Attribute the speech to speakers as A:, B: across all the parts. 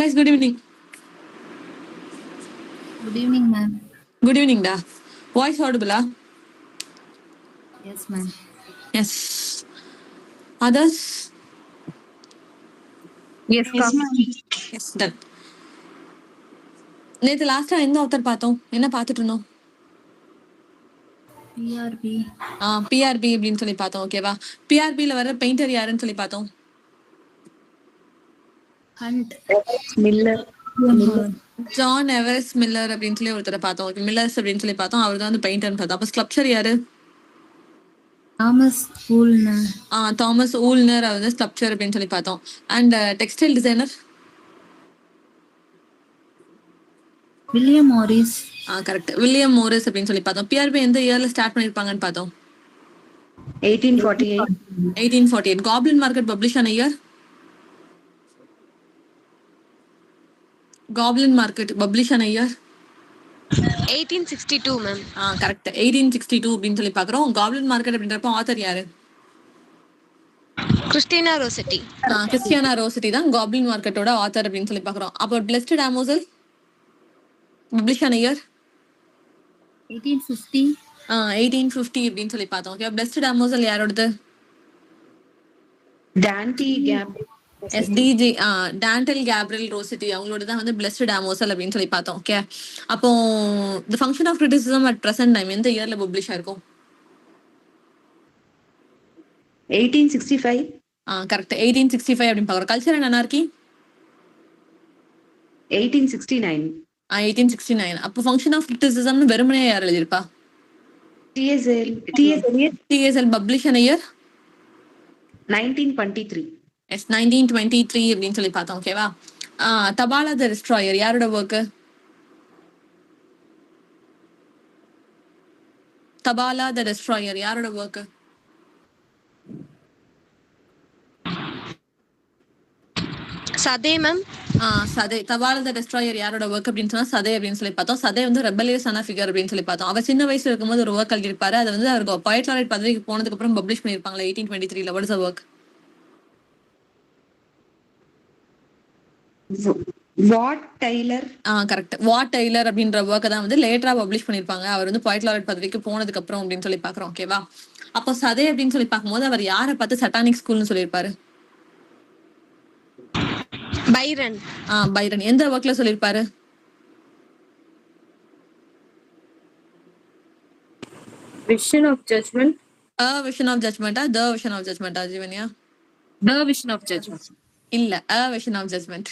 A: Guys, good evening.
B: Good evening, ma'am.
A: Good evening, da. Voice audible?
B: Yes, ma'am.
A: Yes. Others?
B: Yes, ma'am.
A: Yes, done. நேற்று லாஸ்டா எந்த author பார்த்தோம்? என்ன பார்த்துட்டு இருந்தோம்?
B: PRB.
A: பிஆர்பி அப்படின்னு சொல்லி பார்த்தோம். ஓகேவா? பிஆர்பியில் வர பெயிண்டர் யாருன்னு சொல்லி பார்த்தோம்?
B: Hunt. Miller.
A: John Everest Miller அப்படின்னு சொல்லி ஒருத்தரை பார்த்தோம். ஓகே, மில்லர்ஸ் அப்படின்னு சொல்லி பார்த்தோம். அவர் தான் வந்து பெயிண்டர்னு பார்த்தோம். அப்போ ஸ்கல்ப்சர் யாரு?
B: Thomas Woolner.
A: தாமஸ் ஊல்னர். அவர் வந்து ஸ்கல்ப்சர் அப்படின்னு சொல்லி பார்த்தோம். And textile designer?
B: William Morris.
A: Correct, William Morris அப்படின்னு சொல்லி பார்த்தோம். பிஆர்பி எந்த இயர்ல ஸ்டார்ட் பண்ணிருப்பாங்கன்னு பார்த்தோம்?
B: 1848.
A: 1848. காப்ளின் மார்க்கெட் பப்ளிஷ் ஆன இயர்? காப்ளின் மார்க்கெட் பப்ளிஷ் ஆன இயர்?
C: 1862 மேம்.
A: கரெக்ட், 1862 அப்படின்னு சொல்லி பார்க்குறோம். காப்ளின் மார்க்கெட் அப்படின்றப்ப ஆத்தர் யாரு?
C: Christina Rossetti.
A: கிறிஸ்டியானா ரோசெட்டி தான் காப்ளின் மார்க்கெட்டோட ஆத்தர் அப்படின்னு சொல்லி பார்க்குறோம். அப்போ பிளஸ்ட் டேமோசல் பப்ளிஷ் ஆன இயர்?
B: 1850.
A: 1850 அப்படின்னு சொல்லி பார்த்தோம். ஓகே, பிளஸ்ட் டேமோசல் யாரோடது?
B: Dante Gabriel.
A: எஸ்டிஜி டான்டல் கேப்ரியல் ரோசிட்டி அவங்களோட தான் வந்து பிளஸ்ட் டேமோசல் அப்படின்னு சொல்லி பார்த்தோம். ஓகே, அப்போ the function of criticism at present time எந்த இயர்ல பப்ளிஷ் ஆயிருக்கும்?
B: 1865.
A: கரெக்ட், 1865 அப்படின்னு பார்க்குறோம். Culture and anarchy?
B: 1869.
A: 1869. அப்போ ஃபங்க்ஷன் ஆஃப் கிரிட்டிசிசம்னு வெறுமனே யார் எழுதியிருப்பா? டிஎஸ்எல் பப்ளிஷ் ஆன இயர்?
B: 1923.
A: எஸ், 1923 அப்படின்னு சொல்லி பார்த்தோம். ஓகேவா? தபாலா த டிஸ்ட்ராயர் யாரோட ஒர்க்கு? தபாலா த டிஸ்ட்ராயர் யாரோட ஒர்க்கு?
C: Southey ma'am.
A: சதே. தபாலா த டிஸ்ட்ராயர் யாரோட ஒர்க் அப்படின்னு சொன்னா சதே அப்படின்னு சொல்லி பார்த்தோம். சதே வந்து ரெபலியஸான ஃபிகர் அப்படின்னு சொல்லி பார்த்தோம். அவர் சின்ன வயசுல இருக்கும்போது ஒரு ஒர்க் எழுதியிருப்பாரு. அது வந்து அவருக்கு பாய்ட் லாரேட் பதவிக்கு போனதுக்கு அப்புறம் பப்ளிஷ் பண்ணியிருப்பாங்களா 1823ல. What is the work?
B: Wat Tyler.
A: Correct, Wat Tyler அப்படின்ற ஒர்க்கை தான் வந்து லேட்டரா பப்ளிஷ் பண்ணிருப்பாங்க. அவர் வந்து பாய்ட் லாரேட் பதவிக்கு போனதுக்கு அப்புறம் அப்படின்னு சொல்லி பாக்குறோம். ஓகேவா? அப்போ சதே அப்படின்னு சொல்லி பார்க்கும்போது அவர் யாரை பார்த்து சட்டானிக் ஸ்கூல்னு சொல்லியிருப்பாரு?
C: பைரன்.
A: பைரன். எந்த ஒர்க்ல சொல்லியிருப்பாரு?
D: Vision of Judgment.
A: Vision of ஜட்மெண்டா த விஷன் ஆஃப் ஜட்மெண்டா ஜீவன்யா?
D: The Vision of Judgment.
A: இல்ல, vision of judgment.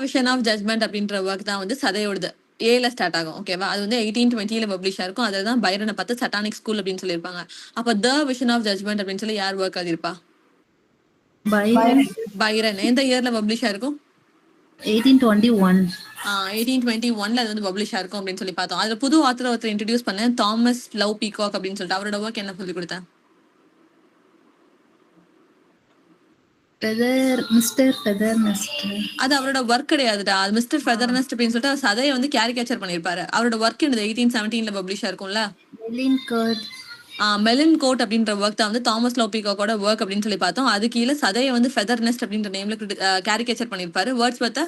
A: Vision of judgment அப்படின்ற ஒர்க் தான் வந்து சதையோடது ஏல ஸ்டார்ட் ஆகும். ஓகேவா? அது வந்து 1820ல பப்ளிஷ் ஆயிருக்கும். அதுதான் பைரனை பார்த்து சட்டானிக் ஸ்கூல் அப்படின்னு சொல்லியிருப்பாங்க. அப்ப த விஷன் ஆஃப் ஜட்மெண்ட் அப்படின்னு சொல்லி யார் ஒர்க் எழுதியிருப்பா? பைரன். எந்த இயர்ல பப்ளிஷ் ஆயிருக்கும்?
B: 1821.
A: 1821ல அது வந்து பப்ளிஷ் ஆயிருக்கும் அப்படின்னு சொல்லி பார்த்தோம். அதுல புது ஆத்தர் ஒருத்தர் இன்ட்ரடியூஸ் பண்ணேன், தாமஸ் லவ் பீகாக் அப்படின்னு சொல்லிட்டு. அவரோட ஒர்க் என்ன சொல்லி கொடுத்தேன்?
B: மிஸ்டர் ஃபெதர்னஸ்ட்.
A: அது அவரோட ஒர்க் கிடையாதுடா. அது மிஸ்டர் ஃபெதர்னஸ்ட் அப்படின்னு சொல்லிட்டு சதையை வந்து கேரிகேச்சர் பண்ணிருப்பாரு. அவரோட ஒர்க் என்னது 1817ல பப்ளிஷ் ஆயிருக்கும்ல. மெலின் கோட் அப்படின்ற ஒர்க் தான் வந்து தாமஸ் லவ் பீகாக்கோட ஒர்க் அப்படின்னு சொல்லி பார்த்தோம். அது கீழே சதையை வந்து ஃபெதர்னஸ்ட் அப்படின்ற நேம்ல கேரிகேச்சர் பண்ணிருப்பாரு. வேர்ட்ஸ் பார்த்தா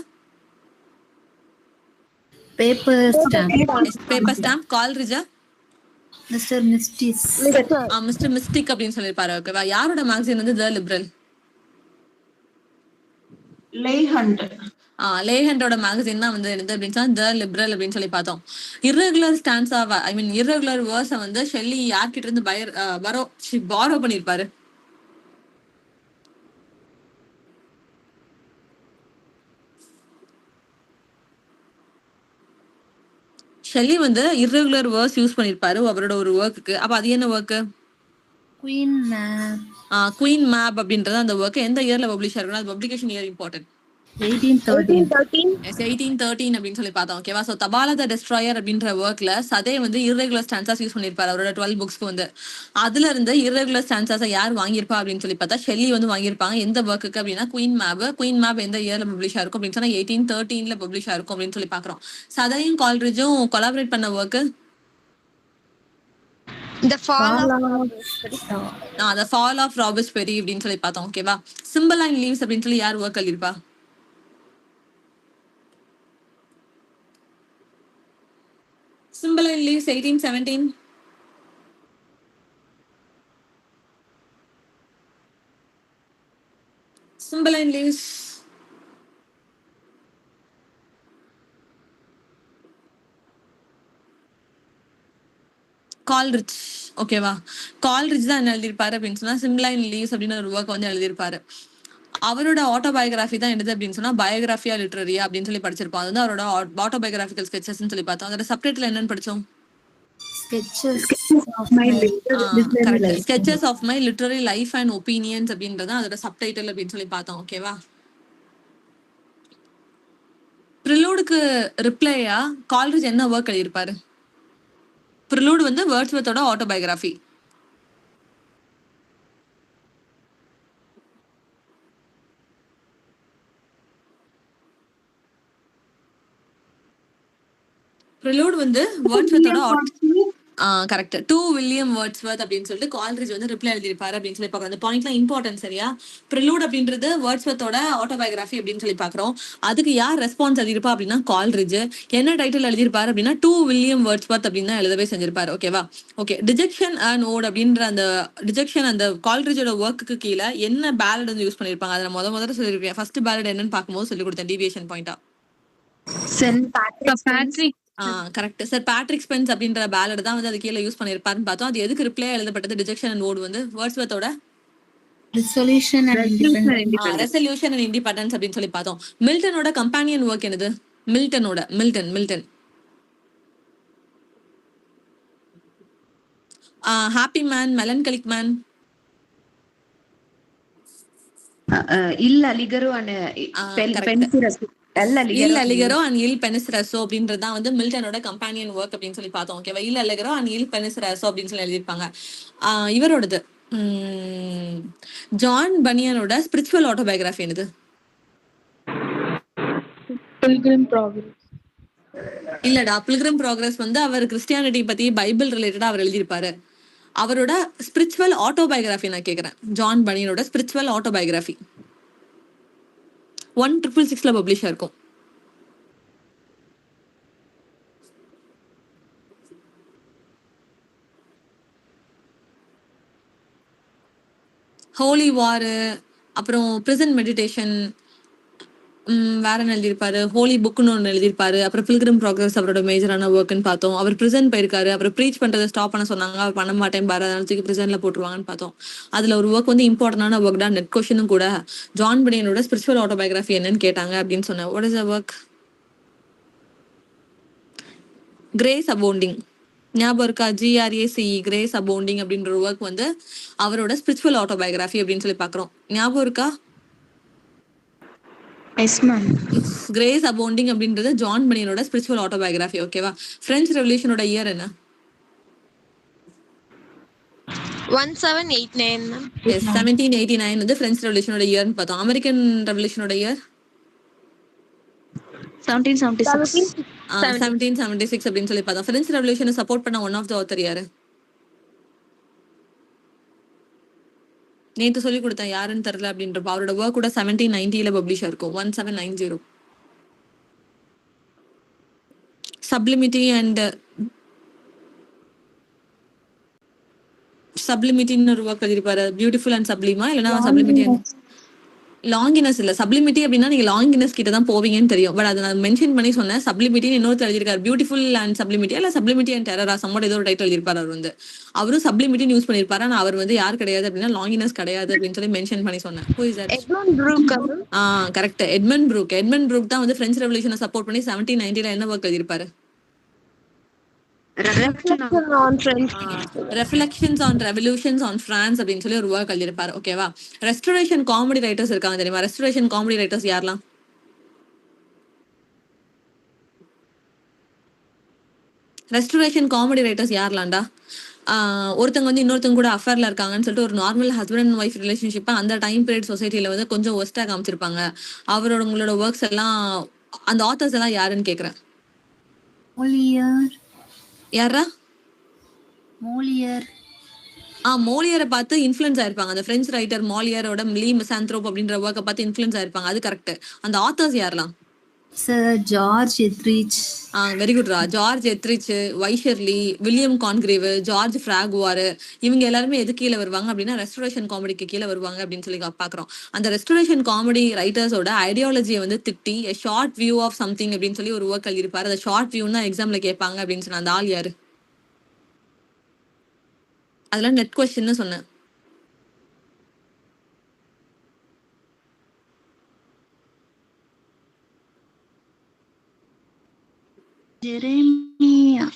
A: பேப்பர் ஸ்டாம்ப். கால்ரிஜா?
B: மிஸ்டர்
A: மிஸ்டிக் அப்படின்னு சொல்லிருப்பாரு. ஓகேவா? யாரோட மேகசின் வந்து த லிபரல்? லேஹண்டோட மேகசின் தான் வந்து என்னது அப்படின்னு சொன்னா த லிபரல் அப்படின்னு சொல்லி பார்த்தோம். இர்ரெகுலர் ஸ்டான்ஸா இர்ரெகுலர் வேர்ஸை வந்து ஷெல்லி யார்கிட்ட இருந்து பாரோ பண்ணிருப்பாரு? ஷெல்லி வந்து இர்ரெகுலர் வேர்ஸ் யூஸ் பண்ணிருப்பாரு அவரோட ஒரு ஒர்க்குக்கு. அப்ப அது என்ன ஒர்க்கு? குயின் மேப் அப்படின்றது அந்த ஒர்க் எந்த இயர்ல பப்ளிஷ் ஆயிருக்கும்? அது பப்ளிகேஷன் இயர் இம்பார்ட்டன்ட். 1813 அப்படின்னு சொல்லி பார்த்தோம். ஓகேவா? சோ தபாலா த டிஸ்ட்ராயர் அப்படின்ற ஒர்க்ல சதே வந்து இர்ரெகுலர் ஸ்டான்சாஸ் யூஸ் பண்ணிருப்பாரு அவரோட 12 புக்ஸ்க்கு வந்து. அதுல இருந்து இர்ரெகுலர் ஸ்டான்சாஸை யார் வாங்கியிருப்பா அப்படின்னு சொல்லி பார்த்தா ஷெல்லி வந்து வாங்கியிருப்பாங்க. எந்த ஒர்க்குக்கு அப்படின்னா குயின் மேப் எந்த இயர்ல பப்ளிஷ் ஆயிருக்கும் அப்படின்னு சொன்னா 1813ல பப்ளிஷ் ஆயிருக்கும் அப்படின்னு சொல்லி பாக்குறோம். சதையும் கால்ரிஜும் கொலாபரேட் பண்ண ஒர்க்கு
C: The Fall
A: ஆஃப் ராபர்ட்ஸ்பெரி அப்படின்னு சொல்லி பார்த்தோம். ஓகேவா? சிம்பிள் அண்ட் லீவ்ஸ் அப்படின்னு சொல்லி யார் ஒர்க் எழுதிருப்பா? Cymbeline leaves 1817. Cymbeline leaves. Coleridge ஓகேவா? கால்ரிச் தான் என்ன எழுதியிருப்பாரு அப்படின்னு சொன்னா சிம்லைன் லீவ்ஸ் அப்படின்னு ஒரு ஒர்க் வந்து எழுதியிருப்பாரு. அவரோட ஆட்டோபயோகிராஃபி தான் என்னது அப்படின்னு சொன்னா பயோகிராஃபியா லிட்ரரியா அப்படின்னு சொல்லி படிச்சிருப்போம். அது வந்து அவரோட ஆட்டோபயோகிராபிக்கல் ஸ்கெச்சஸ் சொல்லி பார்த்தோம். அதோட சப்டைட்டில் என்னன்னு படிச்சோம்? Sketches of my literary life and opinions அப்படின்றது அதோட சப்டைட்டில் அப்படின்னு சொல்லி பார்த்தோம். ஓகேவா? ப்ரிலூடுக்கு ரிப்ளையா கால்ரிச் என்ன ஒர்க் எழுதியிருப்பாரு? ப்ரிலூட் வந்து வேர்ட்ஸ்வர்த்தோட ஆட்டோபயோகிராஃபி. ப்ரிலூட் வந்து வேர்ட்ஸ்வர்த்தோட கரெக்ட். 2 வில்லியம் வேர்ட்ஸ்வர்த் அப்படின்னு சொல்லிட்டு கால்ரிச் வந்து ரிப்ளை எழுதியிருப்பாரு அப்படின்னு சொல்லி பார்க்குறோம். அந்த பாயிண்ட்லாம் இம்பார்ட்டன்ட் சரியா? ப்ரிலூட் அப்படின்றது வேர்ட்ஸ்வர்த்தோட ஆட்டோபயோகிராஃபி அப்படின்னு சொல்லி பார்க்குறோம். அதுக்கு யார் ரெஸ்பான்ஸ் எழுதியிருப்பா அப்படின்னா கால்ரிச். என்ன டைட்டில் எழுதியிருப்பாரு அப்படின்னா 2 வில்லியம் வேர்ட்ஸ்வர்த் அப்படின்னு தான் எழுதவே செஞ்சிருப்பாரு. ஓகேவா? ஓகே. டிஜெக்ஷன் அண்ட் ஓட் அப்படின்ற அந்த டிஜெக்ஷன் அந்த கால்ரிச்சோட ஒர்க்குக்கு கீழே என்ன பேலட் வந்து யூஸ் பண்ணியிருப்பாங்க? அதில் முதல்ல சொல்லியிருக்கேன். ஃபர்ஸ்ட் பேலட் என்னன்னு பார்க்கும்போது சொல்லி கொடுத்தேன் டீவியேஷன் பாயிண்டா.
B: Saint Patrick.
A: Correct. Sir Patrick Spens அப்படின்ற பேலட் தான் வந்து அது கீழே யூஸ் பண்ணிருப்பாருன்னு பார்த்தோம். அது எதுக்கு ரிப்ளை எழுதப்பட்டது? டிஜெக்ஷன் அண்ட் ஓட் வந்து வேர்ட்ஸ்வர்த்தோட
B: ரெசல்யூஷன்
A: அண்ட் இண்டிபெண்டன்ஸ் அப்படின்னு சொல்லி பார்த்தோம். மில்டனோட கம்பானியன் ஒர்க் என்னது? மில்டன் ஹாப்பி மேன், மெலன்கலிக் மேன்,
B: இல்ல அலிகரோ அண்ட்
A: இல் அலிகரோ அண்ட் இல் பெனிசிரசோ அப்படின்றது தான் வந்து மில்டனோட கம்பானியன் ஒர்க் அப்படின்னு சொல்லி பார்த்தோம். ஓகேவா? இல் அலிகரோ அண்ட் இல் பெனிசிரசோ அப்படின்னு சொல்லி எழுதியிருப்பாங்க. இவரோடது ஜான் பனியனோட ஸ்பிரிச்சுவல் ஆட்டோபயோகிராஃபி என்னது? இல்லடா, பில்கிரிம் ப்ராக்ரஸ் வந்து அவர் கிறிஸ்டியானிட்டி பத்தி பைபிள் ரிலேட்டடா அவர் எழுதியிருப்பாரு. அவரோட ஸ்பிரிச்சுவல் ஆட்டோபயோகிராஃபி நான் கேட்கிறேன். ஜான் பனியனோட ஸ்பிரிச்சுவல் ஆட்டோபயோகிராஃபி 1666 பப்ளிஷ் ஆயிருக்கும். ஹோலி வார், அப்புறம் பிரிசன் மெடிடேஷன், வேற என்ன எழுதியிருப்பாரு? ஹோலி புக்னு ஒன்று எழுதியிருப்பாரு. அப்புறம் பில்கிரிம் ப்ராக்ரஸ் அவரோட மேஜரான ஒர்க்னு பார்த்தோம். அவர் பிரிசன் போயிருக்காரு. அப்புறம் ப்ரீச் பண்றதை ஸ்டாப் பண்ண சொன்னாங்க. அவர் பண்ண மாட்டேன் பாரு, அதனால தூக்கி பிரிசன்ல போட்டுருவாங்கன்னு பார்த்தோம். அதுல ஒரு ஒர்க் வந்து இம்பார்ட்டன்டான ஒர்க் தான், நெட் கொஸ்டினும் கூட. ஜான் பனியனோட ஸ்பிரிச்சுவல் ஆட்டோபயோகிராஃபி என்னன்னு கேட்டாங்க அப்படின்னு சொன்னேன். What is the work? Grace abounding. ஞாபகம் இருக்கா? GRACE, கிரேஸ் அபவுண்டிங் அப்படின்ற ஒரு ஒர்க் வந்து அவரோட ஸ்பிரிச்சுவல் ஆட்டோபயோகிராஃபி அப்படின்னு சொல்லி பாக்குறோம். ஞாபகம் இருக்கா? கிரேஸ் அபவுண்டிங் அப்படின்றது ஜான் பனியனோட ஸ்பிரிச்சுவல் ஆட்டோபயோகிராஃபி. ஓகேவா? பிரெஞ்சு ரெவல்யூஷனோட இயர் என்ன?
C: 1789.
A: 1789 வந்து பிரெஞ்சு ரெவல்யூஷனோட இயர்னு பார்த்தோம். அமெரிக்கன் ரெவல்யூஷனோட இயர் 1776 அப்படின்னு சொல்லி பார்த்தோம். பிரெஞ்சு ரெவல்யூஷனை சப்போர்ட் பண்ண ஒன் ஆஃப் த ஆத்தர் யாரு? நேற்று சொல்லி கொடுத்தேன், யாருன்னு தெரியல அப்படின்றப்ப. அவரோட ஒர்க் கூட 1790 பப்ளிஷ் ஆயிருக்கும். 1790. சப்ளிமிட்டி அண்ட் சப்ளிமிட்டின்னு ஒரு ஒர்க் எழுதிருப்பாரு. பியூட்டிஃபுல் அண்ட் சப்ளிமா, இல்லைன்னா சப்ளிமிட்டி அண்ட் லாங்கினஸ் இல்ல. சப்ளிமிட்டி அப்படின்னா நீங்க லாங்கினஸ் கிட்ட தான் போவீங்கன்னு தெரியும். பட் அதை நான் மென்ஷன் பண்ணி சொன்னேன். சப்ளிமிட்டின்னு இன்னொருத்தர் எழுதியிருக்காரு. பியூட்டிஃபுல் அண்ட் சப்ளிமிட்டி, இல்ல சப்ளிமிட்டி அண்ட் டெரரா சம்மோட ஏதோ ஒரு டைட்டில் எழுதியிருப்பாரு. அவர் வந்து அவரும் சப்ளிமிட்டின்னு யூஸ் பண்ணிருப்பாரு. ஆனா அவர் வந்து யார் கிடையாது அப்படின்னா லாங்கினஸ் கிடையாது அப்படின்னு சொல்லி மென்ஷன் பண்ணி சொன்னேன். கரெக்ட். எட்மண்ட் ப்ரூக் தான் வந்து பிரெஞ்சு ரெவல்யூஷனை சப்போர்ட் பண்ணி 1790 என்ன ஒர்க் எழுதியிருப்பாரு? Reflections on revolutions on France அப்படின்னு சொல்லி ஒரு ஒர்க் எழுதியிருப்பாரு. ஓகேவா? ரெஸ்டோரேஷன் காமெடி ரைட்டர்ஸ் இருக்காங்க தெரியுமா? ரெஸ்டோரேஷன் காமெடி ரைட்டர்ஸ் யாரெல்லாம்? ரெஸ்டோரேஷன் காமெடி ரைட்டர்ஸ் யாரெல்லாம்டா? ஒருத்தங்க வந்து இன்னொருத்தங்க கூட அஃபேர்ல இருக்காங்கன்னு சொல்லிட்டு ஒரு நார்மல் ஹஸ்பண்ட் அண்ட் ஒய்ஃப் ரிலேஷன்ஷிப்பை அந்த டைம் பீரியட் சொசைட்டில வந்து கொஞ்சம் ஒஸ்டா காமிச்சிருப்பாங்க. அவரோட உங்களோட ஒர்க்ஸ் எல்லாம் அந்த ஆத்தர்ஸ் எல்லாம் யாருன்னு கேக்குறேன். யாரா? மோலியரை பார்த்து இன்ஃபுளுன்ஸ் ஆயிருப்பாங்க. அந்த பிரெஞ்சு ரைட்டர் மோலியரோட லீ மிசாந்த்ரோப் அப்படின்ற ஒர்க்கை பார்த்து இன்ஃபுளுன்ஸ் ஆயிருப்பாங்க. அது கரெக்ட். அந்த ஆத்தர்ஸ் யாரெல்லாம்?
B: Sir George Etheridge.
A: வெரி குட்ரா. George Etherege, Wycherley, William Congreve, George Farquhar, இவங்க எல்லாருமே எது கீழே வருவாங்க அப்படின்னா ரெஸ்டோரேஷன் காமெடிக்கு கீழே வருவாங்க அப்படின்னு சொல்லி பாக்குறோம். அந்த ரெஸ்டோரேஷன் காமெடி ரைட்டர்ஸோட ஐடியாலஜியை வந்து திட்டி ஷார்ட் வியூ ஆஃப் சம்திங் அப்படின்னு சொல்லி ஒரு ஒர்க் எழுதியிருப்பாரு. அந்த ஷார்ட் வியூன்னா எக்ஸாம்ல கேட்பாங்க அப்படின்னு சொன்ன அந்த ஆள் யாரு? அதெல்லாம் நெட் கொஸ்டின்னு சொன்னேன்.
B: Jeremiah.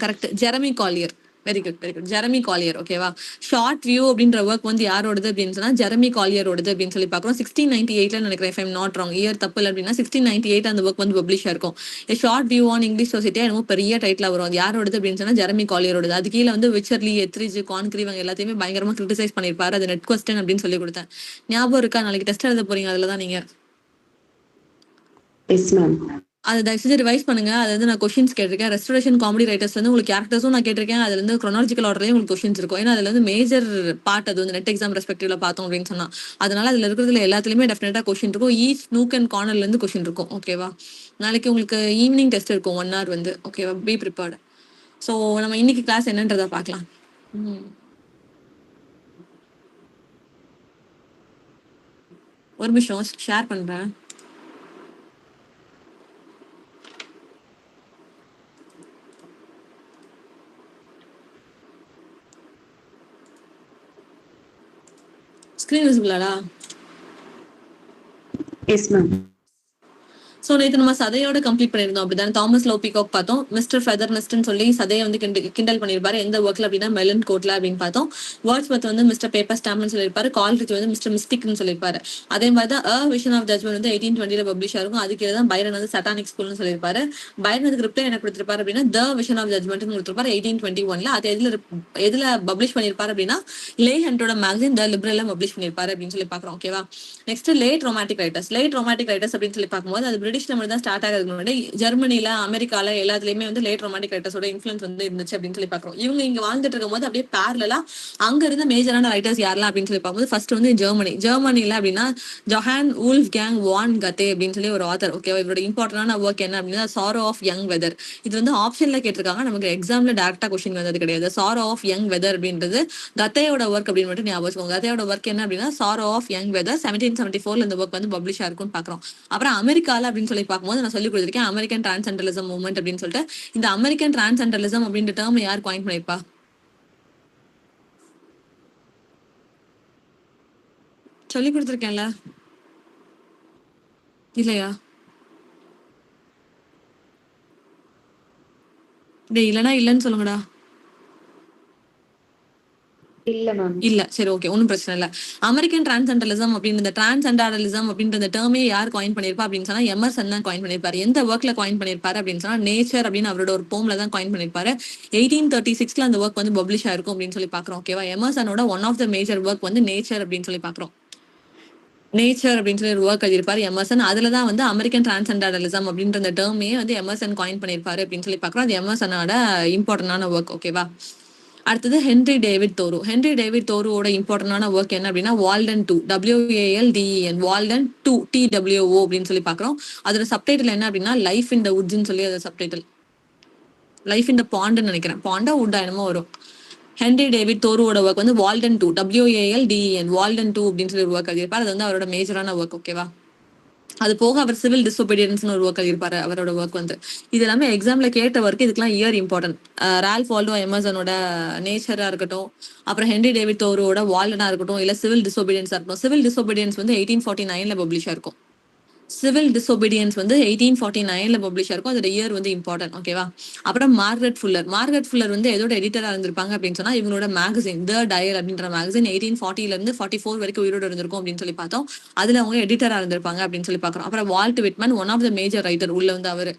A: Correct. Jeremy Collier. Very good very good. Jeremy Collier. ஓகேவா. ஷார்ட் வியூ அப்படின்ற ஒர்க் வந்து யாரோடது அப்படின்னு சொன்னா ஜெரமி காலியரோடது அப்படின்னு சொல்லி பாக்குறோம். 1698 நினைக்கிறேன், if I'm not wrong. Year தப்பு இல்லை அப்படின்னா 1698 அந்த ஒர்க் வந்து பப்ளிஷ் ஆயிருக்கும். Short view on English society என்னமோ பெரிய டைட்டில் வரும். அது யாரோடது அப்படின்னு சொன்னா ஜெரமி காலியரோடது. அது கீழே வந்து விச்சர்லி, எத்ரிஜ், கான்கிரீவ் இவங்க எல்லாத்தையுமே பயங்கரமா கிரிட்டிசைஸ் பண்ணிருப்பாரு. அது நெட் கொஸ்டின் அப்படின்னு சொல்லி கொடுத்தேன். ஞாபகம் இருக்கா? நாளைக்கு டெஸ்ட் எழுத போறீங்க, அதுலதான் நீங்க அதை தயவு செஞ்சு ரிவைஸ் பண்ணுங்க. அது வந்து நான் கொஸ்டின்ஸ் கேட்டிருக்கேன். ரெஸ்டோரேஷன் காமெடி ரைட்டர்ஸ் வந்து உங்களுக்கு கேரக்டர்ஸும் நான் கேட்டிருக்கேன். அதுல இருந்து குரோனாலஜிக்கல் ஆர்டர்லயும் உங்களுக்கு கொஸ்டின்ஸ் இருக்கும். ஏன்னா அதுல வந்து மேஜர் பார்ட் அது வந்து நெட் எக்ஸாம் ரெஸ்பெக்டிவ்ல பார்த்தோம் அப்படின்னு சொன்னா அதனால அதுல இருக்கிறதுல எல்லாத்துலயுமே டெஃபினட்டா கொஸ்டின் இருக்கும். ஈச் நூக் அண்ட் கார்னர்ல இருந்து கொஸ்டின் இருக்கும். ஓகேவா. நாளைக்கு உங்களுக்கு ஈவினிங் டெஸ்ட் இருக்கும் 1 hour வந்து. ஓகேவா. B prepared. ஸோ நம்ம இன்னைக்கு கிளாஸ் என்னன்றதை பார்க்கலாம். ஒரு நிமிஷம் ஷேர் பண்றேன். ஸ்கிரீன் விசிபிளாடா?
B: Yes, ma'am.
A: ஸோ நேற்று நம்ம சதையோட கம்ப்ளீட் பண்ணியிருந்தோம் அப்படிதான். தாமஸ் லோ பீகாக் பார்த்தோம். மிஸ்டர் ஃபெதர் நெஸ்ட்னு சொல்லி சதையை வந்து கிண்டல் பண்ணியிருப்பாரு. எந்த ஒர்க்ல அப்படின்னா மெலன் கோட்ல அப்படின்னு பார்த்தோம். வேர்ட்ஸ் மத் வந்து மிஸ்டர் பேப்பர் ஸ்டாம்ப்னு சொல்லியிருப்பாரு. கால்ரிச் வந்து மிஸ்டர் மிஸ்டிக்னு சொல்லியிருப்பாரு. அதே மாதிரி தான் விஷன் ஆஃப் ஜட்மெண்ட் வந்து 1820 பப்ளிஷ் ஆகும். அதுக்கு தான் பைரன் வந்து சட்டானிக் ஸ்கூல்னு சொல்லியிருப்பாரு. பைரன் அதுக்கு ரிப்ளை என்ன கொடுத்திருப்பாரு அப்படின்னா த விஷன் ஆஃப் ஜட்மெண்ட்னு கொடுத்திருப்பாரு 1821. அது எதுல பப்ளிஷ் பண்ணியிருப்பாரு அப்படின்னா லே ஹண்டோட மேகசின் த லிபரல்ல பப்ளிஷ் பண்ணியிருப்பாரு அப்படின்னு சொல்லி பாக்குறோம். ஓகேவா. Next late romantic writers. Late romantic writers அப்படின்னு சொல்லி பார்க்கும்போது அது பிரிட்டிஷ்ல மட்டும் தான் ஸ்டார்ட் ஆகிறதுக்கு முன்னாடி ஜெர்மனில, அமெரிக்கால எல்லாத்துலயுமே வந்து லேட் ரொமாட்டிக் ரைட்டர்ஸோட இன்ஃபுளுன்ஸ் வந்து இருந்துச்சு அப்படின்னு சொல்லி பாக்குறோம். இவங்க இங்க வாழ்ந்துட்டு இருக்கும் போது அப்படியே பேரலா அங்க இருந்த மேஜரான ரைட்டர்ஸ் யாரெல்லாம் அப்படின்னு சொல்லி பார்க்கும்போது ஃபர்ஸ்ட் வந்து ஜெர்மனில அப்படின்னா ஜொஹான் வூல்ஃப் கேங் வான் கத்தே அப்படின்னு சொல்லி ஒரு ஆத்தர். ஓகேவா. இவரோட இம்பார்ட்டன்டான ஒர்க் என்ன அப்படின்னா சாரோ ஆஃப் யங் வெதர். இது வந்து ஆப்ஷன்ல கேட்டிருக்காங்க. நமக்கு எக்ஸாம்ல டேரக்டா கொஸ்டின் வந்தது கிடையாது. சாரோ ஆஃப் யங் வெதர் அப்படின்றது கத்தையோட ஒர்க் அப்படின்னு மட்டும் ஞாபகம் வச்சுக்கோங்க. கத்தையோட ஒர்க் என்ன அப்படின்னா சாரோ ஆஃப் யங் வெதர் 1774 இந்த ஒர்க் வந்து பப்ளிஷ் ஆயிருக்கும்னு பாக்குறோம். அப்புறம் அமெரிக்கால அப்படின்னு சொல்லி பார்க்கும்போது நான் சொல்லி கொடுத்திருக்கேன் அமெரிக்கன் டிரான்சென்டலிசம் மூவ்மெண்ட் அப்படின்னு சொல்லிட்டு. இந்த அமெரிக்கன் டிரான்சென்டலிசம் அப்படின்ற டேர்ம் யார் காயின் பண்ணிருப்பா? சொல்லி கொடுத்திருக்கேன்ல இல்லையா? இல்லனா இல்லன்னு சொல்லுங்கடா.
B: இல்ல மேம்.
A: இல்ல சரி ஓகே, ஒன்னும் பிரச்சனை இல்ல. அமெரிக்கன் டிரான்சென்டலிசம் அப்படின்னு இந்த டிரான்சென்டாலிசம் அப்படின்ற டேர்மே யார் காயின் பண்ணிருப்பா அப்படின்னு சொன்னா எமர்சன் தான் காயின் பண்ணிருப்பாரு. எந்த ஒர்க்ல காயின் பண்ணிருப்பாரு அப்படின்னு சொன்னா நேச்சர் அப்படின்னு அவரோட ஒரு போம்ல தான் காயின் பண்ணிருப்பாரு. 1836 அந்த ஒர்க் வந்து பப்ளிஷ் ஆயிருக்கும் அப்படின்னு சொல்லி பாக்குறோம். ஓகேவா. எமர்சனோட one of the major work வந்து நேச்சர் அப்படின்னு சொல்லி பாக்குறோம். நேச்சர் அப்படின்னு சொல்லி ஒரு ஒர்க் எழுதியிருப்பாரு எமர்சன். அதுலதான் வந்து அமெரிக்கன் டிரான்சென்டாலிசம் அப்படின்ற அந்த டேர்மே வந்து எமர்சன் காயின் பண்ணிருப்பாரு அப்படின்னு சொல்லி பாக்குறோம். அது எமர்சனோட இம்பார்ட்டன்டான ஒர்க். ஓகேவா. அடுத்தது ஹென்ரி டேவிட் தோரு. ஹென்ரி டேவிட் தோருவோட இம்பார்ட்டன்டான ஒர்க் என்ன அப்படின்னா வால்டன் 2 WALDEN வால்டன் 2 TWO அப்படின்னு சொல்லி பாக்குறோம். அதோட சப்டைட்டில் என்ன அப்படின்னா லைஃப் இன் த வுட்ஸ்ன்னு சொல்லி அது சப்டைட்டில். லைஃப் இன் த பாண்டுன்னு நினைக்கிறேன். பாண்டா வுட்டா என்னமோ வரும். ஹென்ரி டேவிட் தோருவோட ஒர்க் வந்து வால்டன் 2 WALDEN வால்டன் 2 அப்படின்னு சொல்லி ஒரு ஒர்க் எழுதியிருப்பாரு. அது வந்து அவரோட மேஜரான ஒர்க். ஓகேவா. அது போக அவர் சிவில் டிசோபீடியன்ஸ்னு ஒரு ஒர்க் எழுதியிருப்பாரு. அவரோட ஒர்க் வந்து இது எல்லாமே எக்ஸாம்ல கேட்ட ஒர்க். இதுக்கெல்லாம் இயர் இம்பார்ட்டன்ட். ரால்ஃப் வால்டோ எமர்சனோட நேச்சரா இருக்கட்டும், அப்புறம் ஹென்ரி டேவிட் தோருவோட வால்டனா இருக்கட்டும், இல்ல சிவில் டிசோபீடியன்ஸா இருக்கட்டும். சிவில் டிசோபீடியன்ஸ் வந்து 1849 பப்ளிஷ் ஆயிருக்கும். சிவில் டிசோபீடியன்ஸ் வந்து 1849 பப்ளிஷ் ஆயிருக்கும். அதோட இயர் வந்து இம்பார்ட்டன்ட். ஓகேவா. அப்புறம் மார்கரெட் ஃபுல்லர் வந்து எதோட எடிட்டரா இருந்திருப்பாங்க அப்படின்னு சொன்னா இவங்களோட மேகசின் த டயல் அப்படின்ற மேகசின் 1840 இருந்து 44 வரைக்கும் உயிரோடு இருந்திருக்கும் அப்படின்னு சொல்லி பார்த்தோம். அதுல அவங்க எடிட்டரா இருந்திருப்பாங்க அப்படின்னு சொல்லி பாக்குறோம். அப்புறம் Walt Whitman one of the major writer உள்ள வந்து அவரு.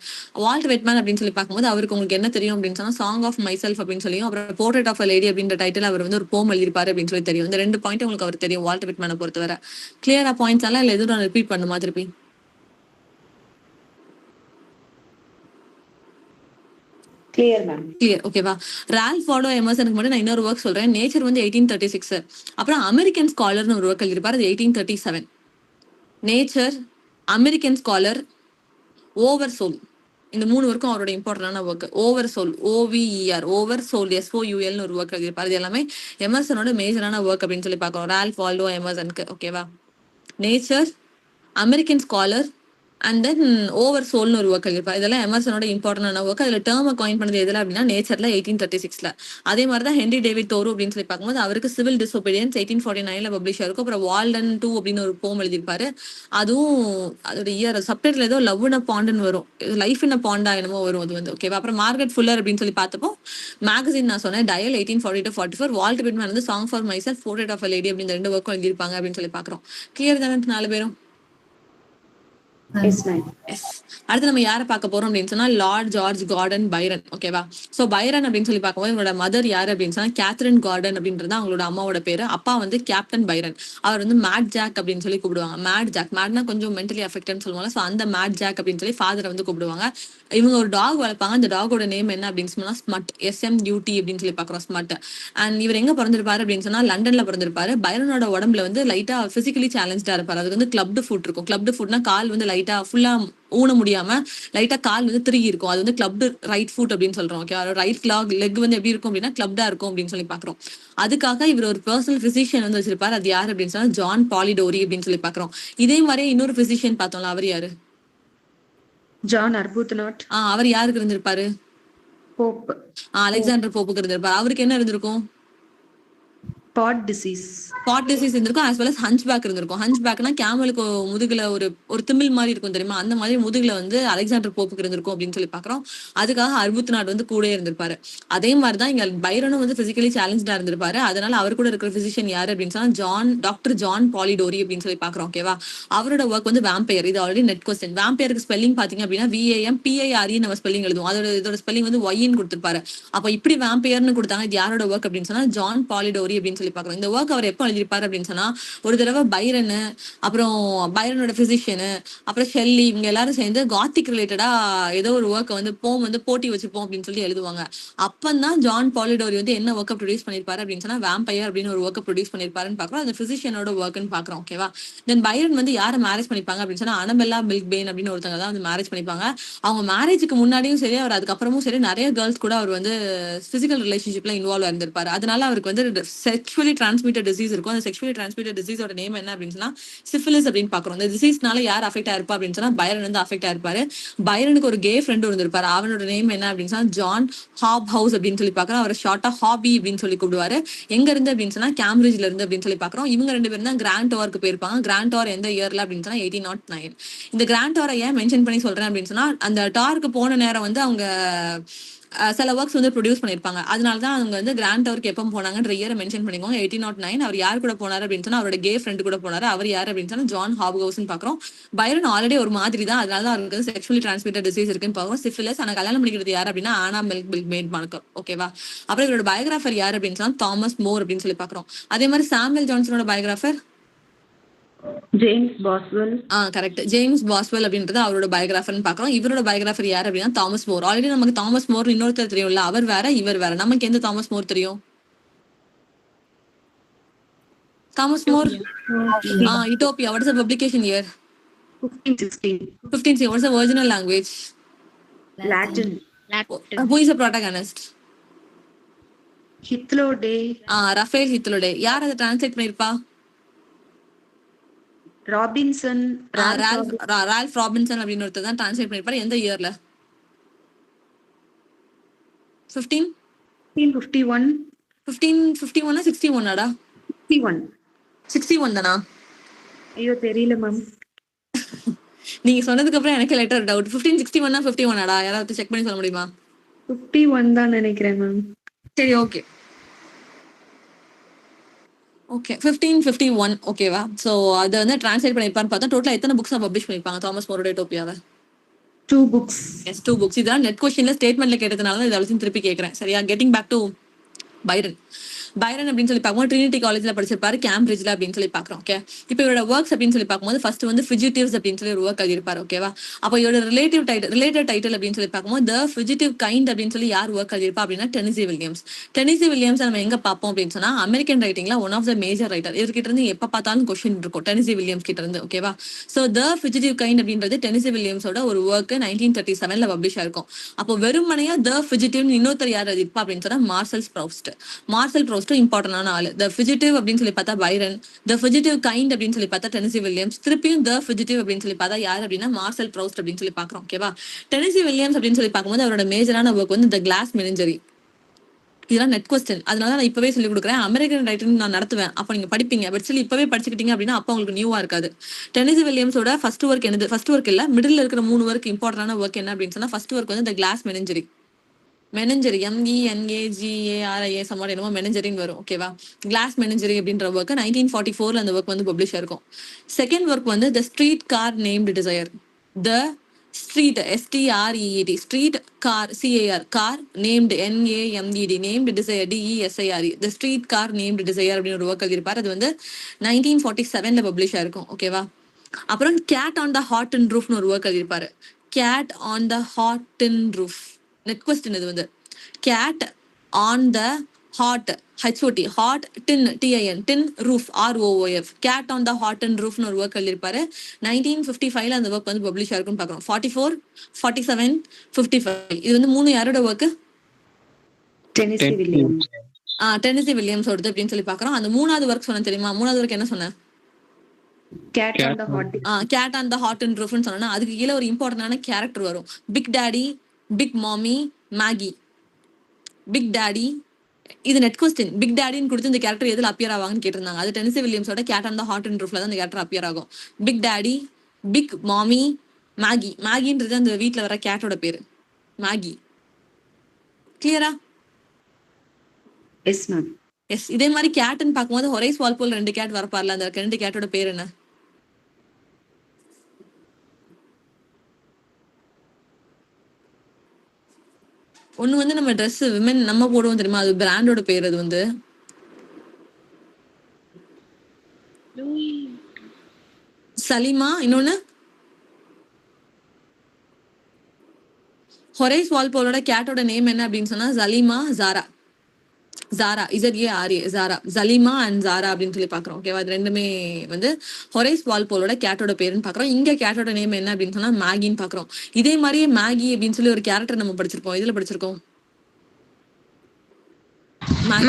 A: வால்ட் விட்மன் அப்படின்னு சொல்லி பார்க்கும்போது அவருக்கு உங்களுக்கு என்ன தெரியும் அப்படின்னு சொன்னா சாங் ஆஃப் மை செல்ஃப் அப்படின்னு சொல்லியும், அப்புறம் போர்ட்ரேட் ஆஃப் அ லேடி அப்படின்ற டைட்டில் அவர் வந்து ஒரு போம் எழுதிருப்பாரு அப்படின்னு சொல்லி தெரியும். இந்த 2 பாயிண்ட் உங்களுக்கு அவர் தெரியும் வால்ட் விட்மனை பொறுத்தவரை. கிளியரா பாயிண்ட்ஸ் எல்லாம் இல்ல எதுவும் நான் ரிப்பீட் பண்ணுமா திருப்பி?
B: Clear ma'am.
A: கிளியர். ஓகேவா. ரால்ஃப் வால்டோ எமர்சனுக்கு மட்டும் நான் இன்னொரு ஒர்க் சொல்றேன். நேச்சர் வந்து 1836. அப்புறம் அமெரிக்கன் ஸ்காலர்னு ஒரு ஒர்க் எழுதிருப்பாரு. அது 1837. Nature, American scholar, over soul. இந்த 3 ஒர்க்கும் அவரோட இம்பார்ட்டன்டான work. Over soul, OVER, over soul, SOULனு ஒரு ஒர்க் எழுதியிருப்பாரு. இது எல்லாமே எமர்சனோட மேஜரான ஒர்க் அப்படின்னு சொல்லி பார்க்குறோம். ரால்ஃப் வால்டோ எமர்சனுக்கு. ஓகேவா? Nature, American scholar and then over சோல்னு ஒரு ஒர்க் எழுதியிருப்பாரு. இதெல்லாம் எமர்சனோட இம்பார்ட்டன்டான ஒர்க். அதில் டேர்மை காயின் பண்ணது எதில் அப்படின்னா நேச்சர்ல 1836ல. அதே மாதிரி தான் ஹென்ரி டேவிட் தோரு அப்படின்னு சொல்லி பார்க்கும்போது அவருக்கு சிவில் டிசோபீடியன்ஸ் 1849ல பப்ளிஷ் ஆயிருக்கும். அப்புறம் வால்டன் 2 அப்படின்னு ஒரு போம் எழுதியிருப்பாரு. அதுவும் அதோட இயர் சப்டைட்டில் ஏதோ லவ் இன் அ பாண்டுன்னு வரும், லைஃப் இன் அ பாண்டா என்னமோ வரும் அது வந்து. ஓகேவா? அப்புறம் மார்கரெட் ஃபுல்லர் அப்படின்னு சொல்லி பார்த்தப்போ மேகசின் நான் சொன்னேன், டயல் 1840-44. வால்ட் விட்மேன் வந்து song for myself, portrait of a lady அப்படின்னு 2 ஒர்க்கும் எழுதியிருப்பாங்க அப்படின்னு சொல்லி பார்க்குறோம். கிளியர் தானே 4 பேரும்?
B: Yes, ma'am.
A: எஸ். அடுத்து நம்ம யாரை பார்க்க போறோம் அப்படின்னு சொன்னா லார்ட் ஜார்ஜ் கார்டன் பைரன். ஓகேவா? சோ பைரன் அப்படின்னு சொல்லி பார்க்கும்போது இவங்களோட மதர் யாரு அப்படின்னு சொன்னா கேத்ரின் கார்டன் அப்படின்றது அவங்களோட அம்மாவோட பேரு. அப்பா வந்து கேப்டன் பைரன். அவர் வந்து மேட் ஜாக் அப்படின்னு சொல்லி கூப்பிடுவாங்க. மேட் ஜாக், மேட்னா கொஞ்சம் மென்டலி அஃபெக்டட்னு சொல்லுவாங்க. ஸோ அந்த மேட் ஜாக் அப்படின்னு சொல்லி ஃபாதரை வந்து கூப்பிடுவாங்க. இவங்க ஒரு டாக் வளர்ப்பாங்க. அந்த டாகோட நேம் என்ன அப்படின்னு சொன்னா ஸ்மட், SMUT அப்படின்னு சொல்லி பார்க்குறோம், ஸ்மட். அண்ட் இவர் எங்க பிறந்திருப்பாரு அப்படின்னு சொன்னா லண்டன்ல பிறந்திருப்பாரு. பைரனோட உடம்புல வந்து லைட்டா பிசிக்கலி சேலஞ்சா இருப்பாரு. அதுக்கு வந்து கிளப்டு ஃபுட் இருக்கும். கிளப்டு ஃபுட்னா கால் வந்து லைட்டா ஃபுல்லா ஊன முடியாம லைட்டா கால் வந்து திருகி இருக்கும். அது வந்து கிளப்டு ரைட் ஃபுட் அப்படின்னு சொல்றோம். ஓகே, ரைட் லெக் வந்து எப்படி இருக்கும் அப்படின்னா கிளப்டா இருக்கும் அப்படின்னு சொல்லி பாக்குறோம். அதுக்காக இவர் ஒரு பர்சனல் பிசிஷியன் வந்து வச்சிருப்பாரு. அது யாரு அப்படின்னு சொன்னா ஜான் பாலிடோரி அப்படின்னு சொல்லி பாக்குறோம். இதே மாதிரியே இன்னொரு பிசிஷியன் பார்த்தோம்ல, அவர் யாரு?
B: John Arbuthnot,
A: அவர் யாருக்கு இருந்திருப்பாரு?
B: Pope,
A: அலெக்சாண்டர் போப்புக்கு இருந்திருப்பாரு. அவருக்கு என்ன இருந்திருக்கும்?
B: Pod disease.
A: ஸ்பாட் டிசீஸ் இருந்திருக்கும். as well as hunch back இருந்திருக்கும். ஹஞ்ச் பேக்னா கேமலுக்கு முதுகுல ஒரு திமில் மாதிரி இருக்கும் தெரியுமா, அந்த மாதிரி முதுகுல வந்து அலெக்சாண்டர் போப்புக்கு இருந்திருக்கும் அப்படின்னு சொல்லி பாக்குறோம். அதுக்காக அர்புத்நாட் வந்து கூட இருந்திருப்பாரு. அதே மாதிரிதான் இங்க பைரனும் வந்து பிசிக்கலி சேலஞ்சா இருந்திருப்பாரு. அதனால அவர் கூட இருக்கிற பிசிஷியன் யாரு அப்படின்னு சொன்னா டாக்டர் ஜான் பாலிடோரி அப்படின்னு சொல்லி பாக்குறோம். ஓகேவா? அவரோட ஒர்க் வந்து வேம்பயர். இது ஆல்ரெடி நெட் கொஸ்டின். வேம்பயருக்கு ஸ்பெல்லிங் பாத்தீங்க அப்படின்னா VAMPIRE நம்ம ஸ்பெல்லிங் எழுதுவோம். இதோட ஸ்பெல்லிங் வந்து ஒய்ன்னு கொடுத்திருப்பாரு. அப்ப இப்படி வேம்பயர்னு கொடுத்தாங்க. இது யாரோட ஒர்க் அப்படின்னு சொன்னா ஜான் பாலிடோரி அப்படின்னு சொல்லி பாக்குறோம். இந்த ஒர்க் அவர் எப்போ எழுதியிருப்பாரு அப்படின்னு சொன்னா ஒரு தடவை பைரனு, அப்புறம் பைரனோட பிசிஷியனு, அப்புறம் ஷெல்லி, இவங்க எல்லாரும் சேர்ந்து காத்திக் ரிலேட்டடா ஏதோ ஒரு ஒர்க்கை வந்து வந்து போட்டி வச்சுப்போம் அப்படின்னு சொல்லி எழுதுவாங்க. அப்பந்தான் ஜான் பாலிடோரி வந்து என்ன ஒர்க்கை ப்ரொடியூஸ் பண்ணிருப்பாரு அப்படின்னு சொன்னா வேம்பயர் அப்படின்னு ஒரு ஒர்க்கை ப்ரொடியூஸ் பண்ணிருப்பாருன்னு பாக்குறோம். அந்த பிசிஷியனோட ஒர்க்னு பாக்குறோம். ஓகேவா? தென் பைரன் வந்து யாரை மேரேஜ் பண்ணிப்பாங்க அப்படின்னு சொன்னா அனபெல்லா மில்க்பெயின் அப்படின்னு ஒருத்தங்க தான் வந்து மேரேஜ் பண்ணிப்பாங்க. அவங்க மேரேஜுக்கு முன்னாடியும் சரி, அவர் அதுக்கப்புறமும் சரி, நிறைய கேர்ள்ஸ் கூட அவர் வந்து பிசிக்கல் ரிலேஷன்ஷிப்ல இன்வால்வ் ஆயிருந்திருப்பாரு. அதனால அவருக்கு வந்து செக்ஷுவலி டிரான்ஸ்மிட்டட் டிசீஸ் இருக்கும். அந்த செக்ஷுவலி டிரான்ஸ்மிட்டட் டிசீஸோட நேம் என்ன அப்படின்னு சொன்னா சிஃபிலிஸ் அப்படின்னு பாக்குறோம். இந்த டிசீஸ்னால யார் அஃபெக்ட் ஆயிருப்பா அப்படின்னு சொன்னா பைரன் வந்து அஃபெக்ட் ஆயிருப்பாரு. பைரனுக்கு ஒரு கே ஃப்ரெண்ட் இருந்திருப்பாரு. அவனோட நேம் என்ன அப்படின்னு சொன்னா ஜான் ஹாப் ஹவுஸ் அப்படின்னு சொல்லி பாக்குறோம். அவர் ஷார்ட்டா ஹாபி அப்படின்னு சொல்லி கூப்பிடுவாரு. எங்க இருந்து அப்படின்னு சொன்னா கேம்பிரிட்ஜ்ல இருந்து அப்படின்னு சொல்லி பாக்குறோம். இவங்க 2 பேரும் தான் கிராண்ட் டோருக்கு போயிருப்பாங்க. கிராண்ட் டோர் எந்த இயர்ல அப்படின்னு சொன்னா 1809. இந்த கிராண்ட் டோரை ஏன் மென்ஷன் பண்ணி சொல்றேன் அப்படின்னு சொன்னா அந்த டாருக்கு போன நேரம் வந்து அவங்க சில ஒர்க்ஸ் வந்து ப்ரொடியூஸ் பண்ணிருப்பாங்க. அதனாலதான் அவங்க வந்து கிராண்ட் டவருக்கு எப்போ போனாங்கன்ற இயரை மென்ஷன் பண்ணிக்கோங்க. 1809. அவர் யார் கூட போனாரு அப்படின்னு சொன்னா அவரோட கே ஃப்ரெண்ட் கூட போனாரு. அவர் யார் அப்படின்னு சொன்னா ஜான் ஹாப்ஹவுஸ்னு பாக்குறோம். பைரன் ஆல்ரெடி ஒரு மாதிரி தான், அதனால தான் அவருக்கு செக்ஷுவலி டிரான்ஸ்மிட்டட் டிசீஸ் இருக்குன்னு பாக்குறோம். சிஃபிலிஸ். ஆனா கல்யாணம் பண்ணிக்கிறது யார் அப்படின்னா ஆனா மில்க்பெயின் பாக்குறோம். ஓகேவா? அப்புறம் இவரோட பயோகிராஃபர் யார் அப்படின்னு சொன்னா தாமஸ் மோர் அப்படின்னு சொல்லி பாக்குறோம். அதே மாதிரி சாமுவேல் ஜான்சனோட biographer
B: James Boswell,
A: correct, James Boswell அப்படின்றது அவரோட பயோகிராஃபர்னு பாக்குறோம். இவரோட பயோகிராஃபர் யார் அப்படின்னா தாமஸ் மோர். ஆல்ரெடி நமக்கு தாமஸ் மோர் இன்னொருத்தர் தெரியும்ல, அவர் வேற இவர் வேற. நமக்கு எந்த தாமஸ் மோர் தெரியும்? Thomas more Utopia. What is the publication year?
B: 1516,
A: 15. What is the original language?
B: Latin,
A: Who is the protagonist?
B: Hitler Day,
A: Raphael Hitlerday. யார் அதை டிரான்ஸ்லேட் பண்ணிருப்பா?
B: Robinson,
A: ரால்ஃப் ராபின்சன் அப்படின்னு ஒருத்தர் தான் டிரான்ஸ்லேட் பண்ணிருப்பாரு. எந்த இயர்ல?
B: 1551,
A: 1551 61
B: 51.
A: 61 தானா?
B: ஐயோ தெரியல மேம்.
A: நீங்க சொன்னதுக்கு அப்புறம் எனக்கு லைட்டர் டவுட். 1561 51 யாராவது செக் பண்ணி சொல்ல முடியுமா?
B: 51 தான் நினைக்கிறேன் மேம்.
A: சரி, ஓகே ஓகே 1551. ஓகேவா? சோ அதை வந்து டிரான்ஸ்லேட் பண்ணிருப்பான்னு பார்த்தா டோட்டலா எத்தனை புக்ஸ் பப்ளிஷ் பண்ணிருப்பாங்க தாமஸ் மோரோட யூட்டோபியாவை?
B: 2 books.
A: Yes, 2 books. இதெல்லாம் நெட் கொஸ்டின்ல ஸ்டேட்மெண்ட்ல கேட்டதுனால இதை திருப்பி கேட்கறேன். சரியா? Getting back to Byron. Byron அப்படின்னு சொல்லி பார்க்கும்போது ட்ரினிட்டி காலேஜ்ல படிச்சிருப்பாரு, கேம்பிரிட்ஜ்ல அப்படின்னு சொல்லி பாக்குறோம். ஓகே, இப்போ இவரோட ஒர்க்ஸ் அப்படின்னு சொல்லி பார்க்கும்போது ஃபர்ஸ்ட் வந்து ஃபியூஜிட்டிவ்ஸ் அப்படின்னு சொல்லி ஒரு ஒர்க் எழுதியிருப்பாரு. ஓகேவா, அப்போ இவரோட ரிலேட்டட் டைட்டில் அப்படின்னு சொல்லி பார்க்கும்போது த ஃபியூஜிட்டிவ் கைண்ட் அப்படின்னு சொல்லி யார் ஒர்க் எழுதியிருப்பா அப்படின்னா டெனிசி வில்லியம்ஸ். டெனிசி வில்லியம்ஸ் நம்ம எங்க பார்ப்போம் அப்படின்னு சொன்னா அமெரிக்கன் ரைட்டிங்ல one of the major writer. இவர்கிட்ட இருந்து எப்ப பார்த்தாலும் கொஸ்டின் இருக்கும் டெனிசி வில்லியம்ஸ் கிட்ட இருந்து. ஓகேவா, சோ த ஃபியூஜிட்டிவ் கைண்ட் அப்படின்றது டெனிசி வில்லியம்ஸோட ஒரு ஒர்க் 1937ல பப்ளிஷ் ஆயிருக்கும். அப்போ வெறுமனையா த ஃபியூஜிட்டிவ் இன்னொருத்தர் யார் எழுதியிருப்பா அப்படின்னு சொன்னா மார்சல் ப்ரௌஸ்ட். மார்சல் ப்ரௌஸ்ட் இம்பார்ட்டன்டான ஆளு. த ஃபியூஜிட்டிவ் அப்படின்னு சொல்லி பார்த்தா பைரன், த ஃபியூஜிட்டிவ் கைண்ட் அப்படின்னு சொல்லி பார்த்தா டெனிசி வில்லியம்ஸ், திருப்பியும் த ஃபியூஜிட்டிவ் அப்படின்னு சொல்லி பார்த்தா யார் அப்படின்னா மார்சல் ப்ரௌஸ்ட் அப்படின்னு சொல்லி பாக்குறோம். ஓகேவா, டெனிசி வில்லியம்ஸ் அப்படின்னு சொல்லி பார்க்கும்போது அவரோட மேஜரான ஒர்க் வந்து த கிளாஸ் மெனிஞ்சரி. இதெல்லாம் நெட் கொஸ்டின், அதனால நான் இப்பவே சொல்லி கொடுக்குறேன். அமெரிக்கன் ரைட்டிங் நான் நடத்துவேன், அப்போ நீங்க படிப்பீங்க. பட் சொல்லி இப்பவே படிச்சுக்கிட்டீங்க அப்படின்னா அப்போ உங்களுக்கு நியூவா இருக்காது. டெனிசி வில்லியம்ஸோட ஃபர்ஸ்ட் ஒர்க் என்னது? ஃபர்ஸ்ட் ஒர்க் இல்ல, மிடில் இருக்கிற 3 ஒர்க் இம்பார்ட்டன்டான ஒர்க் என்ன அப்படின்னு சொன்னா ஃபர்ஸ்ட் ஒர்க் வந்து த கிளாஸ் மெனிஞ்சரி. மெனஞ்சரி MENAGARI சம்வாட் என்னமோ மெனஞ்சரின்னு வரும். ஓகேவா, கிளாஸ் மெனஞ்சரி அப்படின்ற ஒர்க் 1944ல அந்த ஒர்க் வந்து பப்ளிஷ் ஆயிருக்கும். செகண்ட் ஒர்க் வந்து the street car named desire. The street STREET street car CAR car named NAMED named desire DESIRE the street car named desire அப்படின்னு ஒரு ஒர்க் எழுதியிருப்பார். அது வந்து 1947ல பப்ளிஷ் ஆயிருக்கும். ஓகேவா, அப்புறம் cat on the hot and ரூஃப்னு ஒரு ஒர்க் எழுதியிருப்பாரு. Cat on the hot and roof NET question. இது வந்து cat on the hot HOT hot tin TIN tin roof ROOF cat on the hot and ரூஃப்னு ஒரு ஒர்க் எழுதியிருப்பாரு. 1955ல அந்த work வந்து பப்ளிஷ் ஆயிருக்குன்னு பார்க்குறோம். 44, 47, 55 இது வந்து 3 யாரோட ஒர்க்கு?
B: Tennessee Williams.
A: டெனிசி வில்லியம்ஸோடது அப்படின்னு சொல்லி பார்க்குறோம். அந்த 3வது ஒர்க் சொன்னேன் தெரியுமா? 3வது ஒர்க் என்ன சொன்னேன்?
B: Cat on the hot.
A: Cat on the hot and ரூஃப்னு சொன்னா அதுக்கு கீழே ஒரு இம்பார்ட்டன்டான கேரக்டர் வரும். Big daddy, big mama, Maggie. Big daddy இது நெட் கொஸ்டின். பிக் டாடின்னு கொடுத்து இந்த கேரக்டர் எதுல அப்பியர் ஆவாங்கன்னு கேட்டிருந்தாங்க. அது டெனிசி வில்லியம்ஸோட cat on the hot and ரூஃப்ல தான் அந்த கேரக்டர் அப்பியர் ஆகும். Big daddy, big mama, Maggie. மேகின்றது அந்த வீட்டுல வர கேட்டோட பேரு மேகி. கிளியரா?
B: Yes ma'am.
A: எஸ். இதே மாதிரி கேட்னு பார்க்கும்போது ஹொரைஸ் வால்போல் 2 கேட் வரப்பார்ல, அந்த 2 கேட்டோட பேர் என்ன? ஒண்ணு வந்து நம்ம ட்ரெஸ் விமென் நம்ம போடுவோம் தெரியுமா, அது பிராண்டோட பேர். அது வந்து சலீமா. இன்னொன்னு ஹொரைஸ் வால்போலோட கேட்டோட நேம் என்ன அப்படின்னு சொன்னா சலீமா, ஜாரா. ஜாரா ZARA ஜாரா, ஜலீமா அண்ட் ஜாரா அப்படின்னு சொல்லி பாக்குறோம். ஓகேவா, இது ரெண்டுமே வந்து ஹொரைஸ் வால்போலோட கேட்டோட பேருன்னு பாக்குறோம். இங்க கேட்டோட நேம் என்ன அப்படின்னு சொன்னா மேகின்னு பாக்குறோம். இதே மாதிரியே மேகி அப்படின்னு சொல்லி ஒரு கேரக்டர் நம்ம படிச்சிருப்போம். இதுல படிச்சிருக்கோம்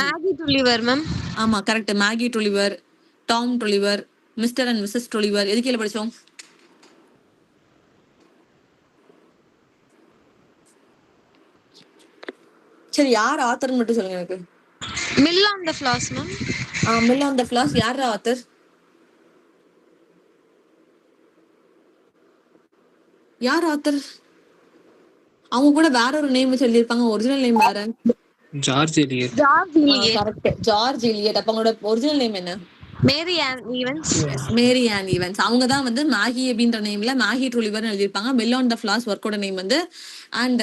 C: மேகி டுலிவர் மேம்.
A: ஆமா correct. Maggie Tulliver, Tom Tulliver, mister and missus Tulliver. எது கீழே படிச்சோம்? சரி, யார் ஆத்தர்னு மட்டும் சொல்லுங்க எனக்கு.
C: Mill on the Floss ma'am.
A: Mill on the Floss யார் ஆத்தர்? யார் ஆத்தர்? அவங்க கூட வேற ஒரு நேம் சொல்லியிருப்பாங்க, ஒரிஜினல் நேம் வேற.
E: George Eliot.
A: Correct, George Eliot. அப்ப அவங்களோட ஒரிஜினல் நேம் என்ன?
C: Mary Ann Evans.
A: Mary Ann Evans. அவங்க தான் வந்து மேகி அப்படின்ற நேம்ல மேகி ட்ரூலிவர் எழுதியிருப்பாங்க. மில் ஆன் த ஃபிளாஸ் ஒர்க்கோட நேம் வந்து. அண்ட்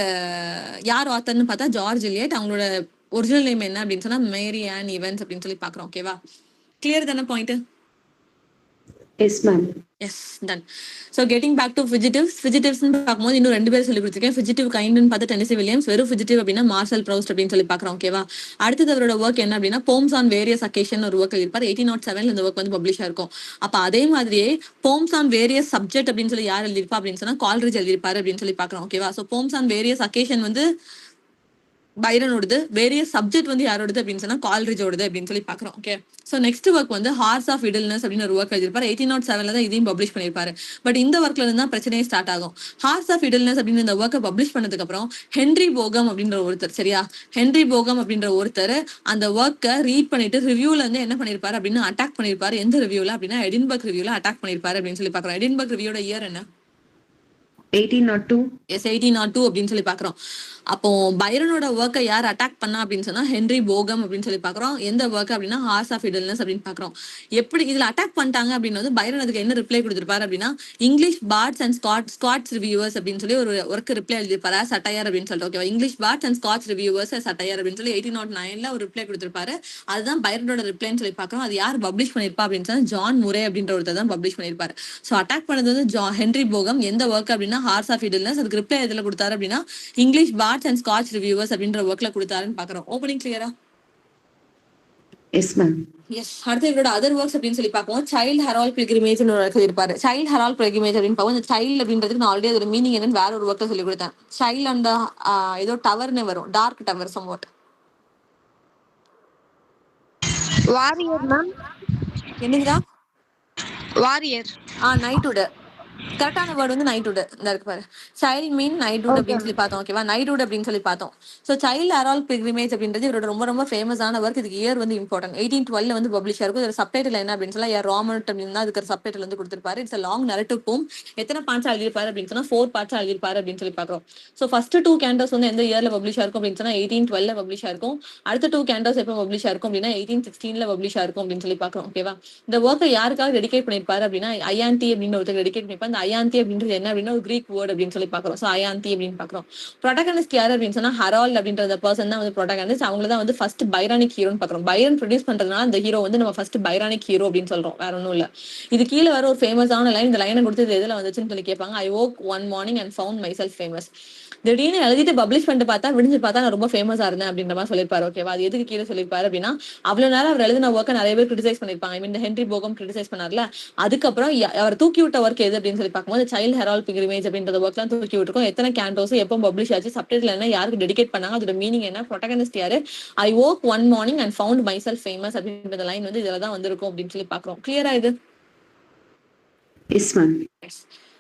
A: யார் ஆத்தர்னு பார்த்தா ஜார்ஜ் எலியட். அவங்களோட ஒரிஜினல் நேம் என்ன அப்படின்னு சொன்னா மேரி ஆன் ஈவன்ஸ் அப்படின்னு சொல்லி பாக்குறோம். ஓகேவா, கிளியர் தானே point?
B: Yes ma'am.
A: Yes, done. So getting back to fugitives. ஃபிஜிட்டிவ்ஸ்னு பார்க்கும்போது இன்னும் 2 பேர் சொல்லி கொடுத்துருக்கேன். ஃபிஜிட்டிவ் கைண்ட்னு பார்த்து டெனிசி வில்லியம்ஸ், வெறும் ஃபிஜிட்டிவ் அப்படின்னா மார்சல் ப்ரௌஸ்ட் அப்படின்னு சொல்லி பார்க்குறோம். ஓகேவா, அடுத்தது அவரோட ஒர்க் என்ன அப்படின்னா போம்ஸ் ஆன் வேரியஸ் அக்கேஷன் ஒரு ஒர்க் எழுதியிருப்பார். 1807ல இந்த ஒர்க் வந்து பப்ளிஷ் ஆயிருக்கும். அப்போ அதே மாதிரியே போம்ஸ் ஆன் வேரியஸ் சப்ஜெக்ட் அப்படின்னு சொல்லி யார் எழுதியிருப்பா அப்படின்னு சொன்னா கால்ரிட்ஜ் எழுதியிருப்பாரு அப்படின்னு சொல்லி பார்க்குறோம். ஓகேவா, so poems on various occasion வந்து பைரனோடது, வேரியஸ் சப்ஜெக்ட் வந்து யாரோடது அப்படின்னு சொன்னா கால்ரிஜோடது அப்படின்னு சொல்லி பாக்குறோம். ஓகே, சோ நெக்ஸ்ட் ஒர்க் வந்து ஹார்ஸ் ஆஃப் இடில்னஸ் அப்படின்னு ஒரு ஒர்க் எழுதியிருப்பாரு. 1807ல தான் இதையும் பப்ளிஷ் பண்ணிருப்பாரு. பட் இந்த ஒர்க்ல இருந்து தான் பிரச்சனையே ஸ்டார்ட் ஆகும். ஹார்ஸ் ஆஃப் இடில்னஸ் அப்படின்னு இந்த ஒர்க்கை பப்ளிஷ் பண்ணதுக்கு அப்புறம் ஹென்ரி போகம் அப்படின்ற ஒருத்தர், சரியா, ஹென்ரி போகம் அப்படின்ற ஒருத்தர் அந்த ஒர்க்கை ரீட் பண்ணிட்டு ரிவ்யூல இருந்து என்ன பண்ணிருப்பாரு அப்படின்னு அட்டாக் பண்ணிருப்பாரு. எந்த ரிவ்யூல அப்படின்னா எடின்பர்க் ரிவ்யூல அட்டாக் பண்ணிருப்பாரு அப்படின்னு சொல்லி பாக்குறோம். எடின்பர்க் ரிவ்யூட இயர் என்ன?
B: 1802.
A: எஸ் 1802 அப்படின்னு சொல்லி பாக்குறோம். அப்போ பைரனோட ஒர்க்கை யார் அட்டாக் பண்ணா அப்படின்னு சொன்னா ஹென்ரி போகம் அப்படின்னு சொல்லி பாக்குறோம். எந்த ஒர்க் அப்படின்னா ஹார்ஸ் ஆஃப் இடல்னஸ் அப்படின்னு பாக்குறோம். எப்படி இதுல அட்டாக் பண்ணிட்டாங்க அப்படின்னு பைரன் அதுக்கு என்ன ரிப்ளை கொடுத்திருப்பாரு அப்படின்னா English bards and Scott's reviewers அப்படின்னு சொல்லி ஒரு ஒர்க் ரிப்ளை எழுதிருப்பாரு சட்டையர் அப்படின்னு சொல்லிட்டு. ஓகேவா, English bards and Scott's reviewers satire அப்படின்னு சொல்லி 1809 ஒரு ரிப்ளை கொடுத்திருப்பாரு. அதுதான் பைரனோட ரிப்ளைன்னு சொல்லி பாக்குறோம். அது யார் பப்ளிஷ் பண்ணிருப்பா அப்படின்னு சொன்னா ஜான் முரே அப்படின்ற ஒருத்தர் தான் பப்ளிஷ் பண்ணிருப்பாரு. சோ அட்டாக் பண்ணது வந்து ஹென்ரி போகம். எந்த ஒர்க் அப்படின்னா ஹார்ஸ் ஆஃப் இடல்னஸ். அதுக்கு ரிப்ளை எதுல கொடுத்தாரு அப்படின்னா English bards and Scotch reviewers அப்படின்ற ஒர்க்ல கொடுத்தாருன்னு பாக்குறோம். ஓப்பனிங் கிளியரா?
B: Yes, ma'am.
A: எஸ். அடுத்து இவரோட அதர் ஒர்க்ஸ் அப்படின்னு சொல்லி பார்ப்போம். சைல்ட் ஹெரால்ட் பில்கிரிமேஜ் இருப்பாரு. சைல்ட் ஹெரால்ட் பில்கிரிமேஜ் அப்படின்னு பார்ப்போம். இந்த சைல்ட் அப்படின்றதுக்கு நான் ஆல்ரெடி அதோட மீனிங் என்னன்னு வேற ஒரு ஒர்க்ல சொல்லி கொடுத்தேன். சைல்ட் அந்த ஏதோ டவர்னு வரும், dark tower somewhat.
C: Warrior ma'am.
A: என்னங்கடா?
C: வாரியர்.
A: நைட்வுட். கரெக்டான வேர்டு வந்து நைட்வுட். இந்த இருக்கு பாரு. சைல்ட் மீன் நைட்வுட் அப்படின்னு சொல்லி பார்த்தோம். ஓகேவா, நைட்வுட் அப்படின்னு சொல்லி பார்த்தோம். ஸோ சைல்ட் ஹெரால்ட் பில்கிரிமேஜ் அப்படின்றது இவரோட ரொம்ப ரொம்ப ஃபேமஸான ஒர்க். இதுக்கு இயர் வந்து இம்பார்ட்டன்ட். 1812 வந்து பப்ளிஷ் ஆயிருக்கும். இதோட சப்டைட்டில் என்ன அப்படின்னு சொல்லி ராமட் அப்படின்னு தான் அதுக்கு சப்டைட்டில் வந்து கொடுத்திருப்பாரு. இட்ஸ் லாங் நரேட்டிவ் போம். எத்தனை பார்ட்ஸ் எழுதிருப்பாரு அப்படின்னு சொன்னா 4 பார்ட்ஸ் எழுதிருப்பாரு அப்படின்னு சொல்லி பார்க்குறோம். ஸோ ஃபர்ஸ்ட் 2 கேண்டோஸ் வந்து எந்த இயர்ல பப்ளிஷ் ஆயிருக்கும் அப்படின்னு சொன்னா 1812 பப்ளிஷ் ஆயிருக்கும். அடுத்த 2 கேண்டோஸ் எப்போ பப்ளிஷ் ஆயிருக்கும் அப்படின்னா 1816 பப்ளிஷ் ஆயிருக்கும் அப்படின்னு சொல்லி பார்க்குறோம். ஓகேவா, இந்த ஒர்க்கை யாருக்காக டெடிகேட் பண்ணிருப்பாரு அப்படின்னா ஐயாந்தி அப்படின்னு ஒருத்தர் டெடிகேட் பண்ணிருப்பாரு. இந்த ஐயாந்தி அப்படின்றது என்ன அப்படின்னா ஒரு கிரீக் வேர்ட் அப்படின்னு சொல்லி பாக்குறோம். சோ ஐயாந்தி அப்படின்னு பாக்குறோம். ப்ரோட்டகனிஸ்ட் யாரு அப்படின்னு சொன்னா ஹெரால்ட் அப்படின்ற பர்சன் தான் வந்து ப்ரோட்டகனிஸ்ட். அவங்க தான் வந்து ஃபர்ஸ்ட் பைரானிக் ஹீரோன்னு பாக்குறோம். பைரன் ப்ரொடியூஸ் பண்றதுனால அந்த ஹீரோ வந்து நம்ம ஃபர்ஸ்ட் பைரானிக் ஹீரோ அப்படின்னு சொல்றோம். வேற ஒன்றும் இல்ல. இது கீழே வர ஒரு ஃபேமஸான லைன். இந்த லைனை கொடுத்து எதுல வந்துச்சுன்னு சொல்லி கேட்பாங்க. ஐ woke one morning and found myself famous. திடீர்னு எழுதிட்டு பப்ளிஷ் பண்ணிட்டு பார்த்தா விடிஞ்சு பார்த்தா நான் ரொம்ப ஃபேமஸா இருந்தேன் அப்படின்ற மாதிரி சொல்லிருப்பாரு. ஓகேவா, அது எதுக்கு கீழே சொல்லிருப்பாரு அப்படின்னா அவ்வளவு நேரம் அவர் எழுதின ஒர்க்கை நிறைய பேர் கிரிட்டிசைஸ் பண்ணிருப்பாங்க. ஐ மீன் இந்த ஹென்ரி போகம் கிரிட்டிசைஸ் பண்ணார்ல, அதுக்கப்புறம் அவர் தூக்கி விட்ட ஒர்க் எது அப்படின்னு சொல்லி பார்க்கும்போது சைல்ட் ஹெரால்ட் பில்கிரிமேஜ் அப்படின்ற ஒர்க் எல்லாம் தூக்கி விட்டுருக்கோம். எத்தனை கேண்டோஸ் எப்போ பப்ளிஷ் ஆச்சு, சப்டைட்டில் என்ன, யாருக்கு டெடிகேட் பண்ணாங்க, அதோட மீனிங் என்ன, ப்ரோட்டகனிஸ்ட் யாரு, ஐ woke one morning and found myself famous அப்படின்ற லைன் வந்து இதுல தான் வந்திருக்கும் அப்படின்னு சொல்லி பாக்குறோம். கிளியரா இது?
B: Yes, ma'am.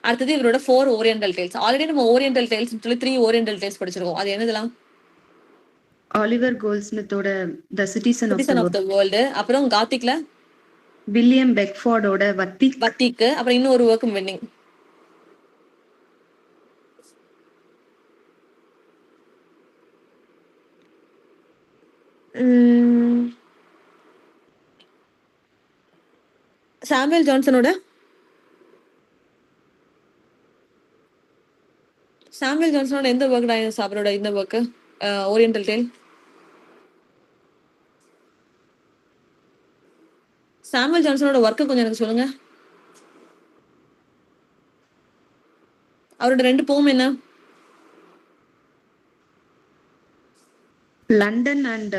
A: அடுத்தது இவரோட 4 ஓரியன்டல் டேல்ஸ். ஆல்ரெடி நம்ம ஓரியன்டல் டேல்ஸ் சொல்லி 3 ஓரியன்டல் டேல்ஸ் படிச்சிருக்கோம். அது என்னதெல்லாம்?
B: Oliver Goldsmithோட The Citizen of the
A: World. அப்புறம் காத்திக்ல
B: William Beckfordோட
A: வத்திக்கு. அப்புறம் இன்னொரு ஒர்க்கும் வெண்டிங். சாமுவேல் ஜான்சனோட எந்த ஒர்க் அவரோட இந்த ஒர்க் ஓரியன்டல் டேல்? சாமுவேல் ஜான்சனோட ஒர்க்கு கொஞ்சம் எனக்கு சொல்லுங்க. அவரோட 2 போம் என்ன?
B: London and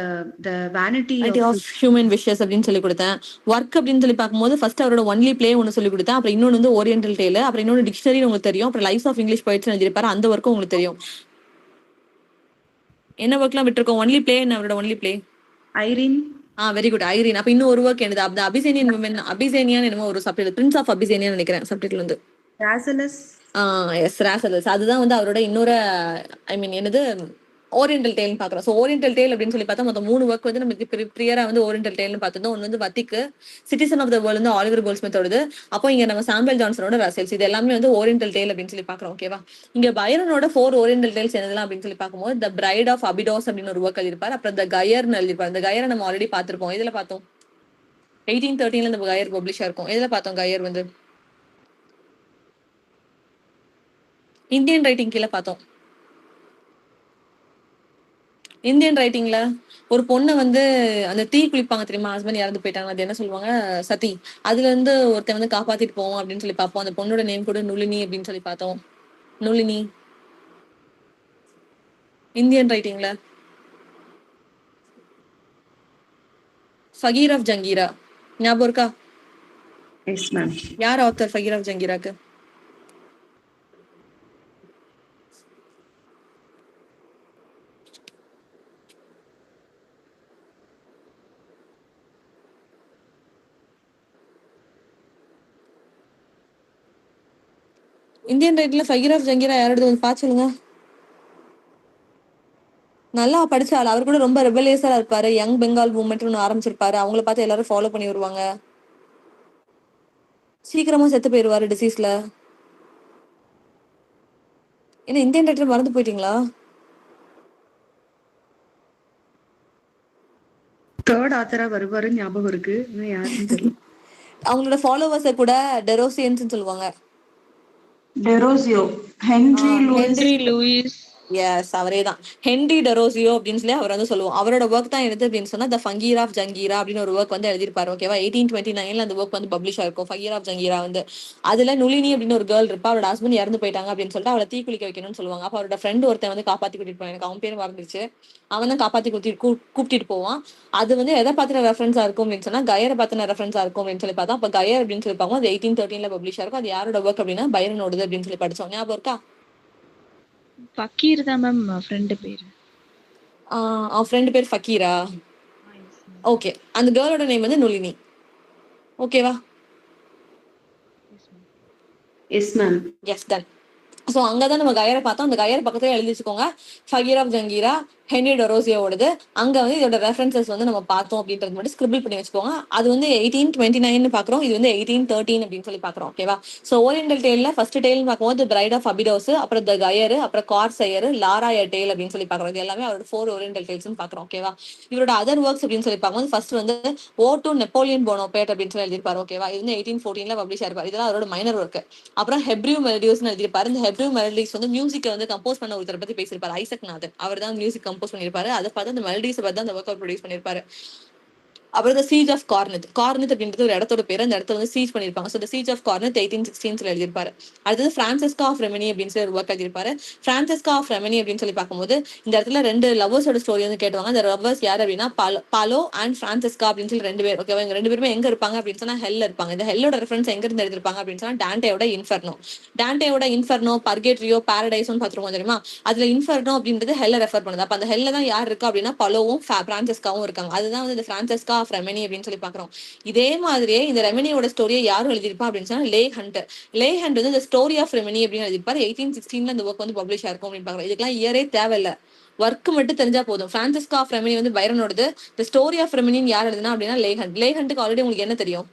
B: The Vanity
A: of Human Wishes அப்படின்னு சொல்லி கொடுத்தேன். ஒர்க் அப்படின்னு சொல்லி பார்க்கும்போது ஃபர்ஸ்ட் அவரோட ஒன்லி பிளே ஒன்னு சொல்லி கொடுத்தேன். அப்புறம் இன்னொன்று வந்து ஓரியன்டல் டேல். அப்புறம் இன்னொன்று டிக்ஷனரி உங்களுக்கு தெரியும். அப்புறம் லைஃப் ஆஃப் இங்கிலீஷ் போயிட்ஸ் எழுதிருப்பாரு. அந்த ஒர்க்கும் உங்களுக்கு தெரியும். என்ன ஒர்க்லாம் விட்டுருக்கோம்? ஒன்லி பிளே என்ன அவரோட only play?
B: Irene.
A: Very good, Irene. அப்ப இன்னும் ஒரு ஒர்க் என்னது? அந்த அபிசேனியன் விமன், அபிசேனியான்னு என்னமோ ஒரு சப்டைட்டில், பிரின்ஸ் ஆஃப் அபிசேனியா நினைக்கிறேன் சப்டைட்டில் வந்து.
B: ராசலஸ்.
A: எஸ், ராசலஸ். அதுதான் வந்து அவரோட இன்னொரு ஐ மீன் என்னது ஓரியன்டல் டேல்னு பாக்குறோம். ஸோ ஓரியன்டல் டேல் அப்படின்னு சொல்லி பார்த்தா மொத்தம் 3 ஒர்க் வந்து நமக்கு பிரியரா வந்து ஓரியன்டல் டேல்னு பார்த்துருந்தோம். ஒன்று வந்து வத்திக்கு, சிட்டிசன் ஆஃப் த வேர்ல்ட் வந்து ஆலிவர் கோல்ட்ஸ்மித்தோடது. அப்போ இங்க நம்ம சாமுவேல் ஜான்சனோட ரசல்ஸ். இது எல்லாமே வந்து ஓரியன்டல் டேல் அப்படின்னு சொல்லி பாக்குறோம். ஓகேவா, இங்க பைரனோட 4 ஓரியன்டல் டேல்ஸ் என்னதெல்லாம் அப்படின்னு சொல்லி பார்க்கும்போது த பிரைட் ஆஃப் அபிடாஸ் அப்படின்னு ஒரு ஒர்க் எழுதிருப்பாரு. அப்புறம் த கயர்னு எழுதிருப்பாரு. இந்த கயரை நம்ம ஆல்ரெடி பார்த்திருப்போம். இதுல பார்த்தோம் 1813 இந்த கயர் பப்ளிஷ் ஆயிருக்கும். எதுல பார்த்தோம் கயர் வந்து? இந்தியன் ரைட்டிங் கீழே பார்த்தோம். இந்தியன் ரைட்டிங்ல ஒரு பொண்ணை வந்து அந்த தீ குளிப்பாங்க தெரியுமா, ஹஸ்பண்ட் இறந்து போயிட்டாங்க, அது என்ன சொல்லுவாங்க, சதி. அதுல இருந்து ஒருத்தன் வந்து காப்பாத்திட்டு போவோம் அப்படின்னு சொல்லி பார்ப்போம். அந்த பொண்ணோட நேம் கூட நுளினி அப்படின்னு சொல்லி பார்த்தோம். நுளினி இந்தியன் ரைட்டிங்ல. ஃபகீர் ஆஃப் ஜங்கீரா ஞாபகம் இருக்கா?
B: Yes ma'am.
A: யார் ஆத்தர் ஃபகீர் ஆஃப் ஜங்கீராக்கு? இந்தியன் ரைட்ல ஃபகீர் ஆஃப் ஜங்கீரா யாரோட வந்து பார்த்து சொல்லுங்க. நல்லா படிச்சாள். அவர் கூட ரொம்ப ரெபலியஸா இருப்பாரு. யங் பெங்கால் மூவ்மெண்ட் ஒன்று ஆரம்பிச்சிருப்பாரு. அவங்கள பார்த்து எல்லாரும் ஃபாலோ பண்ணி வருவாங்க. சீக்கிரமா செத்து போயிருவாரு டிசீஸ்ல. ஏன்னா இந்தியன் ரைட்டர் மறந்து போயிட்டீங்களா?
B: தேர்ட் ஆத்தரா வருவாருன்னு ஞாபகம் இருக்கு. இன்னும் யாருன்னு தெரியல.
A: அவங்களோட ஃபாலோவர்ஸை கூட டெரோசியன்ஸ் சொல்லுவாங்க.
F: டெரோசியோ, ஹென்ரி லூயிஸ்.
C: ஹென்ரி லூயிஸ்.
A: எஸ், அவரே தான். ஹென்ரி டெரோசியோ அப்படின்னு சொல்லி அவர் வந்து சொல்லுவோம். அவரோட ஒர்க் தான் எடுத்து அப்படின்னு சொன்னா த ஃபங்கீர் ஆஃப் ஜங்கீரா அப்படின்னு ஒரு ஒர்க் வந்து எழுதியிருப்பாரு. ஓகேவா? 1829 அந்த ஒர்க் வந்து பப்ளிஷ் ஆயிருக்கும். ஃபங்கீர் ஆஃப் ஜங்கீரா வந்து அதுல நுளினி அப்படின்னு ஒரு கேர்ள் இருப்பா. அவரோட ஹஸ்பண்ட் இறந்து போயிட்டாங்க அப்படின்னு சொல்லிட்டு அவளை தீக்குளிக்க வைக்கணும்னு சொல்லுவாங்க. அப்ப அவரோட ஃப்ரெண்ட் ஒருத்தன் வந்து காப்பாத்தி கூட்டிட்டு போவான். எனக்கு அவன் பேர் மறந்துச்சு. அவன் தான் காப்பாத்தி கூப்பிட்டு போவான். அது வந்து எதை பார்த்துன ரெஃபரன்ஸா இருக்கும் அப்படின்னு சொன்னா கயரை பார்த்தின ரெஃபரன்ஸா இருக்கும் அப்படின்னு சொல்லி பார்த்தா அப்ப கயர் அப்படின்னு சொல்லி பார்க்கும். அது 1813 பப்ளிஷ் ஆயிருக்கும். அது யாரோட ஒர்க் அப்படின்னா பைரனோடது அப்படின்னு சொல்லி படிச்சோம். ஞாபகம் இருக்கா?
C: ஃபக்கீர் தான் மேம் ஃப்ரெண்டு பேரு.
A: அவன் ஃப்ரெண்டு பேர் ஃபக்கீரா? ஓகே. அந்த கேர்ளோட நேம் வந்து நுளினி. ஓகேவா?
B: Yes ma'am.
A: Yes, done. So அங்கதான் நம்ம கயரை பார்த்தோம். அந்த கயர் பக்கத்துல எழுதி வச்சுக்கோங்க, ஃபகீர் ஆஃப் ஜங்கீரா, ஹென்ரி டெரோசியோடது. அங்க வந்து இதோட ரெஃபரன்சஸ் வந்து நம்ம பார்த்தோம் அப்படின்றது மட்டும் ஸ்கிரிபிள் பண்ணி வச்சுக்கோங்க. அது வந்து 1829 பாக்குறோம், இது வந்து 1813 அப்படின்னு சொல்லி பாக்குறோம். ஓகேவா? ஸோ ஓரியன்டல் டேல்ல ஃபர்ஸ்ட் டேல் பார்க்கும்போது பிரைட் ஆஃப் அபிடோஸ், அப்புறம் த கயர், அப்புறம் கார்சையர், லாராய டேல் அப்படின்னு சொல்லி பாக்குறோம். இது எல்லாமே அவரோட 4 ஓரியன்டல் டேல்ஸ் பாக்குறோம். ஓகேவா? இவரோட அதர் ஒர்க்ஸ் அப்படின்னு சொல்லி பார்க்கும்போது ஃபர்ஸ்ட் வந்து ஓ டு நெப்போலியன் போனோபேட் அப்படின்னு சொல்லி எழுதியிருப்பாரு. ஓகேவா? இது வந்து 1814 பப்ளிஷ் ஆயிருப்பாரு. இதெல்லாம் அவரோட மைனர் ஒர்க். அப்புறம் ஹெப்ரியூ மெலடியோஸ் எழுதியிருப்பாரு. இந்த ஹெப்ரியூ மெலடிஸ் வந்து மியூசிக்கை வந்து கம்போஸ் பண்ண ஒருத்தரை பத்தி பேசியிருப்பாரு, ஐசக் நாதன். அவர் தான் மியூசிக் கம்போஸ் பண்ணியிருப்பாரு. அதை பார்த்து அந்த மெலடிஸ் பார்த்து அந்த ஒர்க் ப்ரொடியூஸ் பண்ணியிருப்பாரு. அப்புறம் த சீஜ் ஆஃப் கார்னத். கார்னத் அப்படின்றது ஒரு இடத்தோட பேர். அந்த இடத்துல வந்து சீஜ் பண்ணிருப்பாங்க. ஸோ த சீஜ் ஆஃப் கார்னத் 1816 எழுதியிருப்பாரு. அடுத்தது பிரான்சிஸ்கா ஆஃப் ரெமனி அப்படின்னு சொல்லி ஒரு ஒர்க் எழுதியிருப்பாரு. பிரான்சிஸ்கா ஆஃப் ரெமனி அப்படின்னு சொல்லி பார்க்கும்போது இந்த இடத்துல 2 லவ்வர்ஸோட ஸ்டோரி வந்து கேட்டுவாங்க. அந்த லவ்வர்ஸ் யார் அப்படின்னா பாலோ அண்ட் பிரான்சிஸ்கா அப்படின்னு சொல்லி 2 பேர். ஓகேவா? இவங்க 2 பேருமே எங்க இருப்பாங்க அப்படின்னு சொன்னா ஹெல்ல இருப்பாங்க. இந்த ஹெல்லோட ரெஃபரன்ஸ் எங்க இருந்து எடுத்திருப்பாங்க அப்படின்னு சொன்னா டான்டேயோட இன்ஃபர்னோ. டான்டேயோட இன்ஃபர்னோ, பர்கேட்ரியோ, பாரடைஸும் பார்த்துருக்கோம் தெரியுமா? அதுல இன்ஃபர்னோ அப்படின்றது ஹெல்ல ரெஃபர் பண்ணுது. அப்ப அந்த ஹெல்ல தான் யார் இருக்கா அப்படின்னா பலோவும் பிரான்சிஸ்காவும் இருக்காங்க. அதுதான் வந்து இந்த பிரான்சிஸ்கா ஆஃப் ரெமனி அப்படின்னு சொல்லி பாக்குறோம். இதே மாதிரியே இந்த ரெமனியோட ஸ்டோரியை யாரும் எழுதியிருப்பா அப்படின்னு சொன்னா லே ஹண்ட். லே ஹண்ட் வந்து இந்த ஸ்டோரி ஆஃப் ரெமனி அப்படின்னு எழுதியிருப்பாரு. 1816 இந்த ஒர்க் வந்து பப்ளிஷ் ஆயிருக்கும் அப்படின்னு பாக்குறோம். இதுக்கெல்லாம் இயரே தேவையில்லை, ஒர்க் மட்டும் தெரிஞ்சா போதும். பிரான்சிஸ்கா ஆஃப் ரெமனி வந்து பைரனோடது. இந்த ஸ்டோரி ஆஃப் ரெமனின்னு யார் எழுதுனா அப்படின்னா லே ஹண்ட். லே ஹண்ட்டுக்கு ஆல்ரெடி உங்களுக்கு என்ன தெரியும்?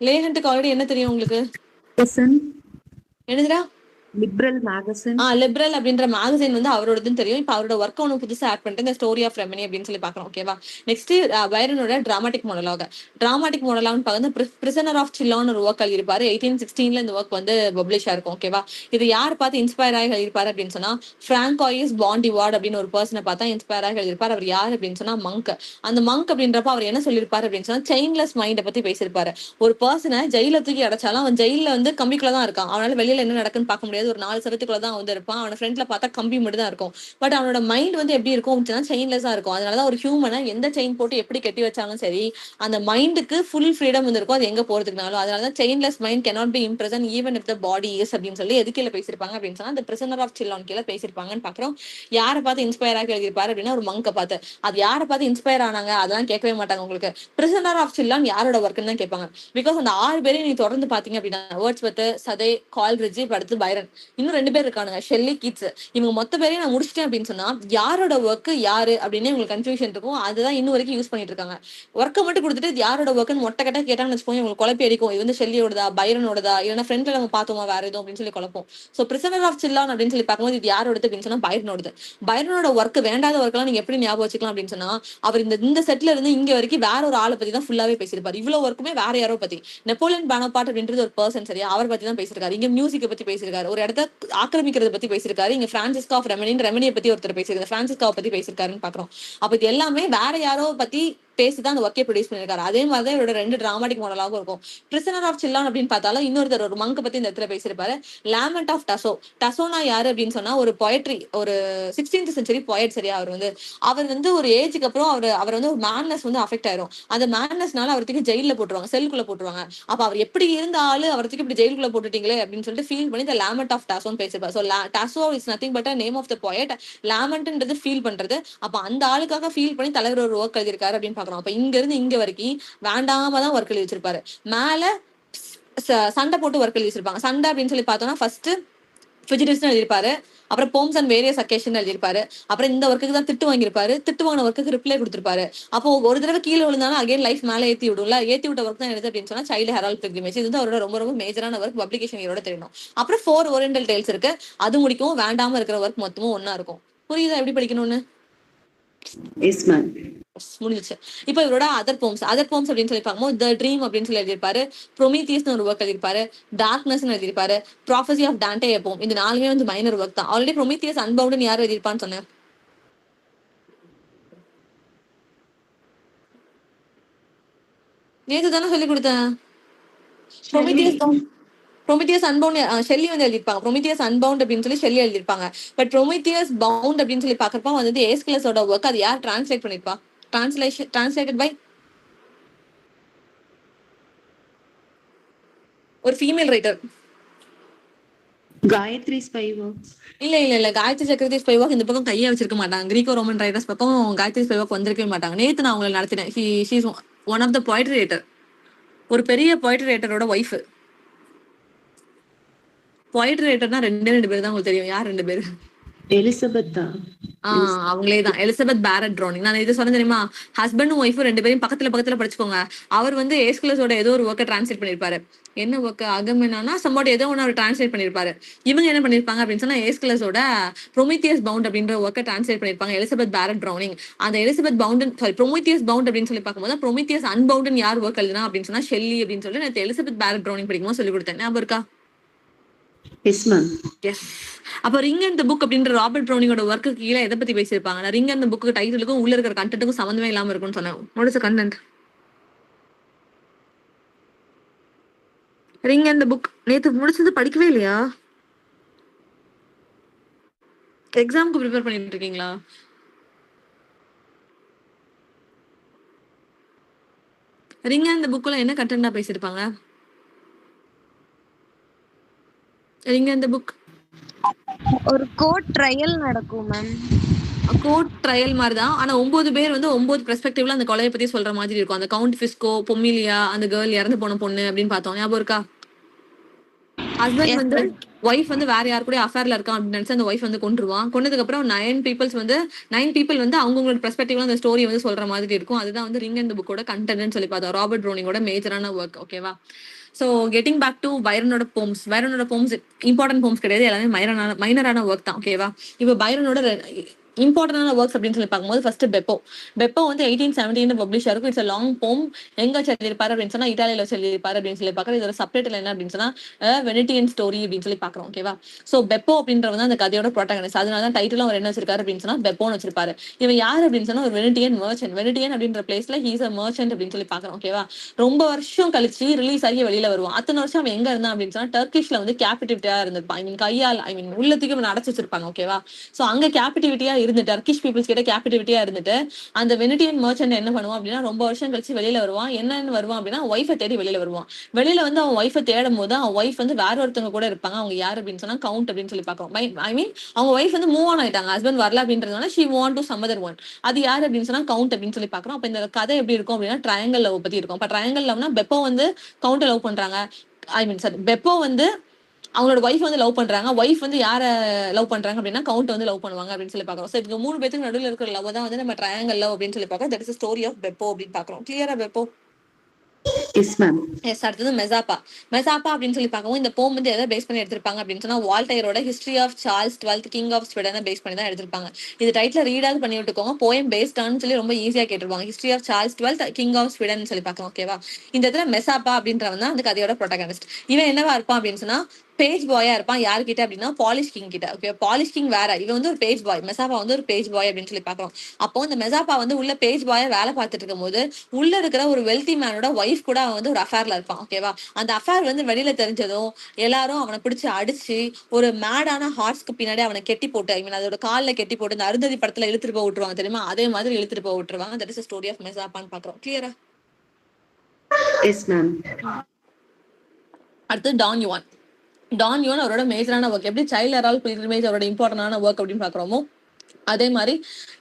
A: லே ஹண்ட்டுக்கு ஆல்ரெடி என்ன தெரியும் உங்களுக்கு? என்னதுடா?
B: Liberal magazine.
A: லிபரல் அப்படின்ற மேகசின் வந்து அவரோடதுன்னு தெரியும். இப்ப அவரோட ஒர்க் ஒன்று புதுசா ஆட் பண்ணிட்டு இந்த ஸ்டோரி ஆஃப் ரெமனி அப்படின்னு சொல்லி பாக்குறோம். ஓகேவா? நெக்ஸ்ட் பைரனோட டிராமாட்டிக் மோனலாக். டிராமாட்டிக் மோனலாக்னு பார்த்து பிரிசனர் ஆஃப் சில்லான்னு ஒரு ஒர்க் எழுதியிருப்பாரு. 1816 இந்த ஒர்க் வந்து பப்ளிஷ் ஆயிருக்கும். ஓகேவா? இது யார் பார்த்து இன்ஸ்பயர் ஆகி எழுதியிருப்பாரு அப்படின்னு சொன்னா பிராங்கோயிஸ் பாண்டிவார்ட் அப்படின்னு ஒரு பர்சனை பார்த்தா இன்ஸ்பயர் ஆகி எழுதியிருப்பாரு. அவர் யார் அப்படின்னு சொன்னா மங்க். அந்த மங்க் அப்படின்றப்ப அவர் என்ன சொல்லியிருப்பாரு அப்படின்னு சொன்னா செயின்லெஸ் மைண்டை பத்தி பேசியிருப்பாரு. ஒரு பர்சனை ஜெயில தூக்கி அடைச்சாலும் அவன் ஜெயில வந்து கம்பிக்குள்ள தான் இருக்கான். அவனால வெளியில என்ன நடக்குன்னு பார்க்க முடியாது. ஒரு 4 சவத்துக்குள்ள தான் வந்து இருப்பான். அவன ஃப்ரண்ட்ல பார்த்தா கம்பி மட்டும் தான் இருக்கும். பட் அவனோட மைண்ட் வந்து எப்படி இருக்கும் அப்படின்னா செயின்லெஸ்ஸா இருக்கும். அதனாலதான் ஒரு ஹியூமனை எந்த செயின் போட்டு எப்படி கட்டி வச்சாலும் சரி அந்த மைண்டுக்கு ஃபுல் ஃப்ரீடம் வந்து இருக்கும். அது எங்க போறதுக்குனாலும். அதனாலதான் chainless mind cannot be impression even if the body is அப்படின்னு சொல்லி எது கீழே பேசியிருப்பாங்க அப்படின்னு சொன்னா அந்த பிரிசனர் ஆஃப் சில்லான் கீழே பேசியிருப்பாங்கன்னு பாக்குறோம். யாரை பார்த்து இன்ஸ்பயர் ஆகி எழுதியிருப்பாரு அப்படின்னா ஒரு மங்கை பார்த்து. அது யாரை பார்த்து இன்ஸ்பயர் ஆனாங்க அதெல்லாம் கேட்கவே மாட்டாங்க உங்களுக்கு. பிரிசனர் ஆஃப் சில்லான் யாரோட ஒர்க்னு தான் கேட்பாங்க. பிகாஸ் அந்த 6 பேரையும் நீங்க தொடர்ந்து பாத்தீங்க அப்படின்னா வேர்ட்ஸ்வர்த், சதே, கால்ரிட்ஜ், அடுத்து பைரன், இன்னும் 2 பேர் இருக்கானுங்க, ஷெல்லி, கீட்ஸ். இவங்க மொத்த பேரையும் நான் முடிச்சிட்டேன் அப்படின்னு சொன்னா யாரோட ஒர்க் யாரு அப்படின்னு உங்களுக்கு கன்ஃபியூஷன் இருக்கும். அதுதான் இன்னும் வரைக்கும் யூஸ் பண்ணிட்டு இருக்காங்க. ஒர்க்கை மட்டும் கொடுத்துட்டு யாரோட ஒர்க்குன்னு மொட்டை கட்ட கேட்டாங்கன்னு வச்சுக்கோங்க உங்களுக்கு குழப்பி அடிக்கும். இது வந்து ஷெல்லியோடதா பைரனோடதா இல்லைன்னா ஃப்ரெண்ட்ல நம்ம பார்த்தோமா வேற எதுவும் அப்படின்னு சொல்லி குழப்பம். ஸோ பிரிசனர் ஆஃப் சில்லான் அப்படின்னு சொல்லி பார்க்கும்போது இது யாரோடது அப்படின்னு சொன்னா பைரனோடது. பைரனோட ஒர்க் வேண்டாத ஒர்க்கெல்லாம் நீங்க எப்படி ஞாபகம் வச்சுக்கலாம் அப்படின்னு சொன்னா அவர் இந்த செட்ல இருந்து இங்க வரைக்கும் வேற ஒரு ஆளை பத்தி தான் ஃபுல்லாவே பேசியிருப்பாரு. இவ்வளவு ஒர்க்குமே வேற யாரோ பத்தி. நெப்போலியன் பானோபார்ட் அப்படின்றது ஒரு பர்சன் சரியா, அவர் பத்தி தான் பேசியிருக்காரு. இங்க மியூசிக்கை பத்தி பேசியிருக்காரு, ஒரு இடத்த ஆக்கிரமிக்கிறத பத்தி பேசியிருக்காரு. இங்க பிரான்சிஸ்கா ஆஃப் ரெமனியை பத்தி ஒருத்தர் பேசியிருக்காரு, பிரான்சிஸ்காவை பத்தி பேசியிருக்காருன்னு பாக்குறோம். அப்ப இது எல்லாமே வேற யாரோ பத்தி பேசிதான் அந்த ஒர்க்கை ப்ரொடியூஸ் பண்ணிருக்காரு. அதே மாதிரிதான் இவரோட 2 டிராமாட்டிக் மாடலாகவும் இருக்கும். பிரிசனர் ஆஃப் சில்லான் அப்படின்னு பார்த்தாலும் இன்னொருத்தர் ஒரு மங்க் பத்தி இந்த இடத்துல பேசியிருப்பாரு. லாமெண்ட் ஆஃப் டசோ. டசோனா யாரு அப்படின்னு சொன்னா ஒரு பொயட்ரி, ஒரு 16th சென்ச்சுரி பொயட் சரியா. அவர் வந்து ஒரு ஏஜுக்கு அப்புறம் அவர் வந்து ஒரு மேட்னஸ் வந்து அஃபெக்ட் ஆயிரும். அந்த மேட்னஸ்னால அவருக்கு ஜெயில போட்டுருவாங்க, செல்குள்ள போட்டுருவாங்க. அப்ப அவர் எப்படி இருந்தாலும் அவருக்கு இப்படி ஜெயிலுக்குள்ள போட்டுட்டீங்களே அப்படின்னு சொல்லிட்டு ஃபீல் பண்ணி இந்த லாமெண்ட் ஆஃப் டசோன்னு பேசியிருப்பாரு. So Tasso is nothing but name of the poet. லாமெண்ட்ன்றது ஃபீல் பண்றது. அப்ப அந்த ஆளுக்காக ஃபீல் பண்ணி தலைவர் ஒரு ஒர்க் எழுதியிருக்காரு அப்படின்னு பாக்குறோம். அப்ப இங்க இருந்து இங்க வரைக்கும் வேண்டாம தான் ஒர்க் எழுதி வச்சிருப்பாரு. மேல சண்டை போட்டு ஒர்க் எழுதி வச்சிருப்பாங்க. சண்டை அப்படின்னு சொல்லி பார்த்தோம்னா ஃபர்ஸ்ட் ஃபிஜிடிஸ்னு எழுதியிருப்பாரு. அப்புறம் போம்ஸ் அண்ட் வேரியஸ் அக்கேஷன் எழுதியிருப்பாரு. அப்புறம் இந்த ஒர்க்குக்கு தான் திட்டு வாங்கியிருப்பாரு. திட்டு வாங்கின ஒர்க்குக்கு ரிப்ளை கொடுத்திருப்பாரு. அப்போ ஒரு தடவை கீழே விழுந்தாலும் அகைன் லைஃப் மேலே ஏற்றி விடும்ல, ஏற்றி விட்ட ஒர்க் தான் எழுது அப்படின்னு சொன்னா சைல்டு ஹெரால்ட் பில்கிரிமேஜ். இது வந்து அவரோட ரொம்ப ரொம்ப மேஜரான ஒர்க், பப்ளிகேஷன் இயரோட தெரியணும். அப்புறம் 4 ஓரியண்டல் டேல்ஸ் இருக்கு, அது முடிக்கும். வேண்டாம இருக்கிற ஒர்க் மொத்தமும் ஒன்னா இருக்கும். புரியுதா எப்படி படிக்கணும்னு?
B: Yes ma'am.
A: முடிஞ்சிச்சு. இப்போ இவரோட அதர் போம்ஸ் அப்படின்னு சொல்லி பார்க்கும்போது த ட்ரீம் அப்படின்னு சொல்லி எழுதியிருப்பாரு. ப்ரொமீத்தியஸ்னு ஒரு ஒர்க் எழுதியிருப்பாரு. டார்க்னஸ்னு எழுதியிருப்பாரு. ப்ராஃபஸி ஆஃப் டான்டே எ போம். இந்த 4மே வந்து மைனர் ஒர்க் தான். ஆல்ரெடி ப்ரொமீத்தியஸ் அன்பவுண்ட்னு யார் எழுதியிருப்பான்னு சொன்னேன்? நேத்து தானே சொல்லி கொடுத்தேன். ப்ரொமித்தியஸ் அன்பவுண்ட் ஷெல்லி வந்து எழுதிருப்பாங்க. ப்ரொமித்தியஸ் அன்பவுண்ட் அப்படின்னு சொல்லி ஷெல்லி எழுதிருப்பாங்க. பட் ப்ரொமித்தியஸ் பவுண்ட் அப்படின்னு சொல்லி பாக்குறப்ப வந்து ஏஸ்கிலஸோட ஒர்க் அது யார் டிரான்ஸ்லேட் பண்ணிருப்பா? டிரான்ஸ்லேட்டட் பை ஒரு ஃபீமேல் ரைட்டர்.
B: காயத்ரி ஸ்பை ஒர்க்ஸ்.
A: இல்ல காயத்ரி சக்கரவர்த்தி ஸ்பை ஒர்க் இந்த பக்கம் கையை வச்சிருக்க மாட்டாங்க. கிரீக்கோ ரோமன் ரைட்டர்ஸ் பக்கம் காயத்ரி ஸ்பை ஒர்க் வந்திருக்கவே மாட்டாங்க. நேத்து நான் அவங்களை நடத்தினேன். She is one of the poetry writer. ஒரு பெரிய போய்ட்ரி ரைட்டரோட ஒய்ஃப். போய்ட்ரி ரைட்டர்னா 2 பேர் தான் உங்களுக்கு தெரியும். யார் 2 பேரு?
B: எலிசபெத் தான்.
A: அவங்களே தான், எலிசபெத் பேரட் ட்ரோனிங். நான் இது சொன்ன தெரியுமா? ஹஸ்பண்டும் ஒய்ஃபும் 2 பேரும் பக்கத்துல படிச்சுக்கோங்க. அவர் வந்து ஏஸ்குலஸோட ஏதோ ஒரு ஒர்க்கை டிரான்ஸ்லேட் பண்ணிருப்பாரு. என்ன ஒர்க்? அகமெனானா சம்பாட் ஏதோ ஒன்று அவர் டிரான்ஸ்லேட் பண்ணிருப்பாரு. இவங்க என்ன பண்ணிருப்பாங்க அப்படின்னு சொன்னா ஏஸ்குலஸோட ப்ரொமித்தியஸ் பவுண்ட் அப்படின்ற ஒர்க்கை டிரான்ஸ்லேட் பண்ணிருப்பாங்க எலிசபெத் பேரட் ட்ரோனிங். அந்த எலிசபெத் பவுண்ட் ப்ரொமித்தியஸ் பவுண்ட் அப்படின்னு சொல்லி பார்க்கும்போது ப்ரொமித்தியஸ் அன்பவுண்ட் யார் ஒர்க் எழுதுனா அப்படின்னு சொன்னா ஷெல்லி அப்படின்னு சொல்லி நான் எலிசபெத் பேரட் ட்ரோனிங் படிக்கும்போது சொல்லி கொடுத்தேன். ஞாபகம் இருக்கா?
B: Yes ma'am.
A: எஸ். அப்ப ரிங் அண்ட் தி புக் அப்படின்ற ராபர்ட் ப்ரௌனிங்கோட ஒர்க்கு கீழே எதை பத்தி பேசியிருப்பாங்க? நான் ரிங் அண்ட் தி புக் டைட்டிலுக்கும் உள்ள இருக்கிற கண்டென்ட்டுக்கும் சம்மந்தமே இல்லாம இருக்கும்னு சொன்னேன். What is the content? Ring and the book நேத்து முடிச்சது படிக்கவே இல்லையா? எக்ஸாம்க்கு ப்ரிப்பேர் பண்ணிட்டு இருக்கீங்களா? ரிங் அண்ட் தி புக்ல என்ன கண்டென்ட்டா பேசியிருப்பாங்க? ரிங் அண்ட் தி புக்
C: ஒரு கோர்ட் ட்ரையல் நடக்கும் மேம்.
A: கோர்ட் ட்ரையல் மாதிரி தான். ஆனா 9 பேர் வந்து 9 பெர்ஸ்பெக்டிவ்ல அந்த கொலையை பத்தி சொல்ற மாதிரி இருக்கும். அந்த கவுண்ட் பிஸ்கோ, பொமிலியா, அந்த கேர்ள் இறந்து போன பொண்ணு அப்படின்னு பார்த்தோம். ஞாபகம் இருக்கா? ஹஸ்பண்ட் வந்து ஒய்ஃப் வந்து வேற யாரு கூட அஃபேர்ல இருக்கான் அப்படின்னு நினைச்சு அந்த ஒய்ஃப் வந்து கொண்டுருவான். கொண்டதுக்கு அப்புறம் 9 people வந்து அவங்களோட பெர்ஸ்பெக்டிவ்ல அந்த ஸ்டோரி வந்து சொல்ற மாதிரி இருக்கும். அதுதான் வந்து ரிங் அண்ட் புக்கோட கண்டென்ட்னு சொல்லி பார்த்தோம். ராபர்ட் ப்ரௌனிங்கோட மேஜரான ஒர்க். ஓகேவா? ஸோ கெட்டிங் பேக் டு பைரனோட போம்ஸ் இம்பார்ட்டன்ட் போம்ஸ் கிடையாது, எல்லாமே மைனரான ஒர்க் தான். ஓகேவா? இப்போ பைரனோட இம்பார்ட்டன்டான ஒர்க்ஸ் அப்படின்னு சொல்லி பார்க்கும்போது ஃபர்ஸ்ட் பெப்போ வந்து 1817 பப்ளிஷ் ஆயிருக்கும். இட்ஸ் லாங் போம். எங்க எழுதியிருப்பாரு அப்படின்னு சொன்னா இட்டாலியில எழுதியிருப்பாரு அப்படின்னு சொல்லி பார்க்குறோம். இதோட சப்டைட்டில் என்ன அப்படின்னு சொன்னா வெனிட்டியன் ஸ்டோரி அப்படின்னு சொல்லி பார்க்குறோம். ஓகேவா? ஸோ பெப்போ அப்படின்றவங்க அந்த கதையோட ப்ரோட்டகனிஸ்ட். அதனால தான் டைட்டிலும் அவர் என்ன வச்சிருக்காரு அப்படின்னு சொன்னா பெப்போன்னு வச்சிருப்பாரு. இவன் யார் அப்படின்னு சொன்னா ஒரு வெனிட்டியன் மர்ச்சன்ட். வெனிட்டியன் அப்படின்ற பிளேஸ்ல ஹீஸ் அ மர்ச்சன்ட் அப்படின்னு சொல்லி பார்க்குறோம். ஓகேவா? ரொம்ப வருஷம் கழிச்சு ரிலீஸ் ஆகி வெளியில வருவான். அத்தனை வருஷம் அவன் எங்க இருந்தான் அப்படின்னு சொன்னா டர்க்கிஷ்ல வந்து கேபிட்டிவிட்டியா இருந்திருப்பான். கையால் உள்ளத்துக்கு இவன் அடைச்சு வச்சிருப்பாங்க. ஓகேவா? ஸோ அங்க கேபிட்டிவிட்டியா இருந்து டர்க்கிஷ் பீப்புள்ஸ் கிட்ட கேபிட்டிவிட்டியா இருந்துட்டு அந்த வெனிட்டியன் மர்ச்சன்ட் என்ன பண்ணுவான் அப்படின்னா ரொம்ப வருஷம் கழிச்சு வெளியில வருவான். என்னன்னு வருவான் அப்படின்னா ஒய்ஃபை தேடி வெளியில வருவான். வெளியில வந்து அவன் ஒய்ஃபை தேடும் போது அவன் ஒய்ஃப் வந்து வேற ஒருத்தவங்க கூட இருப்பாங்க. அவங்க யாரு அப்படின்னு சொன்னா கவுண்ட் அப்படின்னு சொல்லி பார்க்கணும். அவங்க ஒய்ஃப் வந்து மூவ் ஆன் ஆயிட்டாங்க. ஹஸ்பண்ட் வரல அப்படின்றதுனால she want to some other one. அது யாரு அப்படின்னு சொன்னா கவுண்ட் அப்படின்னு சொல்லி பார்க்கறோம். அப்ப இந்த கதை எப்படி இருக்கும் அப்படின்னா ட்ரையாங்கல் லவ் பத்தி இருக்கும். அப்ப ட்ரையாங்கல் லவ்னா பெப்போ வந்து கவுண்ட் லவ் பண்றாங்க. பெப்போ வந்து அவங்களோட ஒய்ஃப் வந்து லவ் பண்றாங்க. ஒய்ஃப் வந்து யார லவ் பண்றாங்க அப்படின்னா கவுண்ட் வந்து லவ் பண்ணுவாங்க அப்படின்னு சொல்லி பாக்குறோம். சோ இதுக்கு 3 பேருக்கு நடுவில் இருக்கிற லவ் தான் வந்து நம்ம ட்ரையாங்கல் லவ் அப்படின்னு சொல்லி பாக்குறோம். தட் இஸ் ஸ்டோரி ஆஃப் பெப்போ அப்படின்னு பாக்குறோம். கிளியரா பெப்போ?
B: S ma'am.
A: எஸ். அடுத்தது மெசாப்பா அப்படின்னு சொல்லி பார்க்கவும் இந்த போம் வந்து எதை பேஸ் பண்ணி எடுத்திருப்பாங்க அப்படின்னு சொன்னா வால்டயரோட history of Charles 12th king of ஸ்வீடனை பேஸ் பண்ணி தான் எடுத்திருப்பாங்க. இது டைட்டில் ரீடாவது பண்ணி விட்டுக்கோங்க. போயம் பேஸ்டான்னு சொல்லி ரொம்ப ஈஸியா கேட்டிருப்பாங்க. History of Charles 12th king of Sweden சொல்லி பார்க்கலாம். ஓகேவா? இந்த இடத்துல மெசாப்பா அப்படின்றவன் தான் அந்த கதையோட ப்ரோட்டகனிஸ்ட். இவன் என்னவா இருப்பான் அப்படின்னு சொன்னா பேஜ் பாயா இருப்பான். யாருக்கிட்ட அப்படின்னா பாலிஷ் கிங் கிட்ட. ஓகே, பாலிஷ் கிங் வேற, இவன் வந்து ஒரு பேஜ் பாய். மெசாப்பா வந்து ஒரு பேஜ் பாய் அப்படின்னு சொல்லி பாக்குறோம். அப்போ இந்த மெசாப்பா வந்து உள்ள பேஜ் பாயா வேலை பார்த்துட்டு இருக்கும் போது உள்ள இருக்கிற ஒரு வெல்தி மேனோட ஒய்ஃப் கூட அவன் வந்து ஒரு அஃபேர்ல இருப்பான். ஓகேவா? அந்த அஃபேர் வந்து வெளியில தெரிஞ்சதும் எல்லாரும் அவனை பிடிச்சி அடிச்சு ஒரு மேடான ஹார்ஸ்க்கு பின்னாடி அவனை கெட்டி போட்டு, ஐ மீன் அதோட காலில் கெட்டி போட்டு இந்த அருந்ததி படத்துல இழுத்துட்டு போய் விட்டுருவாங்க தெரியுமா? அதே மாதிரி இழுத்துட்டு போய் விட்டுருவாங்க. தட் இஸ் ஸ்டோரி ஆஃப் மெசாப்பான்னு பாக்குறோம். கிளியரா?
B: Yes ma'am.
A: அடுத்து டான் யுவான் அவரோட மேஜரான ஒர்க். எப்படி சைல்ட் ஹெரால்ட் பில்கிரிமேஜ் அவரோட இம்பார்ட்டன்டான ஒர்க் அப்படின்னு பாக்குறோமோ அதே மாதிரி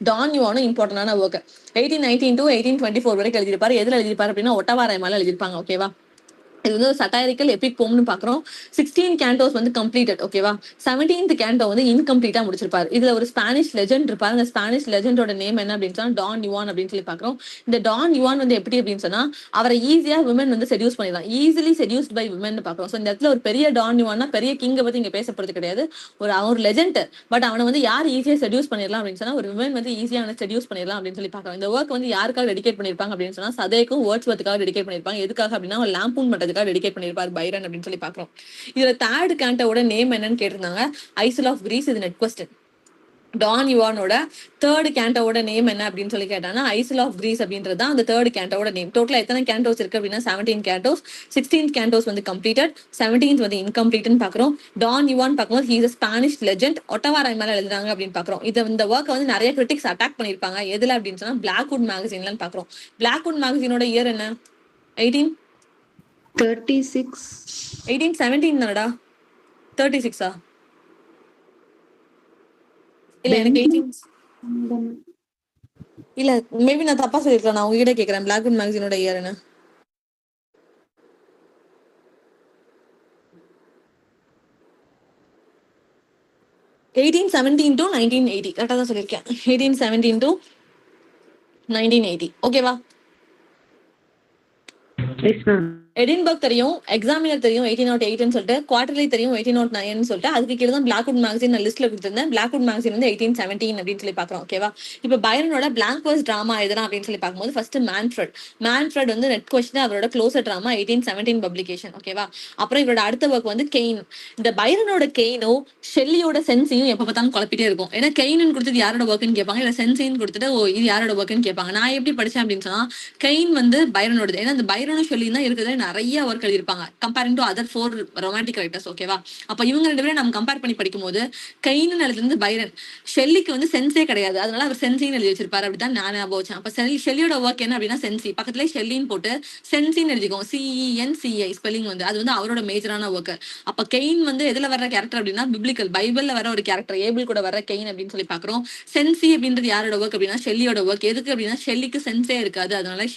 A: டான் யுவானும் இம்பார்ட்டன்டான ஒர்க். 1819 to 1824 வரைக்கும் எழுதியிருப்பாரு. எதுல எழுதியிருப்பாரு அப்படின்னா ஒட்டவா ரைமால எழுதியிருப்பாங்க. ஓகேவா? இது வந்து ஒரு சட்டாரிக்கல் எபிக் போம்னு பாக்குறோம். 16 கேண்டோஸ் வந்து கம்ப்ளீட்டட். ஓகேவா? 17th கேண்டோ வந்து இன்கம்ப்ளீட்டா முடிச்சிருப்பாரு. இதுல ஒரு ஸ்பானிஷ் லெஜெண்ட் இருப்பாரு. அந்த ஸ்பானிஷ் லெஜெண்டோட நேம் என்ன அப்படின்னு சொன்னா டான் யுவான் அப்படின்னு சொல்லி பாக்குறோம். இந்த டான் யுவான் வந்து எப்படி அப்படின்னு சொன்னா அவரை ஈஸியா விமன் வந்து செடியூஸ் பண்ணிடலாம். ஈஸிலி செடியூஸ்ட் பை விமன் பாக்குறோம். ஸோ இந்த இடத்துல ஒரு பெரிய டான் யுவான்னா பெரிய கிங்க பத்தி இங்க பேசப்படுறது கிடையாது. ஒரு லெஜெண்ட். பட் அவனை வந்து யார் ஈஸியா செடியூஸ் பண்ணிடலாம் அப்படின்னு சொன்னா ஒரு விமன் வந்து ஈஸியா அவனை செடியூஸ் பண்ணிடலாம் அப்படின்னு சொல்லி பாக்குறோம். இந்த ஒர்க் வந்து யாருக்காக டெடிகேட் பண்ணிருப்பாங்க அப்படின்னு சொன்னா சதேக்கும் வேர்ட்ஸ்வர்த்துக்காக டெடிகேட் பண்ணிருப்பாங்க. எதுக்காக அப்படின்னா ஒரு லாம்பூன் பண்றதுக்காக டெடிகேட் பண்ணிருப்பாரு பைரன் அப்படின்னு சொல்லி பாக்குறோம். இதுல தேர்ட் கேண்டோட நேம் என்னன்னு கேட்டிருந்தாங்க. Isles of Greece. இது நெட் கொஸ்டின். டான் யுவானோட தேர்ட் கேண்டோட நேம் என்ன அப்படின்னு சொல்லி கேட்டாங்கன்னா ஐசல் ஆஃப் கிரீஸ் அப்படின்றது தான் அந்த தேர்ட் கேண்டோட நேம். டோட்டலா எத்தனை கேண்டோஸ் இருக்கு அப்படின்னா 17 கேண்டோஸ். 16th கேண்டோஸ் வந்து கம்ப்ளீட்டட், 17th வந்து இன்கம்ப்ளீட்னு பாக்குறோம். டான் யுவான் பார்க்கும்போது ஹீஸ் அ ஸ்பானிஷ் லெஜெண்ட். ஒட்டவாரை மேல எழுதுறாங்க அப்படின்னு பாக்குறோம். இந்த ஒர்க்கை வந்து நிறைய கிரிட்டிக்ஸ் அட்டாக் பண்ணிருப்பாங்க. எதுல அப்படின்னு சொன்னா பிளாக்வுட் மேகசின்லன்னு பாக்குறோம். பிளாக்வுட் மேகசினோட இயர் என்ன?
B: 36.
A: 1817 தானடா? 36ஆ? இல்ல எனக்கு 18 இல்ல மேபி நான் தப்பா சொல்லிருக்கேன். நான் உங்ககிட்ட கேக்குறேன் பிளாக்வுட் மேகசினோட இயர் என்ன? (1817 to 1980) கரெக்டா தான் சொல்லியிருக்கேன். 1817 to 1980. ஓகேவா?
B: Yes ma'am.
A: எடின்பர்க் தெரியும், எக்ஸாமினர் தெரியும் 1808 சொல்லிட்டு, குவார்டர்லி தெரியும் 1809 சொல்லிட்டு, அதுக்கு கீழே தான் பிளாக்வுட் மேகசின் நான் லிஸ்ட்ல கொடுத்திருந்தேன். பிளாக்வுட் மேகசின் வந்து 1817 அப்படின்னு சொல்லி பாக்குறோம். ஓகேவா? இப்ப பைரனோட பிளாங்க் வர்ஸ் டிராமா எதுனா அப்படின்னு சொல்லி பார்க்கும்போது ஃபர்ஸ்ட் மேன்ஃப்ரெட் வந்து நெட் கொஸ்டின் அவரோட க்ளோசர் டிராமா 1817 பப்ளிகேஷன். ஓகேவா? அப்புறம் இவரோட அடுத்த ஒர்க் வந்து கெயின். இந்த பைரனோட கெயினும் ஷெல்லியோட சென்ஸையும் எப்ப பார்த்தாலும் குழப்பிட்டே இருக்கும். ஏன்னா கெயின்னு கொடுத்தது யாரோட ஒர்க்குன்னு கேட்பாங்க, இல்ல சென்ஸைன்னு கொடுத்துட்டு இது யாரோட ஒர்க்குன்னு கேட்பாங்க. நான் எப்படி படிச்சேன் அப்படின்னு சொன்னா கெயின் வந்து பைரனோடது. ஏன்னா இந்த பைரனும் ஷெல்லியும் தான் இருக்கிறது நிறைய ஒர்க் எழுதிருப்பாங்க comparing to other 4 romantic writers. ஓகேவா? அப்ப இவங்க ரெண்டு பேரும் நம்ம கம்பேர் பண்ணி படிக்கும்போது கெயின் எழுதுறது பைரன், ஷெல்லிக்கு வந்து சென்ஸே கிடையாது, அதனால அவர் சென்சின்னு எழுதி வச்சிருப்பாரு. அப்படிதான் நான் ஞாபகம் வச்சேன். அப்ப ஷெல்லியோட ஒர்க் என்ன அப்படின்னா சென்சி, பக்கத்துல ஷெல்லின்னு போட்டு சென்சின்னு எழுதிக்கும். CENCI ஸ்பெல்லிங் வந்து அது வந்து அவரோட மேஜரான ஒர்க். அப்ப கெயின் வந்து எதுல வர்ற கேரக்டர் அப்படின்னா பிப்ளிக்கல் பைபிள்ல வர ஒரு கேரக்டர், ஏபிள் கூட வர கெயின் அப்படின்னு சொல்லி பாக்குறோம். சென்சி அப்படின்றது யாரோட ஒர்க் அப்படின்னா ஷெல்லியோட ஒர்க். எதுக்கு அப்படின்னா ஷெல்லிக்கு சென்ஸே இருக்காது, அதனால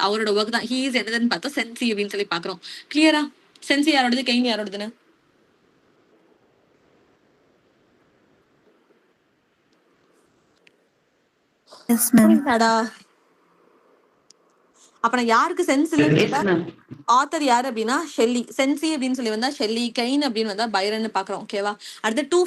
A: அவரோட ஒர்க் தான் ஹீஸ் என்னதுன்னு பார்த்தா சென்சி அப்படின்னு சொல்லி பாக்குறோம். கிளியரா? சென்சி யாரோடது, கெயின் யாரோடதுன்னு?
C: Yes ma'am.
A: புரியுதாடா? அப்ப நான் யாருக்கு சென்ஸ் இல்லைன்னு
B: எஸ்
A: கேட்டா
B: மேம்.
A: ஆத்தர் யாரு அப்படின்னா ஷெல்லி. சென்சி அப்படின்னு சொல்லி வந்தா ஷெல்லி, கெயின் அப்படின்னு வந்தா பைரன் பாக்குறோம். ஓகேவா? அடுத்து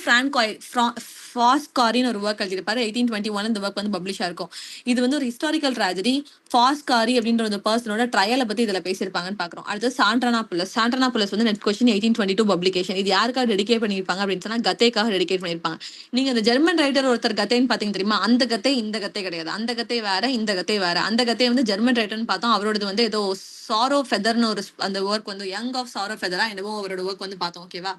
A: ஃபாஸ்காரின்னு ஒரு ஒர்க் எழுதிருப்பாரு 1821. இந்த ஒர்க் வந்து பப்ளிஷ் ஆயிருக்கும். இது வந்து ஒரு ஹிஸ்டாரிக்கல் ட்ராஜடி. ஃபாஸ்காரி அப்படின்ற ஒரு பர்சனோட ட்ரையலை பத்தி இதுல பேசியிருப்பாங்கன்னு பாக்குறோம். அடுத்து சாண்ட்ரானாபுலஸ் வந்து நெட் கொஸ்டின் 1822 பப்ளிகேஷன். இது யாருக்காக டெடிகேட் பண்ணிருப்பாங்க அப்படின்னு சொன்னா கத்தேக்காக டெடிகேட் பண்ணிருப்பாங்க. நீங்க அந்த ஜெர்மன் ரைட்டர் ஒருத்தர் கத்தேன்னு பாத்தீங்க தெரியுமா? அந்த கத்தை இந்த கத்தை கிடையாது. அந்த கத்தை வேற, இந்த கத்தை வேற. அந்த கத்தை வந்து ஜெர்மன் ரைட்டர்னு பார்த்தோம். அவரோடது வந்து ஏதோ சாரோ ஃபெதர்னு ஒரு அந்த ஒர்க் வந்து யங் ஆஃப் சாரோ ஃபெதரா என்னவோ அவரோட ஒர்க் வந்து பார்த்தோம். ஓகேவா?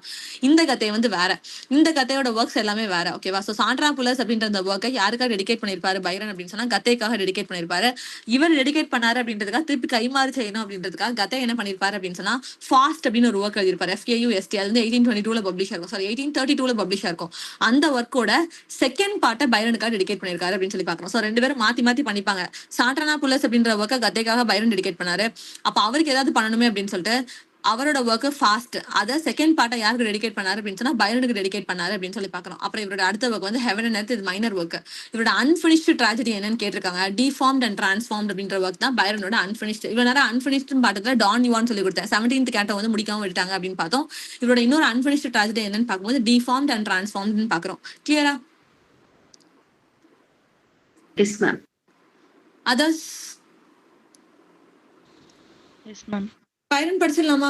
A: இந்த கதை வந்து வேற, இந்த கதையோட ஒர்க்ஸ் எல்லாமே வேற. ஓகேவா? ஸோ சாண்ட்ராபுலஸ் அப்படின்ற அந்த ஒர்க்கை யாருக்காக டெடிகேட் பண்ணிருப்பாரு பைரன் அப்படின்னு சொன்னா கத்தைக்காக டெடிகேட் பண்ணிருப்பாரு. இவர் டெடிகேட் பண்ணாரு அப்படின்றதுக்காக திருப்பி கைமாறு செய்யணும் அப்படின்றதுக்காக கதை என்ன பண்ணிருப்பாரு அப்படின்னு சொன்னா ஃபாஸ்ட் அப்படின்னு ஒரு ஒர்க் எழுதிருப்பாரு. FAUST. அது வந்து 1822 பப்ளிஷ் ஆகும். சாரி 1832 பப்ளிஷ் ஆகும். அந்த ஒர்க்கோட செகண்ட் பார்ட்டை பைரனுக்காக டெடிகேட் பண்ணிருக்காரு அப்படின்னு சொல்லி பாக்குறோம். ஸோ ரெண்டு பேரும் மாத்தி மாத்தி பண்ணிப்பாங்க. சாண்ட்ரானாபுலஸ் அப்படின்ற ஒர்க்கை கத்தைக்காக பைரன் டெடிகேட் பண்ணாரு. அப்ப அவருக்கு ஏதாவது பண்ணணுமே அப்படின்னு சொல்லிட்டு அவரோட ஒர்க் ஃபாஸ்ட் அத செகண்ட் பார்ட்டை யாருக்கு டெடிகேட் பண்ணாரு அப்படின்னு சொன்னா பைரனுக்கு டெடிகேட் பண்ணாரு அப்படின்னு சொல்லி பாக்குறோம். அப்புறம் இவரோட அடுத்த ஒர்க் வந்து ஹெவன் அண்ட் எர்த். இது மைனர் ஒர்க். இவரோட அன்பினிஷ்டு ட்ராஜடி என்னன்னு கேட்டிருக்காங்க. டிஃபார்ம்ட் அண்ட் டிரான்ஸ்ஃபார்ம்ட் அப்படின்ற ஒர்க் தான் பைரனோட அன்பினிஷ்டு. இவ்வளவு நேரம் அன்பினிஷ்டு பாட்டத்துல டான் யுவான் சொல்லி கொடுத்தேன். 17th கேட்டை வந்து முடிக்காம விட்டாங்க அப்படின்னு பார்த்தோம். இவரோட இன்னொரு அன்பினிஷ்டு ட்ராஜடி என்னன்னு பார்க்கும்போது டிஃபார்ம்ட் அண்ட் டிரான்ஸ்ஃபார்ம்ட்னு பாக்குறோம். கிளியரா?
B: Yes ma'am.
A: Others
C: yes ma'am.
A: Byron படிச்சிடலாமா?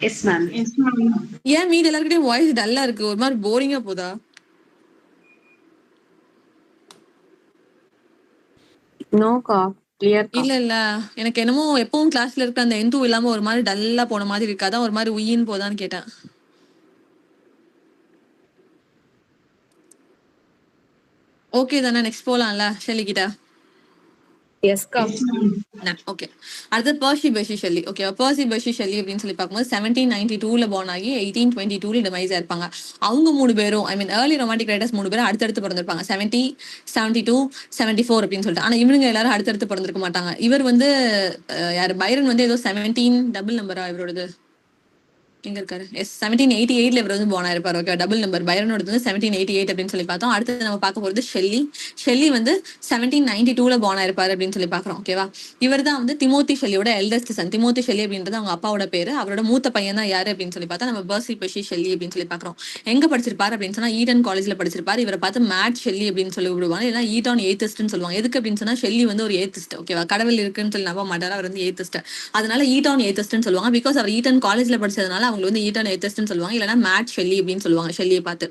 B: Yes ma'am.
A: ஏன் மீது எல்லாருக்கிட்டையும் வாய்ஸ் டல்லா இருக்கு, ஒரு மாதிரி போரிங்கா போதா?
D: நோக்கா கிளியர்.
A: இல்ல எனக்கு என்னமோ எப்பவும் கிளாஸ்ல இருக்க அந்த எந்து இல்லாம ஒரு மாதிரி டல்லா போன மாதிரி இருக்காதான், ஒரு மாதிரி உயின்னு போதான்னு கேட்டேன். ஓகே தானே? நெக்ஸ்ட் போலாம்ல ஷெல்லிக்கிட்ட?
D: எஸ்கா.
A: ஓகே. அடுத்து Bercy Bercy Shelley. Okay, Bercy Bercy Shelley அப்படின்னு சொல்லி பார்க்கும்போது 1792 born ஆகி 1822 டிமைஸ் ஆயிருப்பாங்க. அவங்க 3 பேரும் ஐ மீன் ஏர்லி ரொமான்டிக் ரைட்டர்ஸ் 3 பேரும் அடுத்தடுத்து பிறந்திருப்பாங்க. 70, 72, 74 அப்படின்னு சொல்லிட்டு. ஆனா இவனுங்க எல்லாரும் அடுத்தடுத்து பிறந்திருக்க மாட்டாங்க. இவர் வந்து யாரு பைரன் வந்து ஏதோ 17 டபுள் நம்பரா இவரோடது எங்க இருக்காரு? எஸ் 1788 இவர் வந்து born ஆயிருப்பாரு. Okay, double number. பைரனோடது வந்து 1788 அப்படின்னு சொல்லி பார்த்தோம். அடுத்து நம்ம பார்க்க போறது ஷெல்லி. ஷெல்லி வந்து 1792 born ஆயிருப்பாரு அப்படின்னு சொல்லி பாக்குறோம். ஓகேவா? இவர் தான் வந்து திமோத்தி ஷெல்லியோட எல்டஸ்ட் சன். திமோத்தி ஷெல்லி அப்படின்றது அவங்க அப்பாவோட பேரு. அவரோட மூத்த பையன் தான் யாரு அப்படின்னு சொல்லி பார்த்தா நம்ம பர்சி பர்சி ஷெல்லி அப்படின்னு சொல்லி பாக்குறோம். எங்க படிச்சிருப்பாரு அப்படின்னு சொன்னா ஈடன் காலேஜ்ல படிச்சிருப்பாரு. இவரை பார்த்து மேட் ஷெல்லி அப்படின்னு சொல்லி விடுவாங்க. இல்லைன்னா ஈட்டான் ஏத்திஸ்ட்னு சொல்லுவாங்க. எதுக்கு அப்படின்னு சொன்னா ஷெல்லி வந்து ஒரு ஏத்திஸ்ட். ஓகேவா? கடவுள் இருக்குன்னு சொல்லி நம்ப மாட்டாரு. அவர் வந்து ஏத்திஸ்ட். அதனால ஈட்டான் ஏத்திஸ்ட்னு சொல்லுவாங்க. பிகாஸ் அவர் ஈட்டன் காலேஜ்ல படிச்சதுனால அவங்க வந்து ஈட்டன் ஏத்திஸ்ட்னு சொல்லுவாங்க. இல்லைன்னா மேட் ஷெல்லி அப்படின்னு சொல்லுவாங்க ஷெல்லியை பார்த்து.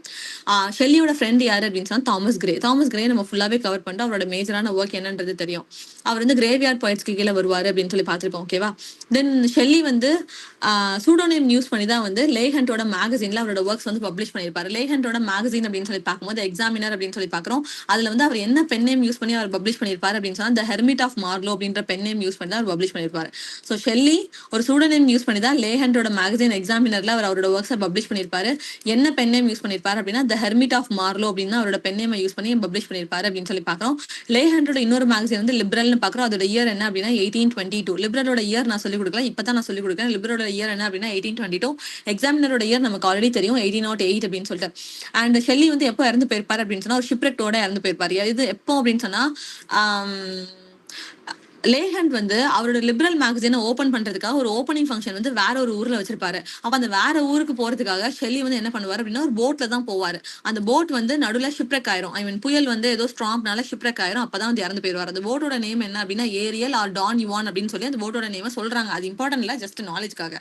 A: ஷெல்லியோட ஃப்ரெண்ட் யாரு அப்படின்னு சொன்னா தாமஸ் கிரே. தாமஸ் கிரே நம்ம ஃபுல்லாவே கவர் பண்ணிட்டு அவரோட மேஜரான ஒர்க் என்னன்றது தெரியும். அவர் வந்து கிரேவியார்ட் போய்ட்ஸ்க்கு கீழே வருவாரு அப்படின்னு சொல்லி பார்த்திருப்போம். ஓகேவா? தென் ஷெல்லி வந்து சூடோனியம் யூஸ் பண்ணி தான் வந்து லேஹண்டோட மேகசின்ல அவரோட ஒர்க்ஸ் வந்து பப்ளிஷ் பண்ணியிருப்பாரு. லேஹண்டோட மேகசின் அப்படின்னு சொல்லி பார்க்கும்போது எக்ஸாமினர் அப்படின்னு சொல்லி பார்க்குறோம். அதுல வந்து அவர் என்ன பென் நேம் யூஸ் பண்ணி அவர் பப்ளிஷ் பண்ணியிருப்பாரு அப்படின்னு சொன்னா த ஹெர்மிட் ஆஃப் மார்லோ அப்படின்ற பென் நேம் யூஸ் பண்ணி தான் அவர் பப்ளிஷ் பண்ணியிருப்பாரு. ஸோ ஷெல்லி ஒரு சூடோனியம் யூஸ் பண்ணி தான் லேஹண்டோட மேகசின் எக்ஸாமினர்ல அவர் அவரோட ஒர்க்ஸை பப்ளிஷ் பண்ணியிருப்பாரு. என்ன பென் நேம் யூஸ் பண்ணியிருப்பாரு அப்படின்னா த ஹெர்மிட் ஆஃப் மார்லோ அப்படின்னு அவரோட பென் நேம் யூஸ் பண்ணி பப்ளிஷ் பண்ணியிருப்பாரு அப்படின்னு சொல்லி பார்க்குறோம். லேஹண்டோட இன்னொரு மேகசின் வந்து லிபரல்னு பார்க்குறோம். அதோட இயர் என்ன அப்படின்னா 1822. லிபரலோட இயர் நான் சொல்லிக் கொடுக்கல, இப்பதான் நான் சொல்லிக் கொடுக்குறேன். லிபரலோட இயர் என்ன அப்படின்னா 1822. எக்ஸாமினரோட இயர் நமக்கு ஆல்ரெடி தெரியும் 1808 அப்படின்னு சொல்லிட்டு. அண்ட் ஷெல்லி வந்து எப்போ இறந்து போயிருப்பாரு அப்படின்னு சொன்னா ஒரு ஷிப்ரெக்டோட இறந்து போயிருப்பாரு. இது எப்போ அப்படின்னு சொன்னா லேஹண்ட் வந்து அவரோட லிபரல் மேகசினை ஓபன் பண்றதுக்காக ஒரு ஓப்பனிங் ஃபங்க்ஷன் வந்து வேற ஒரு ஊர்ல வச்சிருப்பாரு. அப்ப அந்த வேற ஊருக்கு போறதுக்காக ஷெல்லி வந்து என்ன பண்ணுவாரு அப்படின்னா ஒரு போட்ல தான் போவாரு. அந்த போட் வந்து நடுவுல ஷிப்ரெக் ஆயிரும். ஐ மீன் புயல் வந்து ஏதோ ஸ்ட்ராங்னால ஷிப்ரெக் ஆயிரும். அப்பதான் வந்து இறந்து போயிருவாரு. அந்த போட்டோட நேம் என்ன அப்படின்னா ஏரியல் ஆர் டான் யுவான் அப்படின்னு சொல்லி அந்த போட்டோட நேம் சொல்றாங்க. அது இம்பார்ட்டன்ட் இல்ல, ஜஸ்ட் நாலேஜ்க்காக.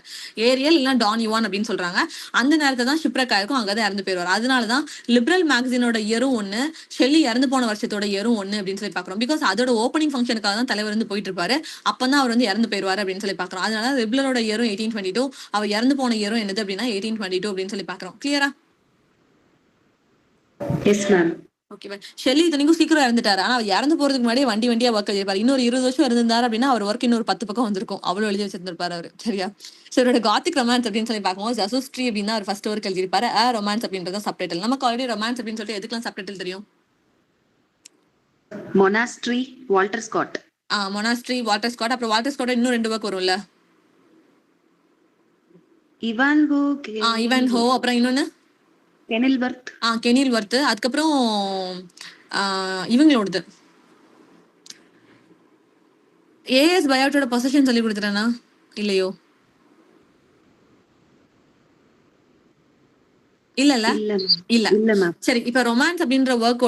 A: ஏரியல் இல்ல டான் யுவான் அப்படின்னு சொல்றாங்க. அந்த நேரத்தை தான் ஷிப்ரெக் ஆயிருக்கும், அங்கதான் இறந்து போயிருவாரு. அதனாலதான் லிபரல் மேகசினோட இயரும் ஒண்ணு, ஷெல்லி இறந்து போன வருஷத்தோட இயரும் ஒண்ணு அப்படின்னு சொல்லி பாக்குறோம். பிகாஸ் அதோட ஓப்பனிங் ஃபங்க்ஷனுக்காக தான் தலைவர் வந்து போயிட்டு இருப்பாரு. அப்பதான் அவர் வந்து இறந்து போயிருவாரு அப்படின்னு சொல்லி பாக்குறோம். அதனால லிபரலோட இயரும் 1822, அவர் இறந்து போன இயரும் என்னது அப்படின்னா 1822 அப்படின்னு சொல்லி பாக்குறோம். கிளியரா?
B: Yes ma'am.
A: ஓகேவா? ஷெல்லி இத்தனைக்கும் சீக்கிரம் இறந்துட்டாரு. ஆனா அவர் இறந்து போறதுக்கு முன்னாடியே வண்டியா ஒர்க் எழுதிருப்பாரு. இன்னொரு 20 வருஷம் இருந்திருந்தாரு அப்படின்னா அவர் ஒர்க் இன்னொரு 10 பக்கம் வந்திருக்கும். அவ்வளவு எழுதி வச்சிருந்திருப்பாரு அவரு. சரியா? இவரோட காத்திக் ரொமான்ஸ் அப்படின்னு சொல்லி பார்க்கும்போது ஜசுஸ்ட்ரி அப்படின்னு அவர் ஃபர்ஸ்ட் ஒர்க் எழுதிருப்பாரு. ரொமான்ஸ் அப்படின்றத சப்டைட்டில். நமக்கு ஆல்ரெடி ரொமான்ஸ் அப்படின்னு சொல்லிட்டு எதுக்கெல்லாம் சப்டைட்டில் தெரியும்?
B: Monastery, Walter Scott.
A: Monastery, Walter Scott. அப்புறம் வால்டர் ஸ்காட் இன்னும் 2 ஒர்க் வரும்ல, இவான் ஹோ, அப்புறம் இன்னொன்னு கெனில்வர்த். அதுக்கப்புறம் இவங்களோடது ஏஎஸ் பயாட்டோட பொசிஷன் சொல்லி கொடுத்துட்டேனா இல்லையோ? இல்ல. சரி, இப்ப ரொமான்ஸ் அப்படின்ற ஒர்க்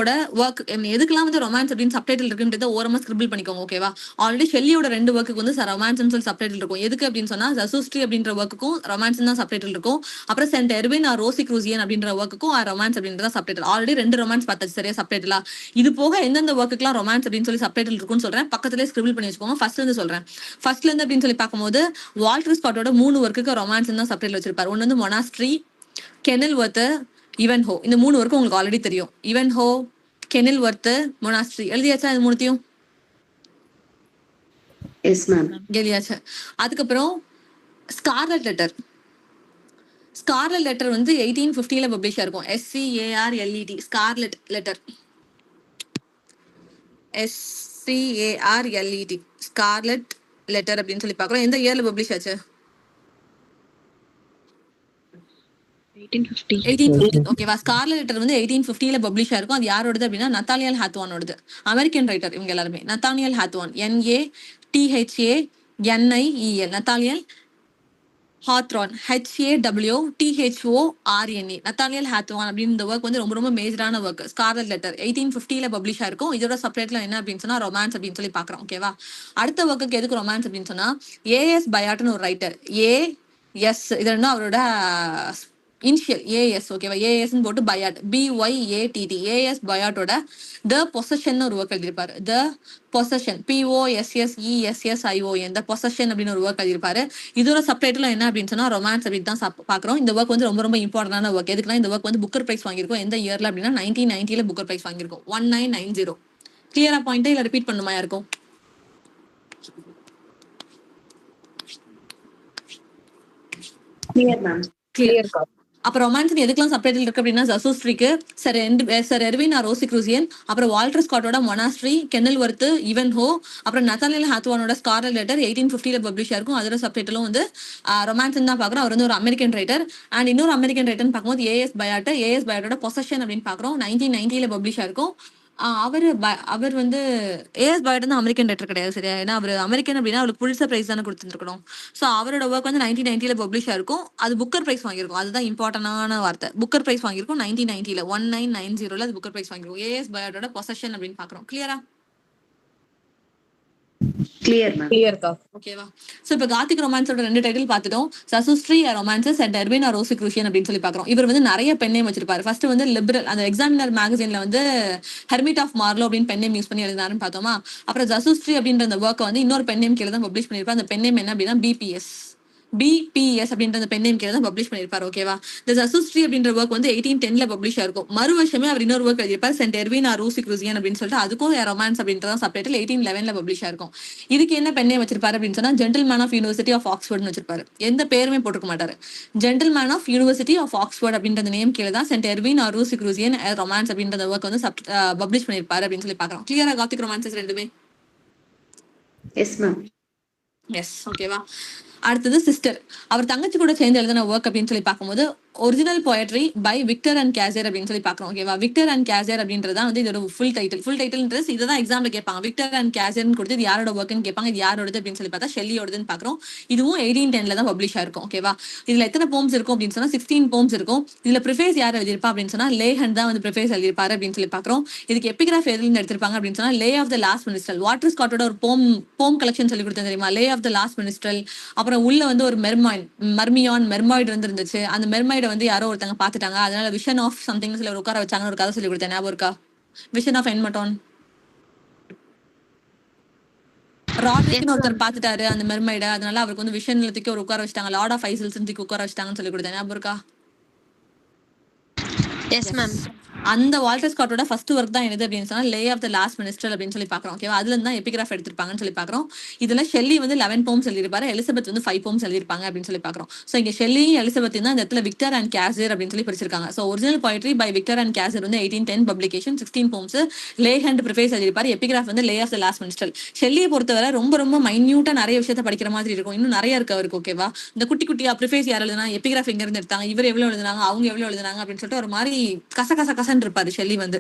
A: எதுக்கெல்லாம் வந்து ரொமான்ஸ் அப்படின்னு சப்டைட்டில் இருக்குன்றத ஓரமா ஸ்கிரிபிள் பண்ணிக்கோங்க. ஓகேவா? ஆல்ரெடி ஷெல்லியோட 2 ஒர்க்குக்கு வந்து ரொமான்ஸ் சொல்லி சப்டைட்டில் இருக்கும். எதுக்கு அப்படின்னு சொன்னா ஜசுஸ்ட்ரி அப்படின்ற ஒர்க்குக்கும் ரொமான்ஸ் தான் சப்டைட்டில் இருக்கும். அப்புறம் சென்ட் எர்வின் ஆர் ரோசி குரூசியன் அப்படின்ற ஒர்க்குக்கும் ரொமான்ஸ் அப்படின்றத சப்டைட்டில். ஆல்ரெடி 2 ரொமான்ஸ் பார்த்தாச்சு. சரியா? சப்டைட்டிலா. இது போக எந்தெந்த ஒர்க்குலாம் ரொமான்ஸ் அப்படின்னு சொல்லி சப்டைட்டில் இருக்கும்னு சொல்றேன். பக்கத்துலேயே ஸ்கிரிபிள் பண்ணி வச்சுக்கோங்க. ஃபர்ஸ்ட்ல இருந்து சொல்றேன். ஃபர்ஸ்ட்ல இருந்து அப்படின்னு சொல்லி பார்க்கும்போது வால்டர் ஸ்காட்டோட 3 ஒர்க்குக்கு ரொமான்ஸ் தான் சப்டைட்டில் வச்சிருப்பாரு. ஒன்னு வந்து மொனாஸ்ட்ரி, கெனில்வர்த், இவன்ஹோ. இந்த 3 ஒர்க்கும் உங்களுக்கு ஆல்ரெடி தெரியும். இவன்ஹோ, கெனில்வர்த், மொனாஸ்ட்ரி. எழுதியாச்சா இது 3த்தையும்?
B: Yes ma'am.
A: எழுதியாச்சு. அதுக்கப்புறம் ஸ்கார்லெட் லெட்டர். ஸ்கார்லெட் லெட்டர் வந்து 1850 பப்ளிஷ் ஆயிருக்கும். SCARLET, scarlet letter. SCARLET, scarlet letter அப்படின்னு சொல்லி பாக்குறோம். எந்த இயர்ல பப்ளிஷ் ஆச்சு? 1850. ஓகேவா? ஸ்கார்லெட் லெட்டர் வந்து 1850 பப்ளிஷ் ஆயிருக்கும். அது யாரோடது அப்படின்னா நத்தானியல் ஹாத்வானோடது. அமெரிக்கன் ரைட்டர் இவங்க எல்லாருமே. Nathaniel Hawthorne, NATHANIEL, Nathaniel Hawthorne, HAWTHORNE, Nathaniel Hawthorne அப்படின்னு ஒர்க் வந்து ரொம்ப ரொம்ப மேஜரான ஒர்க். ஸ்கார்லெட் லெட்டர் 1850 பப்ளிஷ் ஆயிருக்கும். இதோட சப்டைட்டில் என்ன அப்படின்னு சொன்னா ரொமான்ஸ் அப்படின்னு சொல்லி பாக்குறோம். ஓகேவா? அடுத்த ஒர்க்குக்கு எதுக்கு ரொமான்ஸ் அப்படின்னு சொன்னா ஏஎஸ் பயாட்னு ஒரு ரைட்டர். AS இது ரெண்டும் அவரோட இனிஷியல் AS. ஓகேவா? AS போட்டு பயாட், BYATT. AS பயாட்டோட த பொசஷன் ஒரு ஒர்க் எழுதிருப்பாரு. த பொசஷன், POSSESSION, த பொசஷன் அப்படின்னு ஒரு ஒர்க் எழுதிருப்பாரு. இதோட சப்டைட்டில் என்ன அப்படின்னு சொன்னா ரொமான்ஸ் அப்படின்னு தான் பாக்குறோம். இந்த ஒர்க் வந்து ரொம்ப ரொம்ப இம்பார்ட்டன்டான ஒர்க். எதுக்குன்னா இந்த ஒர்க் வந்து புக்கர் பிரைஸ் வாங்கியிருக்கும். எந்த இயர்ல அப்படின்னா 1990 புக்கர் பிரைஸ் வாங்கியிருக்கும். 1990. கிளியரா பாயிண்ட் இல்ல ரிப்பீட் பண்ணுமா யாருக்கும்?
B: Clear ma'am.
A: கிளியர். அப்ப ரொமான்ஸ் எதுக்கெல்லாம் சப்டைட்டில் இருக்கு அப்படின்னா ஜசூஸ்ட்ரிக்கு, சர் எர்வின் ஆர் ரோசிக்ரூசியன், அப்புறம் வால்டர் ஸ்காட்டோட மொனாஸ்ட்ரி, கென்னல் வர்த், ஈவன் ஹோ, அப்புறம் நத்தானியல் ஹாத்வானோட ஸ்கார்லெட் லெட்டர் 1850 பப்ளிஷ் ஆயிருக்கும். அதோட சப்டைட்டிலும் வந்து ரொமான்ஸ் தான் பாக்குறோம். அவர் வந்து ஒரு அமெரிக்கன் ரைட்டர். அண்ட் இன்னொரு அமெரிக்கன் ரைட்டர்னு பார்க்கும்போது ஏஎஸ் பயாட்டோட பொசஷன் அப்படின்னு பாக்குறோம். 1990 பப்ளிஷ் ஆயிருக்கும். அவர் வந்து ஏஎஸ் பயாட் வந்து அமெரிக்கன் ரைட்டர் கிடையாது சரியா, ஏன்னா அவர் அமெரிக்கன் அப்படின்னா அவருக்கு புலிட்சர் பிரைஸ் தானே கொடுத்துருக்கணும். ஸோ அவரோட ஒர்க் வந்து 1990 பப்ளிஷ் ஆயிருக்கும். அது புக்கர் பிரைஸ் வாங்கியிருக்கும். அதுதான் இம்பார்ட்டன்டான வார்த்தை. புக்கர் பிரைஸ் வாங்கியிருக்கும் 1990 1990 அது புக்கர் பிரைஸ் வாங்கியிருக்கும். ஏஎஸ் பயாட்டோட பொசஷன் அப்படின்னு பாக்குறோம். கிளியரா?
B: Clear ma'am.
D: கிளியர்க்கா.
A: ஓகேவா? சோ இப்ப காத்திக் ரொமான்ஸோட 2 டைட்டில் பார்த்துட்டோம். Zastrozzi romances and Irvyne or Rosicrucian அப்படின்னு சொல்லி பாக்குறோம். இவர் வந்து நிறைய பென் நேம் வச்சிருப்பாரு. ஃபர்ஸ்ட் வந்து லிபரல் அந்த எக்ஸாமினர் மேகசின்ல வந்து ஹெர்மிட் ஆஃப் மார்லோ அப்படின்னு பென் நேம் யூஸ் பண்ணி எழுதினாருன்னு பார்த்தோமா. அப்புறம் ஜசுஸ்ட்ரி அப்படின்ற அந்த ஒர்க்கை வந்து இன்னொரு பென் நேம் கீழே தான் பப்ளிஷ் பண்ணிருப்பாரு. அந்த பென் நேம் என்ன அப்படின்னா பிபிஎஸ் அப்படின்ற அந்த பென் நேம் கீழே தான் பப்ளிஷ் பண்ணிருப்பாரு. ஓகேவா? இந்த ஜசுஸ்ட்ரி அப்படின்ற ஒர்க் வந்து 1810 பப்ளிஷ் ஆயிருக்கும். மறு வருஷமே அவர் இன்னொரு ஒர்க் எழுதியிருப்பார், சென்ட் எர்வின் ஆர் ரோசிக்ரூசியன் அப்படின்னு சொல்லிட்டு. அதுக்கும் ரொமான்ஸ் அப்படின்றத சப்டைட்டில் 1811 பப்ளிஷ் ஆயிருக்கும். இதுக்கு என்ன பென் நேம் வச்சிருப்பாரு அப்படின்னு சொன்னா ஜென்டில்மேன் ஆஃப் யூனிவர்சிட்டி ஆஃப் ஆக்ஸ்போர்ட்னு வச்சிருப்பாரு. எந்த பேருமே போட்டுக்க மாட்டாரு. Gentleman of university of Oxford அப்படின்ற நேம் கீழே தான் Saint Irvyne or Rosicrucian romance அப்படின்ற ஒர்க் வந்து பப்ளிஷ் பண்ணிருப்பாரு அப்படின்னு சொல்லி பாக்குறோம். கிளியரா காத்திக் ரொமான்சஸ் ரெண்டுமே?
B: Yes ma'am.
A: எஸ். ஓகேவா? அடுத்தது சிஸ்டர். அவர் தங்கச்சி கூட சேர்ந்து எழுதின ஒர்க் அப்படின்னு சொல்லி பார்க்கும்போது original poetry by Victor and Cazire அப்படின்னு சொல்லி பாக்குறோம். ஓகேவா? விக்டர் அண்ட் கேசர் அப்படின்றதா வந்து இதோட ஃபுல் டைட்டில் இதுதான் எக்ஸாம்ல கேட்பாங்க. விக்டர் அண்ட் கேசர்னு கொடுத்து இது யாரோட ஒர்க்னு கேட்பாங்க. இது யாரோடது அப்படின்னு சொல்லி பார்த்தா ஷெல்லியோடதுன்னு பாக்குறோம். இதுவும் 1810 தான் பப்ளிஷ் ஆயிருக்கும். ஓகேவா? இதுல எத்தனை போம்ஸ் இருக்கும் அப்படின்னு சொன்னா 16 போம்ஸ் இருக்கும். இதுல ப்ரிஃபேஸ் யார் எழுதியிருப்பா அப்படின்னு சொன்னா லேஹன் தான் வந்து ப்ரிஃபேஸ் எழுதியிருப்பாரு அப்படின்னு சொல்லி பாக்குறோம். இதுக்கு எபிகிராஃப் எதுல எடுத்திருப்பாங்க அப்படின்னு சொன்னா lay of the last minstrel. Walter ஸ்காட்டோட ஒரு போம் கலெக்ஷன் சொல்லி கொடுத்தேன் தெரியுமா, lay of the last minstrel. அப்புறம் உள்ள வந்து ஒரு மெர்மாய்டு இருந்துச்சு. அந்த மெர்மாய்டை வந்து யாரோ ஒருத்தங்க பாத்துட்டாங்க, அதனால விஷன் ஆஃப் சம்திங் சொல்லி உட்கார வச்சாங்க. ஒரு கதை சொல்லி கொடுத்தேன், ஞாபகம் இருக்கா? Vision of என்மட்டான். ராட்ரிக்னு ஒருத்தர் பாத்துட்டாரு அந்த மெர்மைட, அதனால அவருக்கு வந்து விஷன்ல தூக்கி ஒரு உட்கார வச்சிட்டாங்க. லார்ட் ஆஃப் ஐசல்ஸ் தூக்கி உட்கார வச்சிட்டாங்கன்னு சொல்லி கொடுத்தேன், ஞாபகம் இருக்கா?
C: Yes ma'am.
A: அந்த வால்டர் ஸ்காட்டோட ஃபர்ஸ்ட் ஒர்க் தான் என்னது அப்படின்னு சொன்னா lay of the last minstrel அப்படின்னு சொல்லி பாக்குறோம். ஓகேவா? அதுல இருந்து தான் எபிகிராஃப் எடுத்திருப்பாங்கன்னு சொல்லி பாக்குறோம். இதுல ஷெல்லி வந்து 11 போம்ஸ் எழுதிருப்பாரு, எலிசபெத் வந்து 5 போம்ஸ் எழுதிருப்பாங்க அப்படின்னு சொல்லி பாக்குறோம். சோ இங்க ஷெல்லி எலிசபெத் தான் இந்த இடத்துல விக்டர் அண்ட் கேசர் அப்படின்னு சொல்லி பிரிச்சிருக்காங்க. So original poetry by Victor and Cazire வந்து 1810 publication, 16 poems. Leigh Hunt preface எழுதிருப்பாரு. எபிகிராஃப் வந்து lay of the last minister. ஷெல்லியை பொறுத்தவரை ரொம்ப ரொம்ப மைன்யூட்டா நிறைய விஷயத்த படிக்கிற மாதிரி இருக்கும். இன்னும் நிறைய இருக்கு அவருக்கு. ஓகேவா? இந்த குட்டி குட்டியா ப்ரிஃபேஸ் யார் எழுதுனா, எபிகிராஃப் எங்க இருந்து எடுத்தாங்க, இவர் எவ்வளவு எழுதுனாங்க, அவங்க எவ்வளவு எழுதுனாங்க அப்படின்னு சொல்லிட்டு ஒரு மாதிரி கசன்னு இருப்பாரு ஷெல்லி வந்து.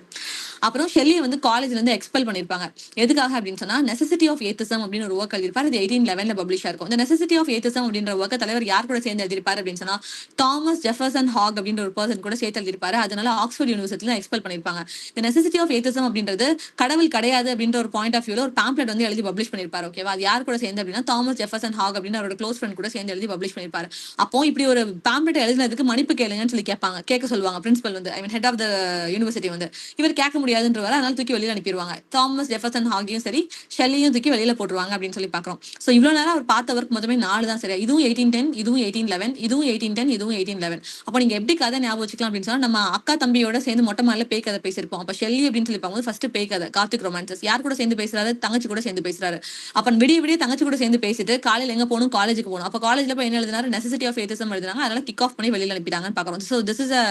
A: அப்புறம் ஷெல்லியை வந்து காலேஜ்ல இருந்து எக்ஸ்பெல் பண்ணிருப்பாங்க. எதுக்காக அப்படின்னு சொன்னா நெசசிட்டி ஆஃப் ஏத்திசம் அப்படின்னு ஒரு ஒர்க் எழுதிருப்பாரு. இது 1811 பப்ளிஷ் ஆயிருக்கும். இந்த நெசசிட்டி ஆஃப் ஏத்திசம் அப்படின்ற ஒர்க்க தலைவர் யார் கூட சேர்ந்து எழுதிருப்பாரு அப்படின்னு சொன்னா தாமஸ் ஜெஃபர்சன் ஹாக் அப்படின்ற ஒரு பர்சன் கூட சேர்த்து எழுதிருப்பாரு. அதனால ஆக்ஸ்போர்ட் யூனிவர்சிட்டியில எக்ஸ்பெல் பண்ணிருப்பாங்க. இந்த நெசசிட்டி ஆஃப் ஏத்திசம் அப்படின்றது கடவுள் கிடையாது அப்படின்ற ஒரு பாயிண்ட் ஆஃப் வியூல ஒரு பேம்ப்ளெட் வந்து எழுதி பப்ளிஷ் பண்ணிருப்பாரு. ஓகேவா? அது யார் கூட சேர்ந்து அப்படின்னா தாமஸ் ஜெஃபர்சன் ஹாக் அப்படின்னு அவரோட க்ளோஸ் ஃப்ரெண்ட் கூட சேர்ந்து எழுதி பப்ளிஷ் பண்ணிருப்பாரு. அப்போ இப்படி ஒரு பேம்ப்ளெட் எழுதினதுக்கு மன்னிப்பு கேளுங்கன்னு சொல்லி கேட்க சொல்லுவாங்க பிரின்சிபல் வந்து, ஐ மீன் ஹெட் ஆஃப் த யூனிவர்சிட்டி வந்து. இவர் கேட்க முடியாதுன்றவரை அதனால தூக்கி வெளியில அனுப்பிடுவாங்க. தாமஸ் ஜெஃபர்சன் ஹாகியும் சரி ஷெல்லியும் தூக்கி வெளியில போட்டுருவாங்க அப்படின்னு சொல்லி பாக்குறோம். சோ இவ்வளவு நேரம் அவர் பார்த்த ஒர்க் மொத்தமே 4 தான் சரியா. இதுவும் 1810, இதுவும் 1811, இதுவும் 1810, இதுவும் 1811. அப்ப நீங்க எப்படி கதை ஞாபகம் வச்சுக்கலாம் அப்படின்னு சொன்னா நம்ம அக்கா தம்பியோட சேர்ந்து மொட்டை மாடல பேய் கதை பேசிருப்போம். அப்ப ஷெல்லி அப்படின்னு சொல்லி பார்க்கும்போது ஃபர்ஸ்ட் பேய் கதை கார்த்திக் ரொமான்சஸ். யார் கூட சேர்ந்து பேசுறாரு? தங்கச்சி கூட சேர்ந்து பேசுறாரு. அப்ப விடிய தங்கச்சி கூட சேர்ந்து பேசிட்டு காலையில எங்க போகணும், காலேஜுக்கு போகணும். அப்ப காலேஜ்ல போய் என்ன எழுதினாரு? நெசசிட்டி ஆஃப் ஏத்திசம் எழுதினாங்க. அதனால கிக் ஆஃப் பண்ணி வெளியில அனுப்பிட்டாங்கன்னு பாக்குறோம். So this is a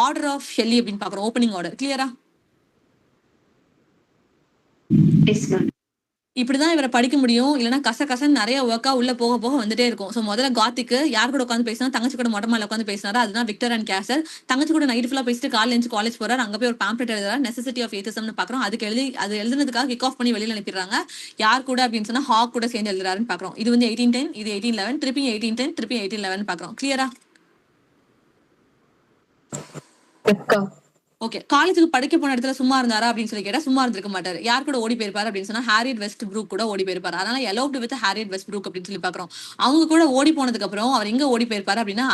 A: order of Shelley அப்படின்னு பாக்குறோம். Opening order. கிளியரா?
B: Yes ma'am.
A: இப்படிதான் இவரை படிக்க முடியும். இல்லைன்னா கசன்னு நிறைய ஒர்க்கா உள்ள போக போக வந்துட்டே இருக்கும். சோ முதல்ல காத்திக்கு யார் கூட உட்காந்து பேசினா, தங்கச்சி கூட மொட்டை மாடல உட்காந்து பேசினாரு. அதுதான் விக்டர் அண்ட் கேசர். தங்கச்சி கூட நைட் ஃபுல்லா பேசிட்டு காலையில எழுந்து காலேஜ் போறாரு. அங்க போய் ஒரு பேம்ப்ளெட் எழுதுறாரு, நெசசிட்டி ஆஃப் ஏத்திசம்னு பாக்குறோம். அதுக்கு அது எழுதுனதுக்காக கிக் ஆஃப் பண்ணி வெளியில அனுப்பிடுறாங்க. யார் கூட அப்படின்னு சொன்னா ஹாக் கூட சேர்ந்து எழுதுறாருன்னு பாக்குறோம். இது வந்து 1810, இது 1811, திருப்பி 1810, திருப்பி 1811 பாக்குறோம். கிளியரா? ஓகே. காலேஜுக்கு படிக்க போன இடத்துல சும்மா இருந்தாரா அப்படின்னு சொல்லி கேட்டா சும்மா இருந்திருக்க மாட்டாரு. யார் கூட ஓடி போயிருப்பாரு அப்படின்னு சொன்னா ஹாரியட் வெஸ்ட் ப்ரூக் கூட ஓடி போயிருப்பாரு. அதனால எலோவ்ட் வித் ஹாரியட் வெஸ்ட் ப்ரூக் அப்படின்னு சொல்லி பாக்குறோம். அவங்க கூட ஓடி போனதுக்கு அப்புறம் அவர் எங்க ஓடி போயிருப்பாரு அப்படின்னா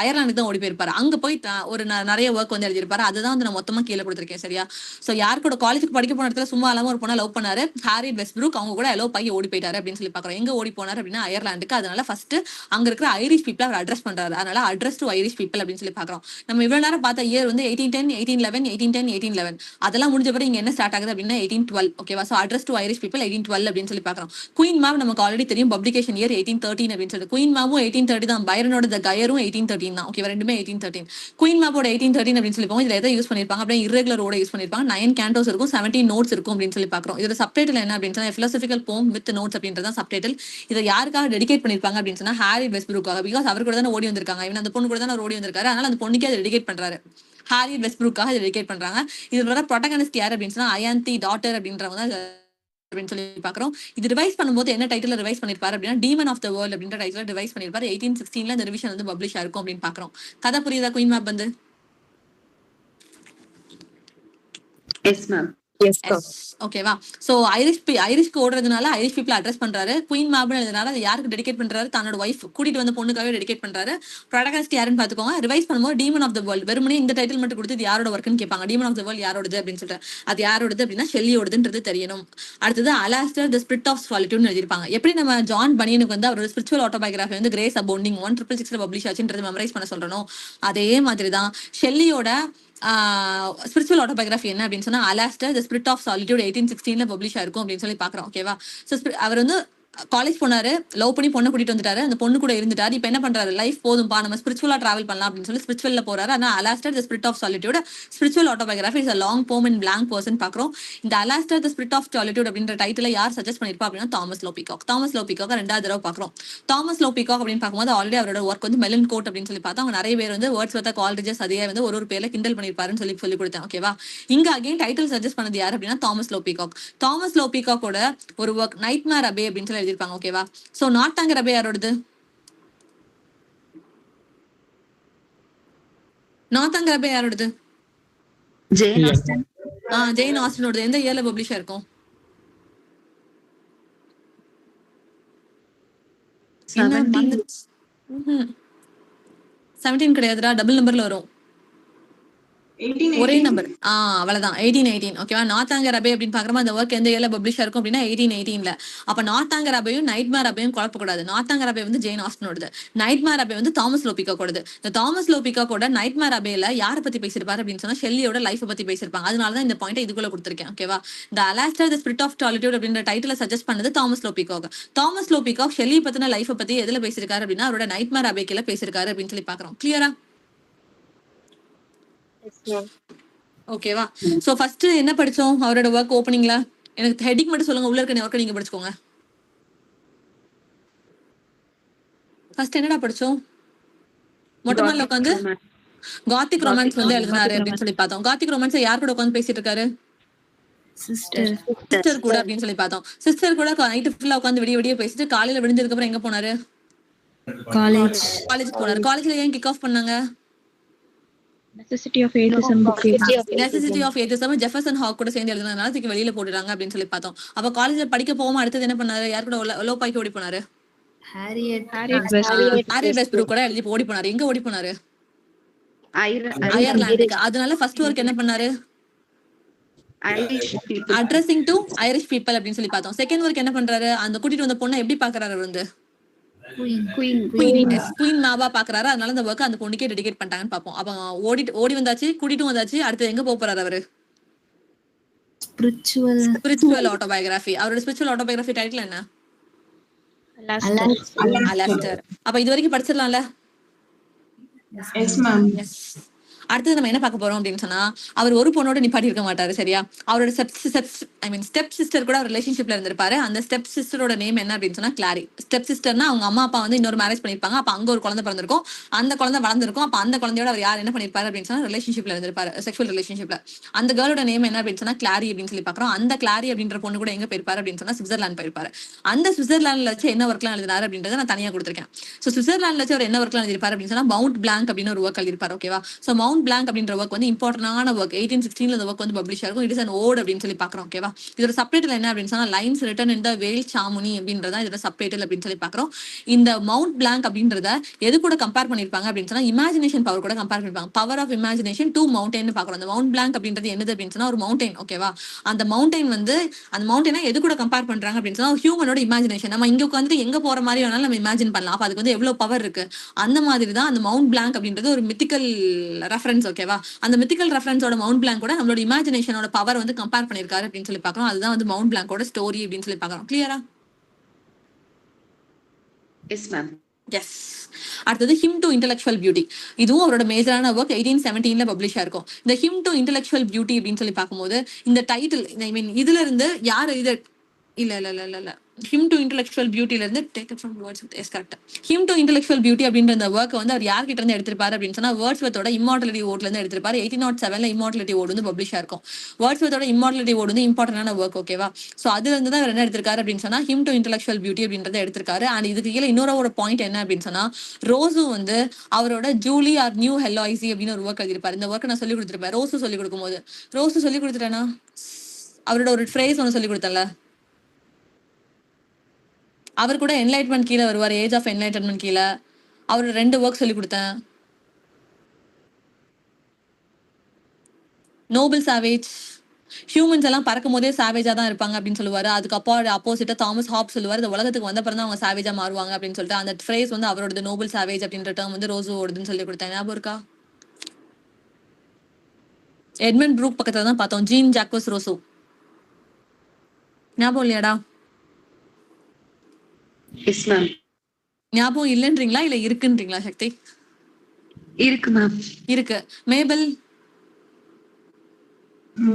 A: அயர்லாந்துக்கு தான் ஓடி போயிருப்பாரு. அங்க போய் ஒரு நிறைய ஒர்க் வந்து எழுதியிருப்பாரு. அதுதான் வந்து நான் மொத்தமா கீழே கொடுத்திருக்கேன் சரியா. சோ யார் கூட காலேஜுக்கு படிக்க போன இடத்துல சும்மா இல்லாம ஒரு பொண்ணை லவ் பண்ணாரு, ஹாரியட் வெஸ்ட் ப்ரூக். அவங்க கூட எலோ பையன் ஓடி போயிட்டாரு அப்படின்னு சொல்லி பாக்குறோம். எங்க ஓடி போனாரு அப்படின்னா அயர்லாந்துக்கு. அதனால ஃபர்ஸ்ட் அங்க இருக்கிற ஐரிஷ் பீப்பிள் அவர் அட்ரஸ் பண்றாரு. அதனால அட்ரஸ் டு ஐரிஷ் பீப்பிள் அப்படின்னு சொல்லி பாக்குறோம். நம்ம இவ்வளவு நேரம் பார்த்த இயர் வந்து 1810, 1811, 1810, 1811. அதெல்லாம் முடிஞ்ச பிறகு இங்க என்ன ஸ்டார்ட் ஆகுது அப்படின்னா 1812. ஓகேவா? So address to Irish people 1812 அப்படின்னு சொல்லி பார்க்குறோம். குயின் மேப் நமக்கு ஆல்ரெடி தெரியும், பப்ளிகேஷன் இயர் 1813 அப்படின்னு சொல்லிட்டு. குயின் மேப்பும் 1830 தான், பைரனோட த கயரும் 1813 தான். ஓகேவா? ரெண்டுமே 1813. குயின் மேப்போட 1813 அப்படின்னு சொல்லி போகும். இதுல எதை யூஸ் பண்ணிருப்பாங்க அப்படியே irregular ஓட யூஸ் பண்ணிருப்பாங்க. 9 கேண்டோஸ் இருக்கும், 17 நோட்ஸ் இருக்கும் அப்படின்னு சொல்லி பார்க்குறோம். இதோட சப்டைட்டில் என்ன அப்படின்னு சொன்னா philosophical poem with notes அப்படின்றத சப்டைட்டில். இதை யாருக்காக டெடிகேட் பண்ணிருப்பாங்க அப்படின்னு சொன்னா ஹாரி வெஸ்ட்ப்ரூக்காக. பிகாஸ் அவர் கூட தானே ஓடி வந்திருக்காங்க, இவன் அந்த பொண்ணு கூட தானே ஓடி வந்திருக்காரு, அதனால அந்த பொண்ணுக்கே அதை டெடிகேட் பண்றாரு. ஹாரி வெஸ்ட்ப்ரூக்காக இதை டெடிகேட் பண்றாங்க. இதுல வர ப்ரோட்டகனிஸ்ட் யார் அப்படின்னு சொன்னா அயாந்தி டாட்டர் அப்படின்றவங்க தான் அப்படின்னு சொல்லி பாக்குறோம். இது ரிவைஸ் பண்ணும்போது என்ன டைட்டில் ரிவைஸ் பண்ணிருப்பாரு அப்படின்னா டீமன் ஆஃப் த வேர்ல்ட் அப்படின்ற டைட்டில் ரிவைஸ் பண்ணிருப்பாரு. 1816 இந்த ரிவிஷன் வந்து பப்ளிஷ் ஆயிருக்கும் அப்படின்னு பாக்குறோம். கதை புரியுதா குயின் மேப் வந்து?
B: Yes ma'am.
A: ஓகேவா? சோ ஐரிஷ்க்கு ஓடுறதுனால ஐரிஷ் பீப்புள் அட்ரஸ் பண்றாரு. குயின் மேப்னு எழுதுனால அது யாருக்கு டெடிகேட் பண்றாரு? தன்னோட ஒய்ஃப் கூட்டிட்டு வந்த பொண்ணுக்காக டெடிகேட் பண்றாரு. ப்ரோட்டகனிஸ்ட் யாருன்னு பாத்துக்கோங்க. ரிவைஸ் பண்ணும்போது டீமன் ஆஃப் த வேர்ல்ட் வெறுமனே இந்த டைட்டில் மட்டும் கொடுத்து இது யாரோட ஒர்க்னு கேட்பாங்க. டீமன் ஆஃப் த வேர்ல்ட் யாரோடது அப்படின்னு சொல்லிட்டு அது யாரோடது அப்படின்னா ஷெல்லியோடதுன்றது தெரியணும். அடுத்தது அலாஸ்டர் தி ஸ்பிரிட் ஆஃப் சாலிட்யூட்னு எழுதிருப்பாங்க. எப்படி நம்ம ஜான் பனியனுக்கு வந்து அவரோட ஸ்பிரிச்சுவல் ஆட்டோபயோகிராஃபி வந்து கிரேஸ் அபவுண்டிங் 1666 பப்ளிஷ் ஆச்சுன்றது மெமரைஸ் பண்ண சொல்றணும். அதே மாதிரி தான் ஷெல்லியோட ஸ்பிரிச்சுவல் ஆட்டோபயோகிராஃபி என்ன அப்படின்னு சொன்னா Alastor the spirit of solitude 1816 publish ஆயிருக்கும் அப்படின்னு சொல்லி பாக்குறோம். ஓகேவா? சோ அவர் வந்து காலேஜ் போனாரு, லவ் பண்ணி பொண்ணை கூட்டிட்டு வந்துட்டாரு, அந்த பொண்ணு கூட இருந்துட்டாரு. இப்ப என்ன பண்றாரு? லைஃப் போதும்பா, நம்ம ஸ்பிரிச்சுவலா டிராவல் பண்ணலாம் அப்படின்னு சொல்லி ஸ்பிரிச்சுவல்ல போறாரு. ஆனா Alastor the spirit of solitude spiritual autobiography is a long poem in blank person பாக்குறோம். இந்த Alastor the spirit of solitude அப்படின்ற டைட்டில யார் சஜஸ்ட் பண்ணிருப்பா அப்படின்னா Thomas Love Peacock. Thomas Love Peacock ரெண்டாவது தடவை பாக்குறோம். தாமஸ் லோ பீகாக் அப்படின்னு பார்க்கும்போது ஆல்ரெடி அவரோட ஒர்க் வந்து மெலன் கோட் அப்படின்னு சொல்லி பார்த்தா அவங்க நிறைய பேர் வந்து வேர்ட்ஸ் வர்த் கால்ரிஜஸ் அதே வந்து ஒரு பேர்ல கிண்டல் பண்ணிருப்பாருன்னு சொல்லி கொடுத்தேன். ஓகேவா? இங்க அகைன் டைட்டில் சஜஸ்ட் பண்ணது யார் அப்படின்னா Thomas Love Peacock. Thomas Love பீகாக்கோட ஒரு ஒர்க் நைட்மேர் அபே அப்படின்னு சொல்லி எழுதிருப்பாங்க. ஓகேவா? சோ நார்த்தாங்கர் அபே யாரோடது? நார்த்தாங்கர் அபே யாரோடது?
B: Jane Austen.
A: ஜெயின் ஆஸ்டனோடது. எந்த இயர்ல பப்ளிஷ் ஆயிருக்கும்? 17 கிடையாதுடா, டபுள் நம்பர்ல வரும்.
F: 1818.
A: ஒரே நம்பர். அவ்வளவுதான் 1818. ஓகேவா? நார்த்தாங்கர் அபே அப்படின்னு பாக்குறோம். அந்த ஒர்க் எந்த இயர்ல பப்ளிஷ் ஆயிருக்கும் அப்படின்னா 1818ல. அப்ப நார்த்தாங்கர் அபேயும் நைட்மேர் அபேயும் குழப்பக்கூடாது. நார்த்தாங்கர் அபே வந்து ஜெயின் ஆஸ்டனோடது, நைட்மேர் அபே வந்து தாமஸ் லோ பீகாக்கோடது. இந்த தாமஸ் லோ பீகாக்கோட நைட்மேர் அபேல யாரை பத்தி பேசிருப்பாரு அப்படின்னு சொன்னா ஷெல்லியோட லைஃப் பத்தி பேசிருப்பாங்க. அதனாலதான் இந்த பாயிண்ட் இதுக்குள்ள கொடுத்திருக்கேன். ஓகேவா? இந்த Alastor the spirit of solitude அப்படின்ற டைட்டில சஜஸ்ட் பண்ணது Thomas Love Peacock. Thomas Love Peacock Shelley பத்தின லைஃப் பத்தி எதுல பேசிருக்காரு அப்படின்னா அவரோட நைட்மேர் அபேக்கில பேசிருக்காரு அப்படின்னு சொல்லி பாக்குறோம். கிளியரா? ஓகேவா? சோ ஃபர்ஸ்ட் என்ன படிச்சோம் அவரோட ஒர்க் ஓபனிங்ல? எனக்கு ஹெட்டிங் மட்டும் சொல்லுங்க, உள்ள இருக்க ஒர்க் நீங்க படிச்சுக்கோங்க. ஃபர்ஸ்ட் என்னடா படிச்சோம்? மொட்டமால உட்காந்து காத்திக் ரொமான்ஸ் வந்து எழுதினாரு அப்படின்னு சொல்லி பார்த்தோம். காத்திக் ரொமான்ஸ் யார் கூட உட்காந்து பேசிட்டு இருக்காரு? சிஸ்டர் கூட அப்படின்னு சொல்லி பார்த்தோம். சிஸ்டர் கூட நைட்டு ஃபுல்லா உட்காந்து விடிய பேசிட்டு காலையில விடிஞ்சதுக்கு அப்புறம் எங்க போனாரு? காலேஜ் போனாரு. காலேஜ்ல ஏன் கிக் ஆஃப் பண்ணாங்க?
C: Necessity of Atheism book.
A: Necessity of Atheism Jefferson Hogg கூட சேர்ந்து எழுதுனதுனால தூக்கி வெளியில போட்டுறாங்க அப்படின்னு சொல்லி பார்த்தோம். அப்ப காலேஜ்ல படிக்க போகாம அடுத்தது என்ன பண்ணாரு? யார் கூட லோபாய்க்கு ஓடி போனாரு? ஹாரி வெஸ்ட்ப்ரூக் கூட எழுதி ஓடி போனாரு. எங்க ஓடி போனாரு? அயர்லாந்துக்கு. அதனால ஃபர்ஸ்ட் ஒர்க் என்ன பண்ணாரு? அட்ரஸிங் டு ஐரிஷ் பீப்பிள் அப்படின்னு சொல்லி பார்த்தோம். செகண்ட் ஒர்க் என்ன பண்றாரு? அந்த கூட்டிட்டு வந்த பொண்ணை எப்படி பாக்குறாரு? வந்து குயின் மேபா பாக்குறாரு. அதனால அந்த ஒர்க் அந்த பொண்ணுக்கே டெடிகேட் பண்ணிட்டாங்கன்னு பாப்போம். அப்ப ஓடி வந்தாச்சு, கூட்டிட்டும் வந்தாச்சு. அடுத்து எங்க போறாரு அவரு? Spiritual autobiography. அவரோட ஸ்பிரிச்சுவல் ஆட்டோபயோகிராஃபி டைட்டில் என்ன? அலாஸ்டர். அப்ப இது வரைக்கும் படிச்சிடலாம்ல?
F: Yes ma'am.
A: அடுத்தது நம்ம என்ன பார்க்க போறோம் அப்படின்னு சொன்னா அவர் ஒரு பொண்ணோட நிப்பாட்டி இருக்க மாட்டாரு. சரியா? அவரோட ஸ்டெப் சிஸ்டர் கூட ரிலேஷன்ஷிப்ல இருந்திருப்பாரு. அந்த ஸ்டெப் சிஸ்டரோட நேம் என்ன அப்படின்னு சொன்னா கிளாரி. ஸ்டெப் சிஸ்டர்னா அவங்க அம்மா அப்பா வந்து இன்னொரு மேரேஜ் பண்ணிருப்பாங்க. அப்ப அங்க ஒரு குழந்தை பிறந்திருக்கும், அந்த குழந்தை வளர்ந்திருக்கும். அப்ப அந்த குழந்தையோட அவர் யார் என்ன பண்ணிருப்பாரு அப்படின்னு சொன்னா ரிலேஷன்ஷிப்ல இருந்திருப்பாரு, செக்ஷுவல் ரிலேஷன்ஷிப்ல. அந்த கேர்ளோட நேம் என்ன அப்படின்னு சொன்னா கிளாரி அப்படின்னு சொல்லி பாக்குறோம். அந்த கிளாரி அப்படின்ற பொண்ணு கூட எங்க போயிருப்பாரு அப்படின்னு சொன்னா சுவிட்சர்லாந்து போயிருப்பாரு. அந்த சுவிட்சர்லாந்துல வச்சு என்ன ஒர்க்லாம் எழுதினாரு அப்படின்றத நான் தனியா கொடுத்திருக்கேன். சோ சுவிட்சர்லாந்துல வச்சு அவர் என்ன ஒர்க்லாம் எழுதிருப்பாரு அப்படின்னு சொன்னா மவுண்ட் பிளாங்க் அப்படின்னு ஒரு ஒர்க் எழுதிருப்பாரு. ஓகேவா? சோ மவுண்ட் பிளாங்க் அப்படின்ற ஒர்க் வந்து இம்பார்ட்டன்டான ஒர்க். 1816 இந்த ஒர்க் வந்து பப்ளிஷ் ஆகும். இட் இஸ் an ode அப்படின்னு சொல்லி பாக்குறோம். ஓகேவா? இதோட சப்டைட்டில் என்ன அப்படின்னு சொன்னா லைன்ஸ் ரிட்டன் இன் தி வேல் சாமுனி அப்படின்றதா இதோட சப்டைட்டில் அப்படின்னு சொல்லி பாக்குறோம். இந்த மவுண்ட் பிளாங்க் அப்படின்றத எது கூட கம்பேர் பண்ணிருப்பாங்க அப்படின்னு சொன்னா இமேஜினேஷன் பவர் கூட கம்பேர் பண்ணிருப்பாங்க. Power of imagination to mountain பாக்குறோம். அந்த மவுண்ட் பிளாங்க் அப்படின்றது என்னது அப்படின்னு சொன்னா ஒரு மவுண்டைன். ஓகேவா? அந்த மவுண்டைன் வந்து அந்த மவுண்டைனை எது கூட கம்பேர் பண்றாங்க அப்படின்னு சொன்னா ஹியூமனோட இமேஜினேஷன். நம்ம இங்க உட்காந்து எங்க போற மாதிரி வேணாலும் நம்ம இமேஜின் பண்ணலாம். அப்ப அதுக்கு வந்து எவ்வளவு பவர் இருக்கு. அந்த மாதிரி தான் அந்த மவுண்ட் பிளாங்க் அப்படின்றது ஒரு மித்திக்கல் ரெஃபரன்ஸ் ரெஃபரன்ஸ். ஓகேவா? அந்த மித்திக்கல் ரெஃபரன்ஸோட மவுண்ட் பிளாங்க் கூட நம்மளோட இமேஜினேஷனோட பவர் வந்து கம்பேர் பண்ணிருக்காரு அப்படின்னு சொல்லி பாக்குறோம். அதுதான் வந்து மவுண்ட் பிளாங்கோட ஸ்டோரி அப்படின்னு சொல்லி பாக்குறோம். கிளியரா?
B: Yes ma'am.
A: எஸ். அடுத்தது ஹிம் டு இன்டெலெக்சுவல் பியூட்டி. இதுவும் அவரோட மேஜரான ஒர்க் 1817 பப்ளிஷ் ஆயிருக்கும். இந்த ஹிம் டு இன்டெலெக்சுவல் பியூட்டி அப்படின்னு சொல்லி பார்க்கும்போது இந்த டைட்டில் ஐ மீன் இதுல இருந்து யார் இது இல்ல ஹிம் டு இன்டெலெக்சுவல் பியூட்டில இருந்து taken from Wordsworth. Yes correct. Him to intellectual beauty அப்படின்ற அந்த ஒர்க் வந்து அவர் யார்கிட்ட இருந்து எடுத்திருப்பாரு அப்படின்னு சொன்னா வேர்ட்ஸ்வர்த்தோட இம்மார்டாலிட்டி ஓட்ல இருந்து எடுத்திருப்பாரு. 1807 இம்மார்டாலிட்டி ஓட் வந்து பப்ளிஷ் ஆயிருக்கும். வேர்ட்ஸ்வர்த்தோட இம்மார்டாலிட்டி ஓட் வந்து இம்பார்ட்டன்டான ஒர்க். ஓகேவா? சோ அதுல இருந்து தான் அவர் என்ன எடுத்திருக்காரு அப்படின்னு சொன்னா ஹிம் டு இன்டெலெக்சுவல் பியூட்டி அப்படின்றத எடுத்திருக்காரு. அண்ட் இதுக்கு கீழே இன்னொரு பாயிண்ட் என்ன அப்படின்னு சொன்னா ரோசு வந்து அவரோட ஜூலி ஆர் நியூ ஹெல்லாய்சி அப்படின்னு ஒரு ஒர்க் எழுதிருப்பாரு. இந்த ஒர்க் நான் சொல்லி கொடுத்துருப்பேன் ரோசு சொல்லி கொடுக்கும்போது. ரோசு சொல்லி கொடுத்துட்டேன்னா அவரோட ஒரு ஃப்ரேஸ் ஒன்று சொல்லி கொடுத்தல. அவர் கூட என்லைட்மெண்ட் கீழே வருவார். ஏஜ் ஆஃப் என்லைட்மெண்ட் கீழே அவரோட 2 ஒர்க் சொல்லி கொடுத்தேன். Nobel savage. ஹியூமன்ஸ் எல்லாம் பறக்கும் போதே சாவேஜா தான் இருப்பாங்க அப்படின்னு சொல்லுவாரு. அதுக்கு அப்போசிட்டா தாமஸ் ஹாப் சொல்லுவார் இந்த உலகத்துக்கு வந்த பிறகு அவங்க சாவேஜா மாறுவாங்க அப்படின்னு சொல்லிட்டு அந்த ஃப்ரேஸ் வந்து அவரோட நோபல் சாவேஜ் அப்படின்ற டேர்ம் வந்து ரோசு ஓடுதுன்னு சொல்லி கொடுத்தேன். ஞாபகம் இருக்கா? எட்மண்ட் ப்ரூக் பக்கத்துல தான் பார்த்தோம். Jean Jacques Rousseau. ஞாபகம் இல்லையாடா?
B: Yes ma'am.
A: ஞாபகம் இல்லைன்றீங்களா இல்ல இருக்குன்றீங்களா சக்தி?
B: இருக்கு மேம்.
A: இருக்கு. மேபல்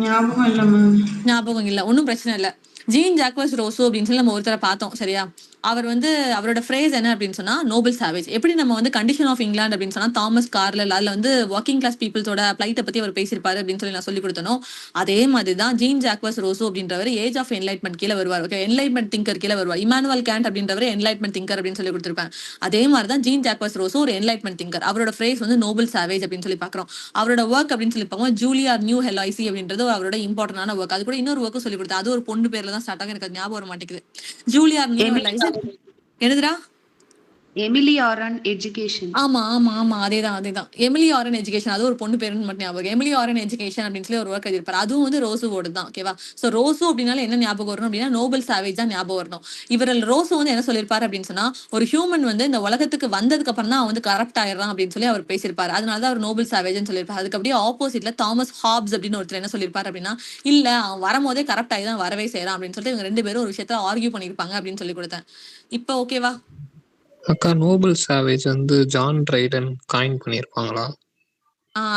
F: ஞாபகம் இல்ல மேம்.
A: ஞாபகம் இல்ல, ஒன்னும் பிரச்சனை இல்ல. ஜீன் ஜாக்வஸ் ரோசோ அப்படின்னு சொல்லி நம்ம ஒருத்தரை பார்த்தோம். சரியா? அவர் வந்து அவரோட ஃப்ரேஸ் என்ன அப்படின்னு சொன்னா நோபல் சாவேஜ். எப்படி நம்ம வந்து கண்டிஷன் ஆஃப் இங்கிலாந்து அப்படின்னு சொன்னா தாமஸ் கார்லல் அதுல வந்து ஒர்க்கிங் கிளாஸ் பீப்புள்ஸோட பிளைட்டை பத்தி அவர் பேசியிருப்பாரு அப்படின்னு சொல்லி நான் சொல்லி கொடுத்தனோ அதே மாதிரி தான் ஜீன் ஜாக்வஸ் ரோசோ அப்படின்றவர் ஏஜ் ஆஃப் என்லைட்மெண்ட் கீழே வருவார். ஓகே, என்லைட்மெண்ட் திங்கர் கீழே வருவார். இமானுவல் கேண்ட் அப்படின்றவர் என்லைட்மெண்ட் திங்கர் அப்படின்னு சொல்லி கொடுத்திருப்பேன். அதே மாதிரி தான் ஜீன் ஜாக்வஸ் ரோசோ ஒரு என்லைட்மெண்ட் திங்கர். அவரோட ஃப்ரேஸ் வந்து நோபல் சாவேஜ் அப்படின்னு சொல்லி பாக்குறோம். அவரோட ஒர்க் அப்படின்னு சொல்லி பார்ப்போம் ஜூலியார் நியூ ஹெல்லாய்சி அப்படின்றது அவரோட இம்பார்ட்டன்டான ஒர்க். அது கூட இன்னொரு ஒர்க்கும் சொல்லி கொடுத்தேன். அது ஒரு பொண்ணு பேர்ல தான் ஸ்டார்ட் ஆகும். எனக்கு ஞாபகம் வர மாட்டேங்குது. Julie or new Heloise. என்னதுடா?
B: Emile or on education.
A: ஆமா அதேதான் எமிலி ஆரன் எஜுகேஷன். அது ஒரு பொண்ணு பேருன்னு மட்டும் ஞாபகம். எமிலி ஆரன் எஜுகேஷன் அப்படின்னு சொல்லி ஒரு ஒர்க் எழுதிருப்பாரு. அதுவும் வந்து ரோசுவோடு தான். ஓகேவா? சோ ரோசு அப்படின்னால என்ன ஞாபகம் வரணும் அப்படின்னா நோபல் சாவேஜ் தான் ஞாபகம் வரணும். இவரில் ரோசு வந்து என்ன சொல்லியிருப்பாரு அப்படின்னு சொன்னா ஒரு ஹியூமன் வந்து இந்த உலகத்துக்கு வந்ததுக்கு அப்புறம் தான் அவன் வந்து கரப்ட் ஆயிடுறான் அப்படின்னு சொல்லி அவர் பேசியிருப்பாரு. அதனாலதான் அவர் நோபல் சாவேஜ்னு சொல்லியிருப்பாரு. அதுக்கு அப்படியே ஆப்போசிட்ல தாமஸ் ஹாப்ஸ் அப்படின்னு ஒருத்தர் என்ன சொல்லியிருப்பாரு அப்படின்னா இல்ல அவன் வரும்போதே கரப்ட் ஆகி தான் வரவே செய்யறான் அப்படின்னு சொல்லிட்டு இவங்க 2 பேரும் ஒரு விஷயத்த ஆர்கியூ பண்ணிருப்பாங்க அப்படின்னு சொல்லி கொடுத்தேன். இப்ப ஓகேவா?
E: அக்கா நோபல் சாவேஜ் வந்து ஜான் ட்ரைடன் காயின் பண்ணியிருப்பாங்களா?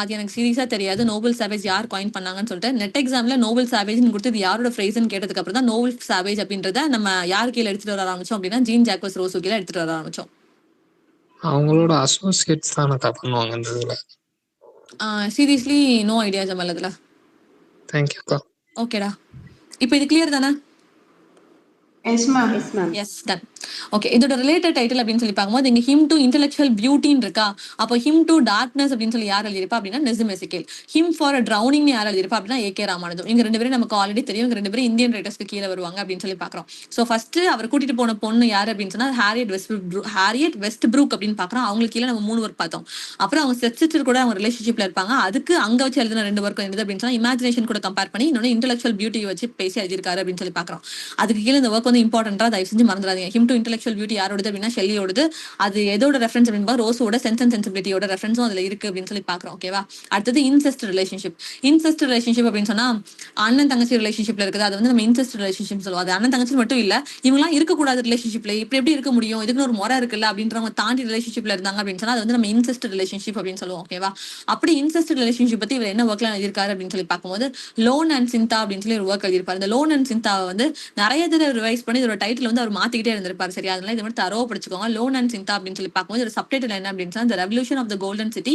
A: அது எனக்கு சீரியஸா தெரியாது. நோபல் சாவேஜ் யார் காயின் பண்ணாங்கன்னு சொல்லிட்டு நெட் எக்ஸாம்ல நோபல் சாவேஜ் கொடுத்து இது யாரோட ஃப்ரேஸ்ன்னு கேட்டதுக்கு அப்புறம் தான் நோபல் சாவேஜ் அப்படின்றத நம்ம யார் கீழே எடுத்துட்டு வர ஆரம்பிச்சோம் அப்படின்னா ஜீன் ஜாக்வஸ் ரோசோ கீழே எடுத்துட்டு வர ஆரம்பிச்சோம்.
E: அவங்களோட அசோசியேட்ஸ் தான் பண்ணுவாங்க இந்த இதுல.
A: சீரியஸ்லி நோ ஐடியா ஜமல் அதுல.
E: தேங்க்யூ அக்கா.
A: ஓகேடா, இப்போ இது கிளியர் தானே?
F: Yes ma'am.
B: Yes ma'am.
A: Yes done. Okay, இதோட ரிலேட்டட் டைட்டில் அப்படின்னு சொல்லி பார்க்கும்போது இங்க ஹிம் டு இன்டெலெக்சுவல் பியூட்டின்னு இருக்கா. அப்போ ஹிம் டு டார்க்னஸ் அப்படின்னு சொல்லி யார் எழுதியிருப்பா அப்படின்னா நெசிம் எசெக்கியேல். ஹிம் ஃபார் ட்ரௌனிங் யார் எழுதியிருப்பா அப்படின்னா ஏகே ராமானுஜம். இவங்க 2 பேரும் நமக்கு ஆல்ரெடி தெரியும். இவங்க 2 பேரும் இந்தியன் ரைட்டர்ஸ்க்கு கீழே வருவாங்க அப்படின்னு சொல்லி பாக்குறோம். ஸோ ஃபர்ஸ்ட் அவர் கூட்டிட்டு போன பொண்ணு யார் அப்படின்னு சொன்னா ஹாரியட் வெஸ்ட் ப்ரூக் அப்படின்னு பாக்குறோம். அவங்களுக்கு கீழே நம்ம 3 ஒர்க் பார்த்தோம். அப்புறம் அவங்க சிஸ்டர் கூட அவங்க ரிலேஷன்ஷிப்ல இருப்பாங்க. அதுக்கு அங்க வச்சு எழுதின 2 ஒர்க் என்னது அப்படின்னு சொன்னா இமேஜினேஷன் கூட கம்பேர் பண்ணி இன்னொன்னு இன்டெலெக்சுவல் பியூட்டி வச்சு பேசி எழுதியிருக்காரு அப்படின்னு சொல்லி பாக்குறோம். அதுக்கு கீழே இந்த ஒர்க் வந்து இம்பார்ட்டன்டா தயவு செஞ்சு மறந்துடாதீங்க. ஹிம் டு இன்டெலெக்சுவல் பியூட்டி யாரோடது அப்படின்னா ஷெல்லியோடது. அது எதோட ரெஃபரன்ஸ் அப்படின்னா ரோஸோட சென்ஸ் அண்ட் சென்சிபிலிட்டியோட ரெஃபரன்ஸும் அதுல இருக்கு அப்படின்னு சொல்லி பாக்குறோம். ஓகேவா? அடுத்தது இன்செஸ்ட் ரிலேஷன்ஷிப். இன்செஸ்ட் ரிலேஷன்ஷிப் அப்படின்னு சொன்னா அண்ணன் தங்கச்சி ரிலேஷன்ஷிப்ல இருக்குது. அது வந்து நம்ம இன்செஸ்ட் ரிலேஷன்ஷிப் சொல்லுவோம். அது அண்ணன் தங்கச்சி மட்டும் இல்ல, இவங்கலாம் இருக்கக்கூடாது ரிலேஷன்ஷிப்ல, இப்படி எப்படி இருக்க முடியும், இதுக்குன்னு ஒரு முறை இருக்குல்ல அப்படின்றவங்க தாண்டி ரிலேஷன்ஷிப்ல இருந்தாங்க அப்படின்னு சொன்னா அது வந்து நம்ம இன்செஸ்ட் ரிலேஷன்ஷிப் அப்படின்னு சொல்லுவோம். ஓகேவா? அப்படி இன்செஸ்ட் ரிலேஷன்ஷிப் பத்தி இவர் என்ன ஒர்க்ல எழுதியிருக்காரு அப்படின்னு சொல்லி பார்க்கும்போது லோன் அண்ட் சிந்தா அப்படின்னு சொல்லி ஒரு ஒர்க் எழுதியிருப்பாரு. இந்த லோன் அண்ட் சிந்தாவை வந்து நிறைய தடவை ரிவைஸ் பண்ணி இதோட டைட்டில் வந்து அவர் மாத்திக்கிட்டே இருந்திருப்பாரு. சரியா? அதனால இது மாதிரி தரவா படிச்சுக்கோங்க. லோன் அண்ட் சிந்தா அப்படின்னு சொல்லி பார்க்கும்போது ஒரு சப்டைட்டில் என்ன அப்படின்னு சொன்னா revolution of the golden city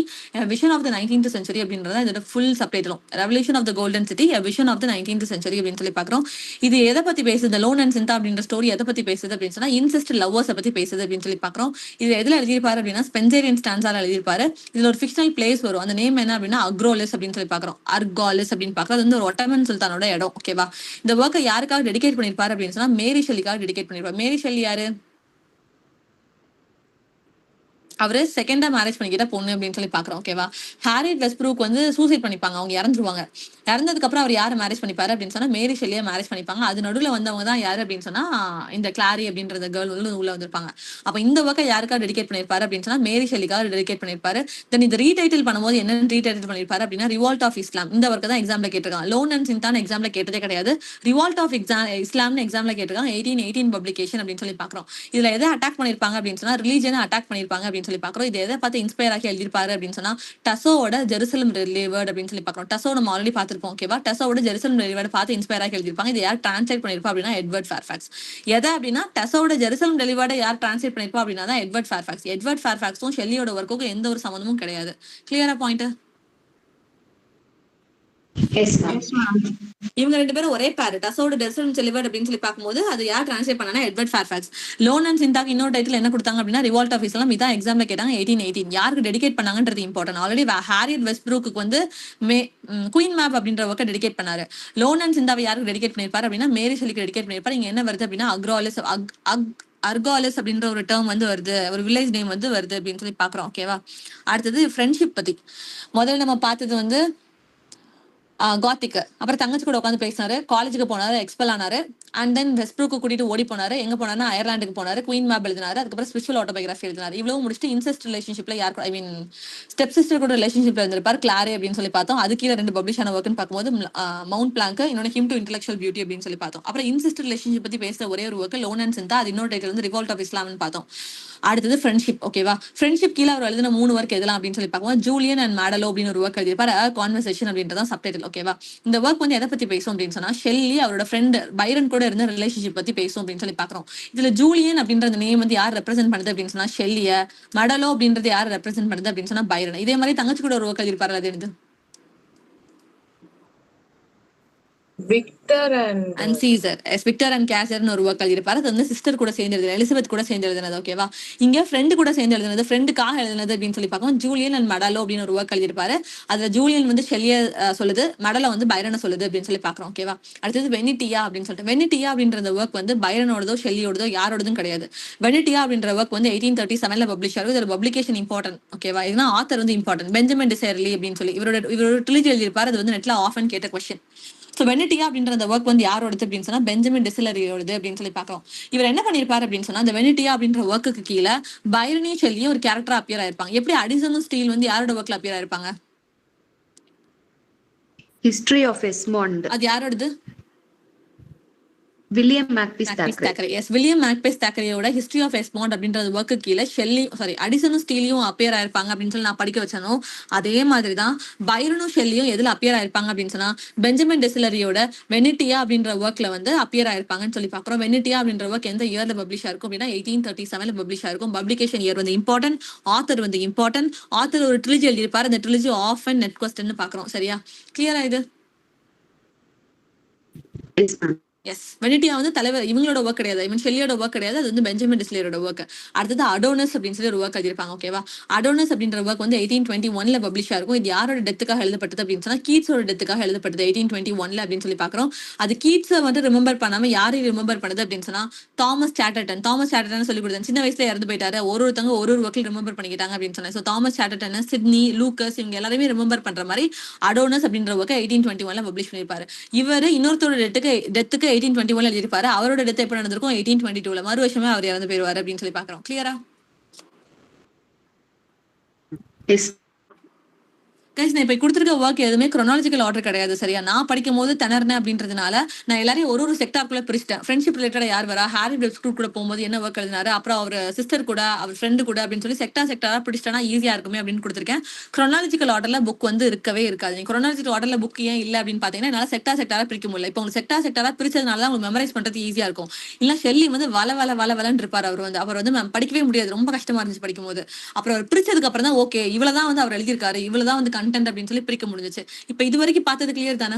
A: vision of the 19th century அப்படின்றத இதோட ஃபுல் சப்டைட்டிலும் revolution of the golden city vision of the 19th century அப்படின்னு சொல்லி பார்க்குறோம். இது எதை பத்தி பேசுது? லோன் அண்ட் சிந்தா அப்படின்ற ஸ்டோரி எதை பத்தி பேசுது அப்படின்னு சொன்னா இன்செஸ்ட் லவ்வர்ஸை பத்தி பேசுது அப்படின்னு சொல்லி பார்க்குறோம். இது எதுல எழுதியிருப்பாரு அப்படின்னா ஸ்பென்சேரியன் ஸ்டான்ஸால எழுதியிருப்பாரு. இதுல ஒரு ஃபிக்ஷனல் பிளேஸ் வரும். அந்த நேம் என்ன அப்படின்னா அக்ரோலிஸ் அப்படின்னு சொல்லி பார்க்குறோம். அர்காலிஸ் அப்படின்னு பார்க்குறோம். அது வந்து ஒரு ஒட்டமன் சுல்தானோட இடம். ஓகேவா? இந்த ஒர்க்கை யாருக்காக டெடிகேட் பண்ணிருப்பாரு அப்படின்னு சொன்னா மேரி ஷெல்லிக்காக டெடிகேட் பண்ணிருப்பாரு. மேரி ஷெல்லி யாரு? அவரு செகண்டா மேரேஜ் பண்ணிக்கிட்ட பொண்ணு அப்படின்னு சொல்லி பாக்குறோம். ஓகேவா? ஹாரிட் வெஸ்ட்ப்ரூக் வந்து சூசைட் பண்ணிப்பாங்க, அவங்க இறந்துருவாங்க. இறந்ததுக்கு அப்புறம் அவர் யாரை மேரேஜ் பண்ணிப்பாரு அப்படின்னு சொன்னா மேரி ஷெல்லியை மேரேஜ் பண்ணிப்பாங்க. அது நடுவில் வந்தவங்க தான் யாரு அப்படின்னு சொன்னா இந்த கிளாரி அப்படின்ற கேர்ள் வந்து உள்ள வந்திருப்பாங்க. அப்ப இந்த ஒர்க்கை யாருக்காக டெடிகேட் பண்ணிருப்பாரு அப்படின்னு சொன்னா மேரி ஷெல்லிக்காக டெடிகேட் பண்ணிருப்பாரு. தென் இந்த ரீடைட்டில் பண்ணும்போது என்னன்னு ரீடைட்டில் பண்ணிருப்பாரு அப்படின்னா ரிவால்ட் ஆஃப் இஸ்லாம், இந்த ஒர்க்கை தான் எக்ஸாம்ல கேட்டிருக்காங்க. லோன் அண்ட் சின்தான் எக்ஸாம்ல கேட்டதே கிடையாது. ரிவால்ட் ஆஃப் இஸ்லாம்னு எக்ஸாம்ல கேட்டிருக்காங்க. 1818 பப்ளிகேஷன் அப்படின்னு சொல்லி பாக்குறோம். இதுல எதை அட்டாக் பண்ணிருப்பாங்க அப்படின்னு சொன்னா ரிலீஜனை அட்டாக் பண்ணிருப்பாங்க அப்படின்னு சொல்லி பாக்குறோம். இது எதை பார்த்து இன்ஸ்பயர் ஆகி எழுதிருப்பாரு அப்படின்னு சொன்னா டசோட ஜெருசலம் டெலிவர்ட் அப்படின்னு சொல்லி பாக்குறோம். டசோ நம்ம ஆல்ரெடி பார்த்திருப்போம். ஓகேவா? டசோட ஜெருசலம் டெலிவர்ட் பார்த்து இன்ஸ்பயர் ஆகி எழுதிருப்பாங்க. இது யார் டிரான்ஸ்லேட் பண்ணிருப்பா அப்படின்னா எட்வர்ட் ஃபேர்ஃபாக்ஸ். எதை அப்படின்னா டசோட ஜெருசலம் டெலிவர்ட் யார் டிரான்ஸ்லேட் பண்ணிருப்பா அப்படின்னா தான் எட்வர்ட் ஃபேர்ஃபாக்ஸ். எட்வர்ட் ஃபேர்ஃபாக்ஸும் ஷெல்லியோட ஒர்க்குக்கும் எந்த ஒரு சம்மந்தமும் கிடையாது. கிளியரா point?
B: Yes ma'am.
F: Yes ma'am.
A: இவங்க ரெண்டு பேரும் ஒரே பேர். டசோட டெசர்ட் டெலிவர்ட் அப்படின்னு சொல்லி பார்க்கும்போது அது யார் டிரான்ஸ்லேட் பண்ணா எட்வர்ட் ஃபேர்ஃபாக்ஸ். லோன் அண்ட் சிந்தாக்கு இன்னொரு டைட்டில் என்ன கொடுத்தாங்க அப்படின்னா ரிவால்ட் ஆஃப் இஸ்லாம். இதான் எக்ஸாம்ல கேட்டாங்க. 1818 யாருக்கு டெடிகேட் பண்ணாங்கன்றது இம்பார்ட்டன்ட். ஆல்ரெடி ஹாரியட் வெஸ்ட்ப்ரூக்கு வந்து குயின் மேப் அப்படின்ற ஒர்க்கை டெடிகேட் பண்ணாரு. லோன் அண்ட் சிந்தாவை யாருக்கு டெடிகேட் பண்ணிருப்பாரு அப்படின்னா மேரி ஷெல்லிக்கு டெடிகேட் பண்ணிருப்பாரு. இங்க என்ன வருது அப்படின்னா அர்காலிஸ் அப்படின்ற ஒரு டேர்ம் வந்து வருது, ஒரு வில்லேஜ் நேம் வந்து வருது அப்படின்னு சொல்லி பாக்குறோம். ஓகேவா? அடுத்தது ஃப்ரெண்ட்ஷிப் பத்தி முதல்ல நம்ம பார்த்தது வந்து காத்திக்கு. அப்புறம் தங்கச்சி கூட உட்காந்து பேசினாரு, காலேஜுக்கு போனாரு, எக்ஸ்பெல் ஆனாரு. அண்ட் தென் வெஸ்ட்ப்ரூக்கு கூட்டிட்டு ஓடி போனாரு. எங்க போனாருன்னா அயர்லாண்டுக்கு போனாரு. குயின் மேப் எழுதினாரு. அதுக்கப்புறம் ஸ்பிரிச்சுவல் ஆட்டோபயோகிராஃபி எழுதினாரு. இவ்வளவு முடிச்சுட்டு இன்செஸ்ட் ரிலேஷன்ஷிப்ல யார் ஐ மீன் ஸ்டெப் சிஸ்டர் கூட ரிலேஷன்ஷிப்ல இருந்திருப்பாரு, கிளாரி அப்படின்னு சொல்லி பார்த்தோம். அது கீழே 2 பப்ளிஷ் ஆன ஒர்க்னு பார்க்கும்போது மவுண்ட் பிளாங்க், இன்னொன்று ஹிம் டு இன்டெலெக்சுவல் பியூட்டி அப்படின்னு சொல்லி பார்த்தோம். அப்புறம் இன்செஸ்ட் ரிலேஷன்ஷிப் பத்தி பேசுற ஒரே ஒரு ஒர்க் லோன் அண்ட் சிந்தா. அது இன்னொரு டைட்டில் வந்து ரிவால்ட் ஆஃப் இஸ்லாம்னு பார்த்தோம். அடுத்தது ஃப்ரெண்ட்ஷிப். ஓகேவா? ஃப்ரெண்ட்ஷிப் கீழே அவர் எழுதின 3 ஒர்க் எதெல்லாம் அப்படின்னு சொல்லி பார்க்கும்போது ஜூலியன் அண்ட் மேடலோ அப்படின்னு ஒரு ஒர்க் எழுதியிருப்பாரு, கான்வர்சேஷன் அப்படின்றதான் சப்டைட்டில். ஓகேவா? இந்த ஒர்க் வந்து எதை பத்தி பேசும் அப்படின்னு சொன்னா ஷெல்லி அவரோட ஃப்ரெண்ட் பைரன் கூட இருந்த ரிலேஷன்ஷிப் பத்தி பேசும் அப்படின்னு சொல்லி பாக்குறோம். இதுல ஜூலியன் அப்படின்ற நேம் வந்து யார் ரெப்ரசென்ட் பண்ணுது அப்படின்னு சொன்னா ஷெல்லிய, மடலோ அப்படின்றது யார் ரெப்ரசென்ட் பண்ணுது அப்படின்னு சொன்னா பைரன். இதே மாதிரி தங்கச்சி கூட ஒரு ஒர்க் எழுதியிருப்பாரு, அது என்னது?
D: Victor and
A: Caesar. Victor and கேசர்னு ஒரு ஒர்க் எழுதியிருப்பாரு. அது வந்து சிஸ்டர் கூட சேர்ந்து எழுதுனது, எலிசபெத் கூட சேர்ந்து எழுதுனது. ஓகேவா? இங்க ஃப்ரெண்டு கூட சேர்ந்து எழுதுனது, ஃப்ரெண்டுக்காக எழுதுனது அப்படின்னு சொல்லி பார்க்கணும். ஜூலியன் அண்ட் மடலோ அப்படின்னு ஒரு ஒர்க் எழுதியிருப்பாரு. அதுல ஜூலியன் வந்து ஷெல்லிய சொல்லுது, மடலோ வந்து பைரனை சொல்லுது அப்படின்னு சொல்லி பாக்குறோம். ஓகேவா? அடுத்தது வெனிட்டியா அப்படின்னு சொல்லிட்டு வெனிட்டியா அப்படின்ற ஒர்க் வந்து பைரனோடதோ ஷெல்லியோடதோ யாரோடதும் கிடையாது. வெனிட்டியா அப்படின்ற ஒர்க் வந்து 1837ல பப்ளிஷ் ஆகும். இதோட பப்ளிகேஷன் இம்பார்ட்டன்ட். ஓகேவா? இதுனா ஆத்தர் வந்து இம்பார்ட்டன்ட், பெஞ்சமின் டிசைர்லி அப்படின்னு சொல்லி இவரோட ட்ரிலஜி எழுதியிருப்பாரு. அது வந்து நெட்ல ஆஃபன் கேட்ட கொஸ்டின். ஸோ வெனிட்டியா அப்படின்ற அந்த ஒர்க் வந்து யாரோடது அப்படின்னு சொன்னா பெஞ்சமின் டிசிலரியோடது அப்படின்னு சொல்லி பார்க்கலாம். இவர் என்ன பண்ணிருப்பாரு அப்படின்னு சொன்னா அந்த வெனிட்டியா அப்படின்ற ஒர்க்குக்கு கீழே பைரனி ஷெல்லியும் ஒரு கேரக்டரா அப்பியர் ஆயிருப்பாங்க. எப்படி அடிசனும் ஸ்டீல் வந்து யாரோட ஒர்க்ல அப்பியர் ஆயிருப்பாங்க?
B: ஹிஸ்டரி ஆஃப் எஸ்மாண்ட்,
A: அது யாரோடது?
B: William Makepeace Thackeray.
A: Thackeray. Yes, William Makepeace தாக்கரேயோட ஹிஸ்டரி ஆஃப் எஸ்மாண்ட் அப்படின்ற ஒர்க்கு கீழே அடிசனும் ஸ்டீலியும் அப்பியர் ஆயிருப்பாங்க அப்படின்னு சொல்லி நான் படிக்க வச்சனோ அதே மாதிரிதான் பைரனும் ஷெல்லியும் எதுல அப்பியர் ஆயிருப்பாங்க அப்படின்னு சொன்னா பெஞ்சமின் டிசிலரியோட வெனிட்டியா அப்படின்ற ஒர்க்ல வந்து அப்பியர் ஆயிருப்பாங்கன்னு சொல்லி பாக்குறோம். வெனிட்டியா அப்படின்ற ஒர்க் எந்த இயர்ல பப்ளிஷ் ஆயிருக்கும் அப்படின்னா 1837ல பப்ளிஷ் ஆயிருக்கும். பப்ளிகேஷன் இயர் வந்து இம்பார்ட்டன்ட், ஆத்தர் வந்து இம்பார்ட்டன்ட். ஆத்தர் ஒரு ட்ரிலஜி எழுதியிருப்பாரு, அந்த trilogy of and NET question பாக்குறோம். சரியா? கிளியரா இது?
B: S ma'am.
A: எஸ், வெனிட்டியா வந்து தலைவர் இவங்களோட ஒர்க் கிடையாது, இவன் ஷெல்லியோட ஒர்க் கிடையாது, அது வந்து பெஞ்சமின் டிஸ்லேரோட ஒர்க். அடுத்தது அடோனஸ் அப்படின்னு சொல்லி ஒரு ஒர்க் எழுதிருப்பாங்க. ஓகேவா? அடோனஸ் அப்படின்ற ஒர்க் வந்து 1821ல பப்ளிஷ் ஆயிருக்கும். இது யாரோட டெத்துக்காக எழுதப்பட்டது அப்படின்னு சொன்னா கீட்ஸோட டெத்துக்காக எழுதப்பட்டது 1821ல அப்படின்னு சொல்லி பாக்குறோம். அது கீட்ஸை வந்து ரிமெம்பர் பண்ணாம யாரையும் ரிமெம்பர் பண்ணுது அப்படின்னு சொன்னா தாமஸ் சாட்டர்டன். தாமஸ் சாட்டர்டன் சொல்லி கொடுத்தேன், சின்ன வயசுல இறந்து போயிட்டாரு, ஒருத்தவங்க ஒரு ஒர்க்கில் ரிமெம்பர் பண்ணிக்கிட்டாங்க அப்படின்னு சொன்னேன். ஸோ தாமஸ் சாட்டர்டன், சிட்னி, லூக்கஸ் இவங்க எல்லாருமே ரிமெம்பர் பண்ற மாதிரி அடோனஸ் அப்படின்ற ஒர்க்கை 1821ல பப்ளிஷ் பண்ணிருப்பாரு. இவர் இன்னொருத்தோட டெத்துக்கு 1821ல எழுதிருப்பாரு. அவரோட டெத் எப்ப நடந்திருக்கும்? 1822ல. மறு வருஷமே அவர் இறந்து போயிருவாரு அப்படின்னு சொல்லி பாக்குறோம். கிளியரா?
B: எஸ்.
A: கைஸ், நான் இப்ப கொடுத்துருக்க ஒர்க் எதுவுமே chronological ஆர்டர் கிடையாது. சரியா? நான் படிக்கும் போது திணறேன் அப்படின்றதுனால நான் எல்லாரையும் ஒரு செக்டாருக்குள்ள பிரிச்சிட்டேன். ஃப்ரெண்ட்ஷிப் ரிலேட்டடா யார் வரா, ஹாரி வெஸ்ட்ப்ரூக் கூட போகும்போது என்ன ஒர்க் எழுதினாரு, அப்புறம் அவர் சிஸ்டர் கூட, அவர் ஃப்ரெண்டு கூட அப்படின்னு சொல்லி செக்டாரா பிடிச்சிட்டா ஈஸியா இருக்குமே அப்படின்னு கொடுத்துருக்கேன். chronological ஆர்டர்ல புக் வந்து இருக்கவே இருக்காது. chronological ஆர்டர்ல புக் ஏன் இல்ல அப்படின்னு பாத்தீங்கன்னா என்னால செக்டாரா பிரிக்க முடியல. இப்போ உங்களுக்கு செக்டாரா பிரிச்சதுனால தான் உங்களுக்கு மெமரைஸ் பண்றது ஈஸியா இருக்கும். இல்ல ஷெல்லி வந்து வளன்னு இருப்பாரு. அவர் வந்து படிக்கவே முடியாது, ரொம்ப கஷ்டமா இருந்துச்சு படிக்கும் போது. அப்புறம் அவர் பிரிச்சதுக்கு அப்புறம் தான் ஓகே இவ்வளவுதான் வந்து அவர் எழுதியிருக்காரு, இவ்வளவுதான் வந்து கண்டென்ட் அப்படின்னு சொல்லி பிரிக்க முடிஞ்சிச்சு. இப்ப இது வரைக்கும் பார்த்தது கிளியர் தானே?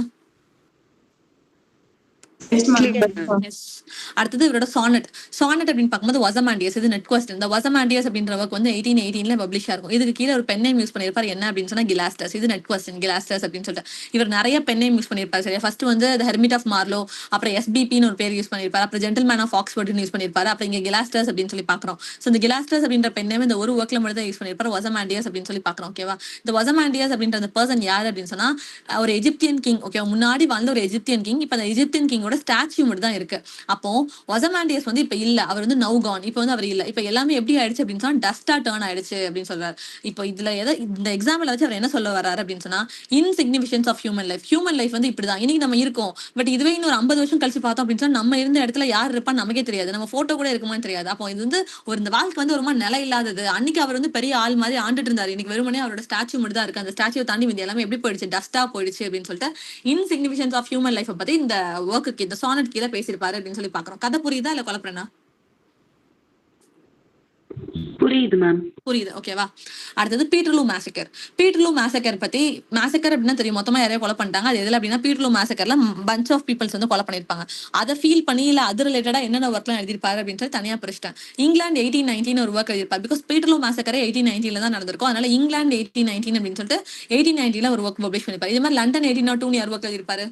F: Yes ma'am.
A: எஸ். அடுத்தது இவரோட சானட். சானட் அப்படின்னு பார்க்கும்போது ஒசமாண்டியஸ். இது நெட் கொஸ்டின். இந்த ஒசமாண்டியஸ் அப்படின்ற ஒர்க் வந்து 1818 பப்ளிஷ் ஆகும். இதுக்கு கீழே ஒரு பென் நேம் யூஸ் பண்ணிருப்பாரு. என்ன அப்படின்னு சொன்னா கிலாஸ்டர்ஸ். இது நெட் கொஸ்டின். கிலாஸ்டர்ஸ் அப்படின்னு சொல்லிட்டு இவர் நிறைய பென் நேம் யூஸ் பண்ணிருப்பாரு. சரியா? ஃபர்ஸ்ட் வந்து ஹெர்மிட் ஆஃப் மார்லோ, அப்புறம் எஸ்பிபின்னு ஒரு பேர் யூஸ் பண்ணிருப்பாரு, அப்புறம் ஜென்டில்மேன் ஆஃப் ஆக்ஸ்போர்ட்னு யூஸ் பண்ணிருப்பாரு, அப்புறம் இங்க கிலாஸ்டர்ஸ் அப்படின்னு சொல்லி பாக்குறோம். சோ இந்த கிலாஸ்டர்ஸ் அப்படின்ற பென் நேம் இந்த ஒரு ஒர்க்ல மட்டும் தான் யூஸ் பண்ணிருப்பாரு. ஒசமாண்டியஸ் அப்படின்னு சொல்லி பாக்குறோம். ஓகேவா? இந்த ஒசமாண்டியஸ் அப்படின்ற அந்த பர்சன் யார் அப்படின்னு சொன்னா ஒரு எஜிப்தியன் கிங். ஓகே, முன்னாடி வாழ்ந்த ஒரு எஜிப்தியன் கிங். இப்ப அந்த எஜிப்தியன் கிங்கோட ஸ்டாச்சு மட்டும் தான் இருக்கு. அப்போ ஒசமாண்டியஸ் வந்து இப்ப இல்ல, அவர் வந்து நவ் கான். இப்ப வந்து அவர் இல்ல. இப்ப எல்லாமே எப்படி ஆயிடுச்சு அப்படின்னு சொன்னா டஸ்டா டர்ன் ஆயிடுச்சு அப்படின்னு சொல்றாரு. இப்போ இதுல இந்த எக்ஸாம்பிள் வச்சு அவர் என்ன சொல்ல வர்றாரு அப்படின்னு சொன்னா insignificance of human life. Human life வந்து இப்படிதான். இன்னைக்கு நம்ம இருக்கோம், பட் இதுவே இன்னொரு 50 வருஷம் கழிச்சு பார்த்தோம் அப்படின்னு சொன்னா நம்ம இருந்த இடத்துல யார் இருப்பான்னு நமக்கே தெரியாது. நம்ம போட்டோ கூட இருக்குமான்னு தெரியாது. அப்போ இது வந்து இந்த வாழ்க்கை வந்து ஒரு மாதிரி நிலை இல்லாதது. அன்னைக்கு அவர் வந்து பெரிய ஆள் மாதிரி ஆண்டுட்டு இருந்தாரு. இன்னைக்கு வெறுமனே அவரோட ஸ்டாச்சு மட்டும் தான் இருக்கு. அந்த ஸ்டாச்சுவை தாண்டி இது எல்லாமே எப்படி போயிடுச்சு, டஸ்டா போயிடுச்சு அப்படின்னு சொல்லிட்டு இன்சிக்னிஃபிகன்ஸ் ஆஃப் ஹியூமன் லைஃப் பத்தி இந்த ஒர்க்கு இந்த சானட் கீழே பேசியிருப்பாரு அப்படின்னு சொல்லி பாக்குறோம். கதை புரியுதா இல்ல குழப்பறேனா?
B: புரியுது மேம்.
A: புரியுது. ஓகேவா? அடுத்தது பீட்டர்லூ மேசக்கர். பீட்டர்லூ மேசக்கர் பத்தி, மேசக்கர் அப்படின்னா தெரியும், மொத்தமா யாரையோ கொலை பண்ணிட்டாங்க. அது எதுல அப்படின்னா பீட்டர்லூ மேசக்கர்ல பஞ்ச் ஆஃப் பீப்பிள்ஸ் வந்து கொலை பண்ணிருப்பாங்க. அதை ஃபீல் பண்ணி இல்ல அது ரிலேட்டடா என்னென்ன ஒர்க்லாம் எழுதிருப்பாரு அப்படின்னு சொல்லி தனியா பிரிச்சிட்டேன். இங்கிலாந்து 1819 ஒரு ஒர்க் எழுதிருப்பாரு. பிகாஸ் பீட்டர்லூ மேசக்கரே 1819 தான் நடந்திருக்கும். அதனால இங்கிலாந்து 1819 அப்படின்னு சொல்லிட்டு 1890 ஒரு ஒர்க் பப்ளிஷ் பண்ணிருப்பாரு. இது மாதிரி லண்டன் 1802 யார் ஒர்க் எழுதிருப்பாரு?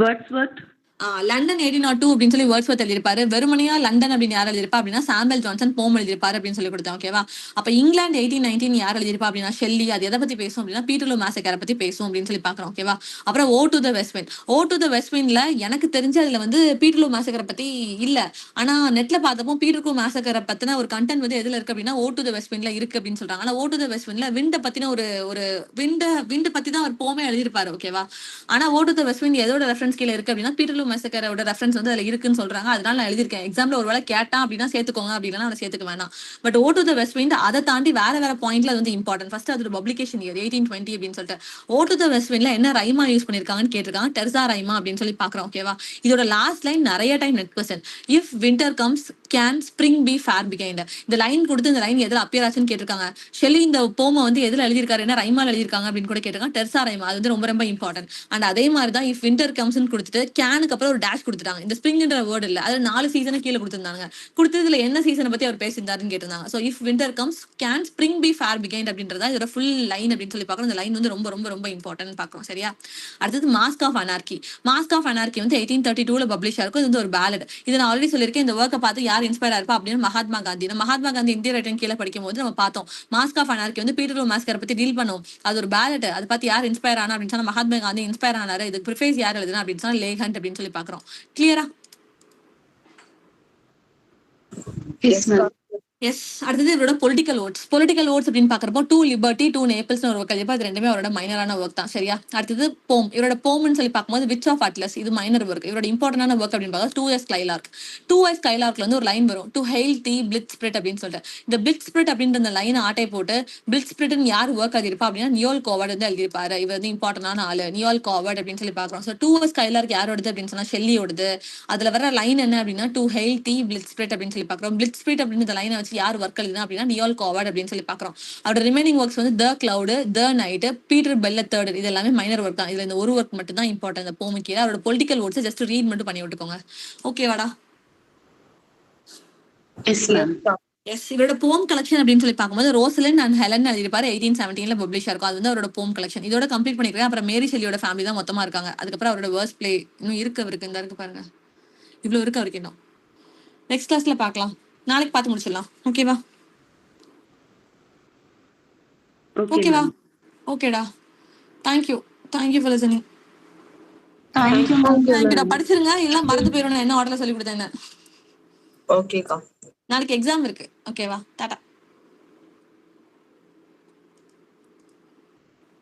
B: வேர்ட்ஸ்வர்த்.
A: லண்டன் 1802 அப்படின்னு சொல்லி வேர்ட்ஸ்வர்த் எழுதிருப்பாரு. வெறுமனையா லண்டன் அப்படின்னு யார் எழுதிருப்பா அப்படின்னா சாம்பல் ஜான்சன் போம் எழுதிருப்பாரு அப்படின்னு சொல்லி கொடுத்தேன். ஓகேவா? அப்ப இங்கிலாந்து 1819 யார் எழுதிருப்பா அப்படின்னா ஷெல்லி. அது எதை பத்தி பேசும் அப்படின்னா பீட்டர்லூ மேசக்கரை பத்தி பேசும் அப்படின்னு சொல்லி பாக்குறோம். ஓகேவா? அப்புறம் ode to the west wind. Ode to the west விண்ட்ல எனக்கு தெரிஞ்சு அதுல வந்து பீட்டர்லூ மேசக்கரை பத்தி இல்ல. ஆனா நெட்ல பார்த்தப்போ பீட்டர்லூ மேசக்கரை பத்தின ஒரு கண்டென்ட் வந்து எதுல இருக்கு அப்படின்னா ஓ டு த வெஸ்ட் விண்ட்ல இருக்கு அப்படின்னு சொல்றாங்க. ஆனா ஓ டு த வெஸ்ட் விண்ட்ல விண்ட பத்தின ஒரு விண்ட பத்தி தான் அவர் போமே எழுதிருப்பாரு. ஓகேவா? ஆனா ஓ டு த வெஸ்ட் விண்ட் எதோட ரெஃபரன்ஸ் கீழே இருக்கு அப்படின்னா பீட்டர்லூ மேசக்கரோட ரெஃபரன்ஸ் வந்து அதுல இருக்குன்னு சொல்றாங்க. அதனால நான் எழுதிருக்கேன். எக்ஸாம்ல ஒருவேளை கேட்டான் அப்படின்னா சேர்த்துக்கோங்க, அப்படின்னா அதை சேர்த்துக்க வேணாம். But O to the west wind அதை தாண்டி வேற பாயிண்ட்ல அது வந்து இம்பார்ட்டன்ட். ஃபர்ஸ்ட் அதோட பப்ளிகேஷன் இயர் 1820 அப்படின்னு சொல்லிட்டு ஓ டு த வெஸ்ட் விண்ட்ல என்ன ரைமா யூஸ் பண்ணிருக்காங்கன்னு கேட்டிருக்காங்க. டெர்சா ரைமா அப்படின்னு சொல்லி பாக்குறோம். ஓகேவா? இதோட லாஸ்ட் லைன் நிறைய time NET question. If winter comes can spring be far behind. இந்த லைன் கொடுத்து இந்த லைன் எதுல அப்பியர் ஆச்சுன்னு கேட்டிருக்காங்க. ஷெல்லி இந்த போம வந்து எதுல எழுதிருக்காரு, என்ன ரைமால எழுதிருக்காங்க அப்படின்னு கூட கேட்டிருக்காங்க. டெர்சா ரைமா. அது வந்து ரொம்ப இம்பார்ட்டன்ட். அண்ட் அதே மாதிரி தான் இஃப் விண்டர் கம்ஸ்ன்னு கொடுத்துட்டு கேனுக்கு அப்புறம் ஒரு டேஷ் கொடுத்துட்டாங்க. இந்த ஸ்பிரிங்ன்ற வேர்ட் இல்ல, அது 4 சீசனை கீழே கொடுத்திருந்தாங்க. கொடுத்ததுல என்ன சீசனை பத்தி அவர் பேசியிருந்தாருன்னு கேட்டிருந்தாங்க. So if winter comes can spring be far behind அப்படின்றதா இதோட ஃபுல் லைன் அப்படின்னு சொல்லி பாக்குறோம். இந்த லைன் வந்து ரொம்ப இம்பார்ட்டன்ட் பாக்குறோம். சரியா? அடுத்தது mask of anarchy. Mask of anarchy வந்து 1832 பப்ளிஷ் ஆயிருக்கும். இது வந்து ஒரு பேலட். இது நான் ஆல்ரெடி சொல்லியிருக்கேன். இந்த ஒர்க்கை பார்த்து யார் இன்ஸ்பயர் ஆயிருப்பா அப்படின்னு மகாத்மா காந்தி. மகாத்மா காந்தி இந்திய ரைட்டிங் கீழே படிக்கும் போது நம்ம பார்த்தோம் மாஸ்க் ஆஃப் அனார்கி வந்து பீட்டர்லூ மேசக்கரை பத்தி டீல் பண்ணும். அது ஒரு பேலட். அதை பார்த்து யார் இன்ஸ்பயர் ஆனா அப்படின்னு சொன்னா மகாத்மா காந்தி இன்ஸ்பயர் ஆனாரு. இதுக்கு ப்ரிஃபேஸ் யார் எழுதுனா அப்படின்னு சொன்னா லேகண்ட் அப்படின்னு சொல்லி பாக்குறோம். கிளியரா?
B: Yes ma'am.
A: எஸ். அடுத்தது இவரோட பொலிட்டிக்கல் ஓட்ஸ். பொலிட்டிக்கல் ஓட்ஸ் அப்படின்னு பாக்குறப்போ 2 லிபர்ட்டி 2 நேபிள்ஸ் ஒரு ஒர்க் எழுதிப்பா. இது ரெண்டுமே அவரோட மைனரான ஒர்க் தான். சரியா? அடுத்தது போம். இவரோட போம்னு சொல்லி பார்க்கும்போது விச் ஆஃப் அட்லஸ். இது மைனர் ஒர்க். இவரோட இம்பார்ட்டன்டான ஒர்க் அப்படின்னு பார்த்தா 2S ஸ்கைலார்க். 2S ஸ்கைலார்க்ல வந்து ஒரு லைன் வரும், to hail the blitz spirit அப்படின்னு சொல்லிட்டு. இந்த பிளிட்ஸ் ஸ்பிரிட் அப்படின்ற அந்த லைன் ஆட்டை போட்டு பிளிட்ஸ் ஸ்பிரிட்னு யார் ஒர்க் எழுதிருப்பா அப்படின்னா நியோல் கோவர்ட் வந்து எழுதிருப்பாரு. இவர் வந்து இம்பார்ட்டன்டான ஆளு நியோல் கோவர்ட் அப்படின்னு சொல்லி பாக்குறோம். ஸோ 2S ஸ்கைலார்க் யாரோடது அப்படின்னு சொன்னா ஷெல்லியோடது. அதுல வர லைன் என்ன அப்படின்னா to hail the blitz spirit அப்படின்னு சொல்லி பாக்குறோம். பிளிட்ஸ் ஸ்பிரிட் அப்படின்ற லைனை வச்சு யார் ஒர்க் எழுதுனா அப்படின்னா நியோல் கோவர்ட் அப்படின்னு சொல்லி பாக்குறோம். அவரோட ரிமைனிங் ஒர்க்ஸ் வந்து the cloud, the night, Peter bell third. இது எல்லாமே மைனர் ஒர்க் தான். இதுல இந்த ஒரு ஒர்க் மட்டும் தான் இம்பார்ட்டன்ட். இந்த போம் கீழே அவரோட பொலிட்டிக்கல் ஓட்ஸ் ஜஸ்ட் ரீட் மட்டும் பண்ணி விட்டுக்கோங்க. ஓகேவாடா?
B: Yes ma'am.
A: எஸ். இவரோட போம் கலெக்ஷன் அப்படின்னு சொல்லி பார்க்கும்போது ரோசலின் அண்ட் ஹெலன் எழுதிருப்பாரு. 1817 பப்ளிஷ் இருக்கும். அது வந்து அவரோட போம் கலெக்ஷன். இதோட கம்ப்ளீட் பண்ணிக்கிறேன். அப்புறம் மேரி ஷெல்லியோட ஃபேமிலி தான் மொத்தமா இருக்காங்க. அதுக்கப்புறம் அவரோட வேர்ஸ் பிளே இன்னும் இருக்கு இந்த இருக்கு பாருங்க. இவ்வளவு இருக்கு அவருக்கு இன்னும். நெக்ஸ்ட் கிளாஸ்ல பார்க்கலாம். நாளைக்கு பார்த்து முடிச்சிடலாம். ஓகேவா? ஓகேவா? ஓகேடா. Thank you for listening.
F: தேங்க்யூ.
A: படிச்சிருங்க. எல்லாம் மறந்து போயிடும். என்ன ஆர்டர்ல சொல்லி கொடுத்தேன்.
D: ஓகேக்கா.
A: நாளைக்கு எக்ஸாம் இருக்கு. ஓகேவா? டாடா.